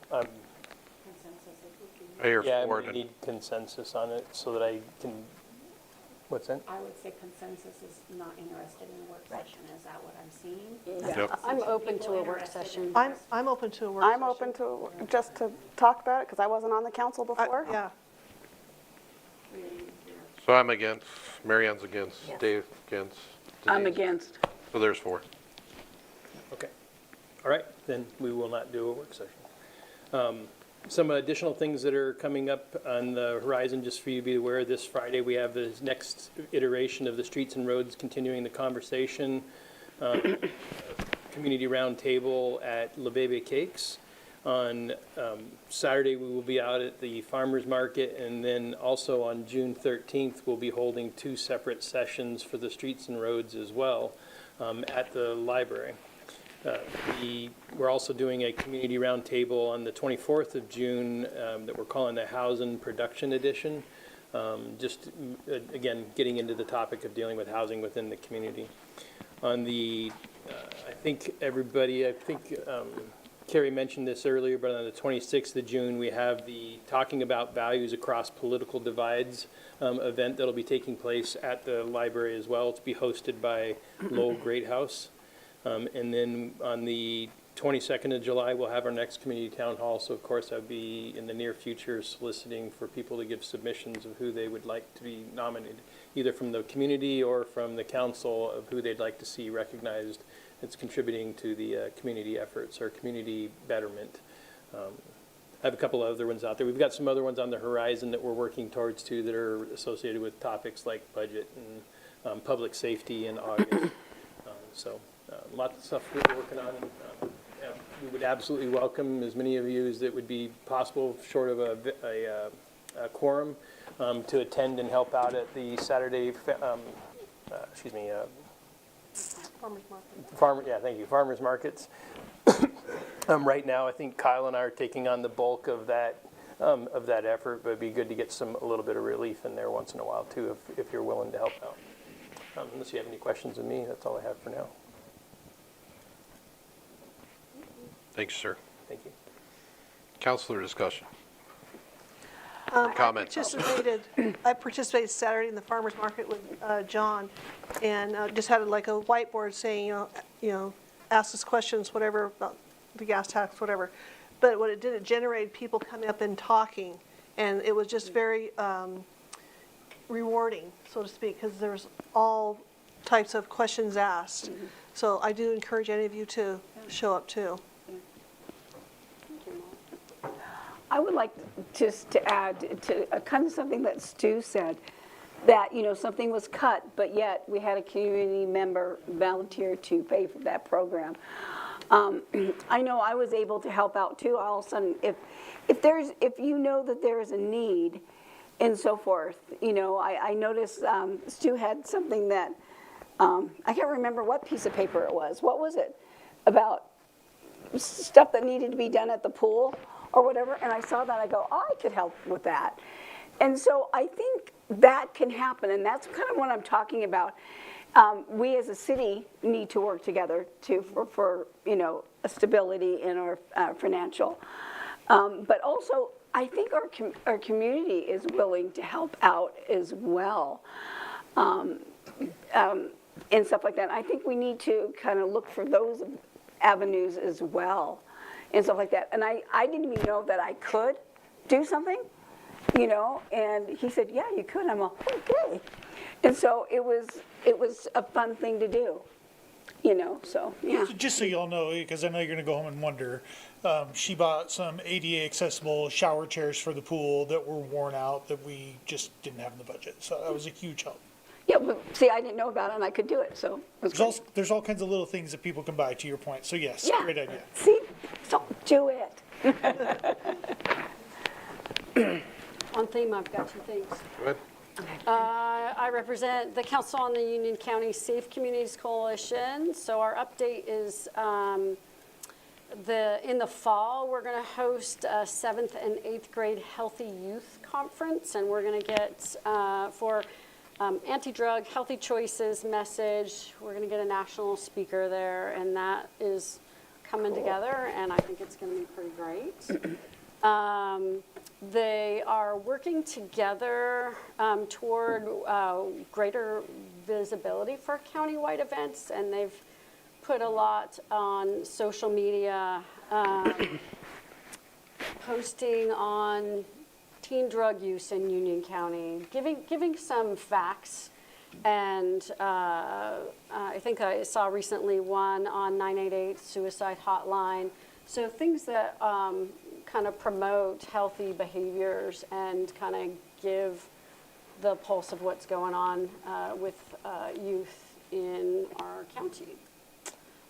Speaker 8: Mayor
Speaker 5: I
Speaker 8: Ford,
Speaker 5: need consensus on it so that I can, what's that?
Speaker 2: I would say consensus is not interested in a work session. Is that what I'm seeing?
Speaker 8: Yep.
Speaker 15: I'm open to a work session.
Speaker 18: I'm open to a work session.
Speaker 19: I'm open to, just to talk about it, because I wasn't on the council before.
Speaker 18: Yeah.
Speaker 8: So I'm against, Mary Ann's against, Dave against.
Speaker 3: I'm
Speaker 8: Denise.
Speaker 3: against.
Speaker 8: So there's 4.
Speaker 5: Okay. All right, then we will not do a work session. Some additional things that are coming up on the horizon, just for you to be aware, this Friday we have the next iteration of the Streets and Roads Continuing the Conversation Community Roundtable at La Bebe Cakes. On Saturday, we will be out at the Farmers Market, and then also on June 13th, we'll be holding 2 separate sessions for the Streets and Roads as well at the library. We're also doing a community roundtable on the 24th of June that we're calling the Housing Production Edition. Just, again, getting into the topic of dealing with housing within the community. On the, I think Carrie mentioned this earlier, but on the 26th of June, we have the Talking About Values Across Political Divides event that'll be taking place at the library as well. It's be hosted by Lowell Greathouse. And then on the 22nd of July, we'll have our next community town hall. So, of course, I'll be in the near future soliciting for people to give submissions of who they would like to be nominated, either from the community or from the council of who they'd like to see recognized as contributing to the community efforts or community betterment. I have a couple of other ones out there. We've got some other ones on the horizon that we're working towards, too, that are associated with topics like budget and public safety in August. So lots of stuff we're working on. we would absolutely welcome as many of you as it would be possible, short of a quorum, to attend and help out at the Saturday, farmers markets. Right now, I think Kyle and I are taking on the bulk of that effort, but it'd be good to get a little bit of relief in there once in a while too, if you're willing to help out. Unless you have any questions of me, that's all I have for now.
Speaker 8: Thanks, sir.
Speaker 5: Thank you.
Speaker 8: Counselor discussion.
Speaker 18: Comments. I participated Saturday in the farmer's market with John, and just had like a whiteboard saying, ask us questions, whatever, about the gas tax, whatever. But what it did, it generated people coming up and talking, and it was just very rewarding, so to speak, because there's all types of questions asked. So I do encourage any of you to show up too.
Speaker 3: I would like just to add to kind of something that Stu said, that, something was cut, but yet we had a community member volunteer to pay for that program. I know I was able to help out too. All of a sudden, if you know that there is a need and so forth, I noticed Stu had something that, I can't remember what piece of paper it was. What was it? About stuff that needed to be done at the pool or whatever, and I saw that, I go, I could help with that. And so I think that can happen, and that's kind of what I'm talking about. We as a city need to work together for a stability in our financial. But also, I think our community is willing to help out as well, and stuff like that. I think we need to kind of look for those avenues as well, and stuff like that. And I didn't even know that I could do something, and he said, yeah, you could. I'm like, okay. And so it was a fun thing to do, so, yeah.
Speaker 16: Just so y'all know, because I know you're going to go home and wonder, she bought some ADA accessible shower chairs for the pool that were worn out that we just didn't have in the budget. So that was a huge help.
Speaker 3: Yeah, but see, I didn't know about it, and I could do it, so it was
Speaker 16: There's all kinds of little things that people can buy, to your point. So yes,
Speaker 3: yeah.
Speaker 16: Great idea.
Speaker 3: See, so do it.
Speaker 15: On theme, I've got two things.
Speaker 8: Go ahead.
Speaker 15: I represent the Council on the Union County Safe Communities Coalition. So our update is in the fall, we're going to host a 7th and 8th grade Healthy Youth Conference, and we're going to get for anti-drug healthy choices message. We're going to get a national speaker there, and that is coming together, and I think it's going to be pretty great. They are working together toward greater visibility for countywide events, and they've put a lot on social media, posting on teen drug use in Union County, giving some facts. And I think I saw recently one on 988 suicide hotline. So things that kind of promote healthy behaviors and kind of give the pulse of what's going on with youth in our county.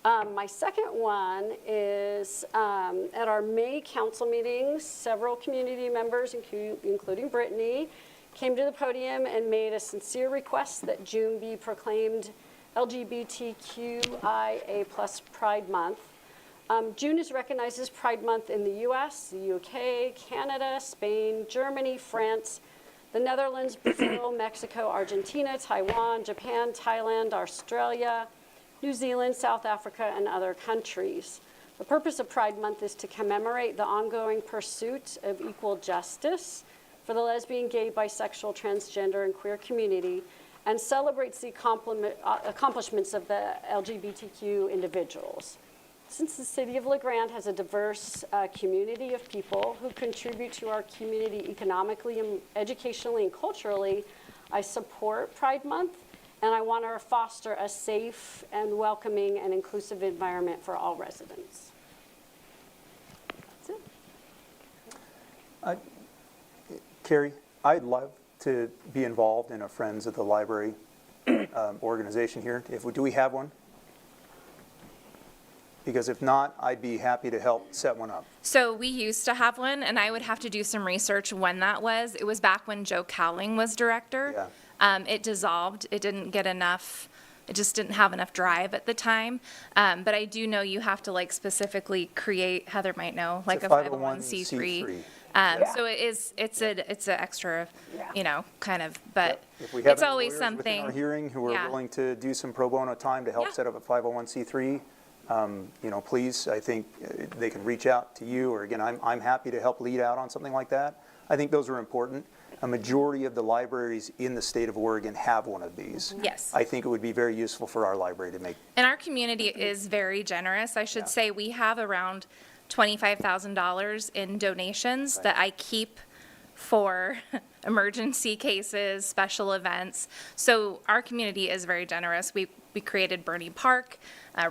Speaker 15: My second one is at our May council meetings, several community members, including Brittany, came to the podium and made a sincere request that June be proclaimed LGBTQIA+ Pride Month. June is recognized as Pride Month in the US, the UK, Canada, Spain, Germany, France, the Netherlands, Brazil, Mexico, Argentina, Taiwan, Japan, Thailand, Australia, New Zealand, South Africa, and other countries. The purpose of Pride Month is to commemorate the ongoing pursuit of equal justice for the lesbian, gay, bisexual, transgender, and queer community, and celebrates the accomplishments of the LGBTQ individuals. Since the city of LeGrand has a diverse community of people who contribute to our community economically, and educationally, and culturally, I support Pride Month, and I want to foster a safe and welcoming and inclusive environment for all residents. That's it.
Speaker 9: Carrie, I'd love to be involved in a Friends of the Library organization here. Do we have one? Because if not, I'd be happy to help set one up.
Speaker 22: So we used to have one, and I would have to do some research when that was. It was back when Joe Cowling was director. It dissolved. It didn't get enough. It just didn't have enough drive at the time. But I do know you have to like specifically create, Heather might know, like a 501c3. So it's an extra, you know, kind of, but
Speaker 9: If we
Speaker 22: it's
Speaker 9: have any
Speaker 22: always
Speaker 9: lawyers
Speaker 22: something.
Speaker 9: within our hearing who are
Speaker 22: Yeah.
Speaker 9: willing to do some pro bono time to help set up a 501c3, you know, please, I think they can reach out to you, or again, I'm happy to help lead out on something like that. I think those are important. A majority of the libraries in the state of Oregon have one of these.
Speaker 22: Yes.
Speaker 9: I think it would be very useful for our library to make.
Speaker 22: And our community is very generous. I should say we have around $25,000 in donations that I keep for emergency cases, special events. So our community is very generous. We created Bernie Park,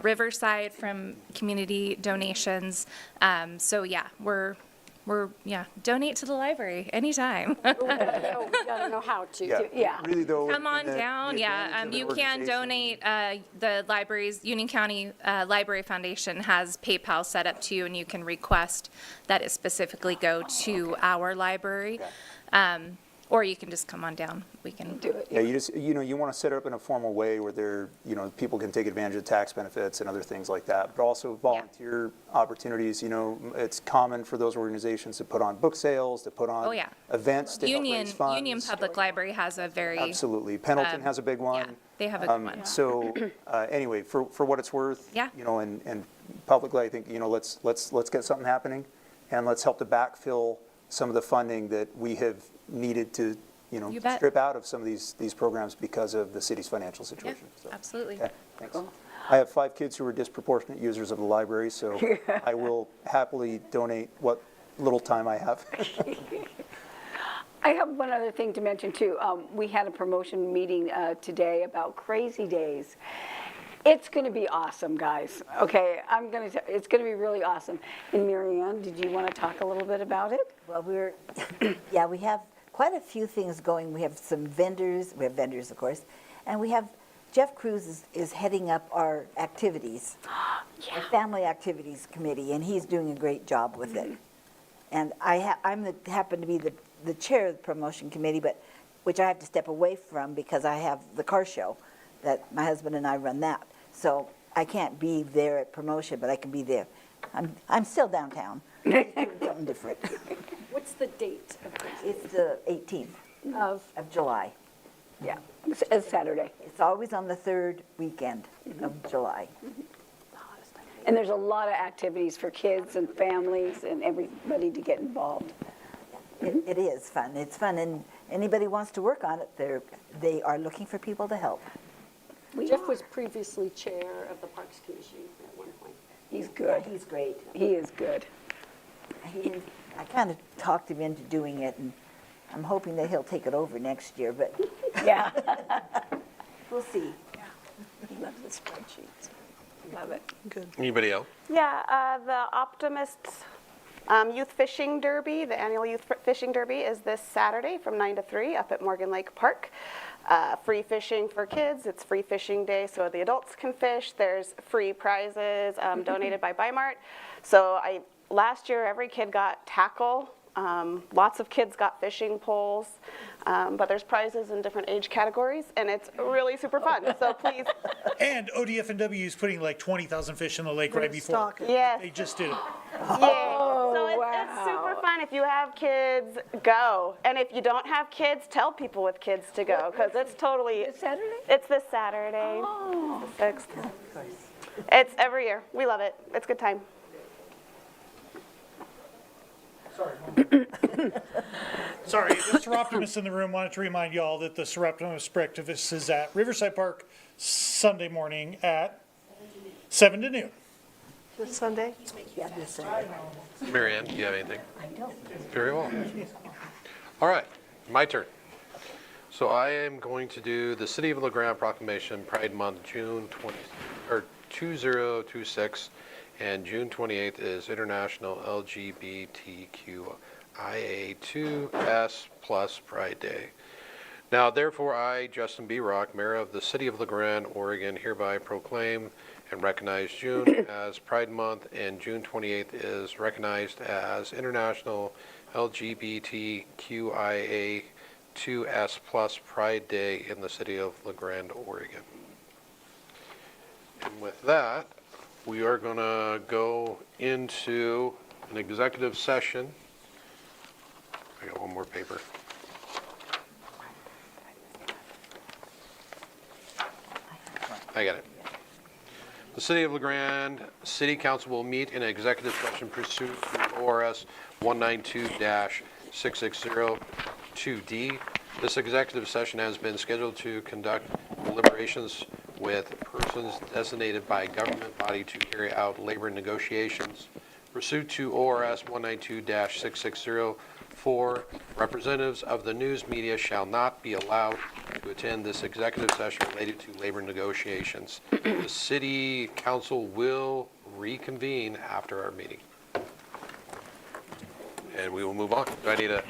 Speaker 22: Riverside from community donations. So yeah, we're donate to the library anytime.
Speaker 15: We gotta know how to.
Speaker 9: Really though.
Speaker 22: Come on down, you can donate, the library's, Union County Library Foundation has PayPal set up to you, and you can request that it specifically go to our library. Or you can just come on down, we can do it.
Speaker 9: Yeah, you just, you know, you want to set it up in a formal way where there, you know, people can take advantage of tax benefits and other things like that, but also volunteer opportunities. You know, it's common for those organizations to put on book sales, to put on events to help raise funds.
Speaker 22: Union Public Library has a very.
Speaker 9: Absolutely. Pendleton has a big one.
Speaker 22: Yeah, they have a good one.
Speaker 9: So anyway, for what it's worth, you know, and publicly, I think, you know, let's get something happening, and let's help to backfill some of the funding that we have needed to, you know, strip out of some of these programs because of the city's financial situation.
Speaker 22: Yeah, absolutely.
Speaker 9: Okay, thanks. I have 5 kids who are disproportionate users of the library, so I will happily donate what little time I have.
Speaker 3: I have one other thing to mention too. We had a promotion meeting today about Crazy Days. It's going to be awesome, guys. Okay, it's going to be really awesome. And Mary Ann, did you want to talk a little bit about it?
Speaker 4: Well, we have quite a few things going. We have some vendors, of course, and we have, Jeff Cruz is heading up our activities, our family activities committee, and he's doing a great job with it. And I happen to be the chair of the promotion committee, but which I have to step away from because I have the car show that my husband and I run that. So I can't be there at promotion, but I can be there. I'm still downtown, doing something different.
Speaker 15: What's the date of Crazy Days?
Speaker 4: It's the 18th of July.
Speaker 3: Yeah, it's Saturday.
Speaker 4: It's always on the 3rd weekend of July.
Speaker 3: And there's a lot of activities for kids and families and everybody to get involved.
Speaker 4: It is fun. It's fun, and anybody wants to work on it, they are looking for people to help.
Speaker 15: Jeff was previously chair of the Parks Commission at one point.
Speaker 3: He's good.
Speaker 4: He's great.
Speaker 3: He is good.
Speaker 4: I kind of talked him into doing it, and I'm hoping that he'll take it over next year, but
Speaker 3: Yeah.
Speaker 4: we'll see.
Speaker 3: He loves the spreadsheets. Love it.
Speaker 18: Good.
Speaker 8: Anybody else?
Speaker 19: Yeah, the Optimists Youth Fishing Derby, the annual Youth Fishing Derby is this Saturday from 9 to 3 up at Morgan Lake Park. Free fishing for kids. It's free fishing day, so the adults can fish. There's free prizes donated by Bimart. So last year, every kid got tackle. Lots of kids got fishing poles, but there's prizes in different age categories, and it's really super fun. So please.
Speaker 16: And ODF&W is putting like 20,000 fish in the lake right before.
Speaker 19: Yes.
Speaker 16: They just did it.
Speaker 19: Yeah. So it's super fun. If you have kids, go. And if you don't have kids, tell people with kids to go, because it's totally.
Speaker 3: This Saturday?
Speaker 19: It's this Saturday.
Speaker 3: Oh.
Speaker 19: The 6th. It's every year. We love it. It's a good time.
Speaker 16: Sorry, the Seroptimus in the room wanted to remind y'all that the Seroptimus Spectivus is at Riverside Park Sunday morning at 7 to noon.
Speaker 18: This Sunday?
Speaker 4: Yeah, this Saturday.
Speaker 8: Mary Ann, do you have anything?
Speaker 4: I don't.
Speaker 8: Very well. All right, my turn. So I am going to do the City of LeGrand Proclamation Pride Month, June 2026, and June 28th is International LGBTQIA2S+ Pride Day. Now, therefore, I, Justin B. Rock, Mayor of the City of LeGrand, Oregon, hereby proclaim and recognize June as Pride Month, and June 28th is recognized as International LGBTQIA2S+ Pride Day in the city of Grande, Oregon. And with that, we are going to go into an executive session. I got one more paper. I got it. The City of LeGrand City Council will meet in an executive session pursuant to ORS 192-6602D. This executive session has been scheduled to conduct deliberations with persons designated by a government body to carry out labor negotiations. Pursuant to ORS 192-6604, representatives of the news media shall not be allowed to attend this executive session related to labor negotiations. The City Council will reconvene after our meeting. And we will move on. Do I need a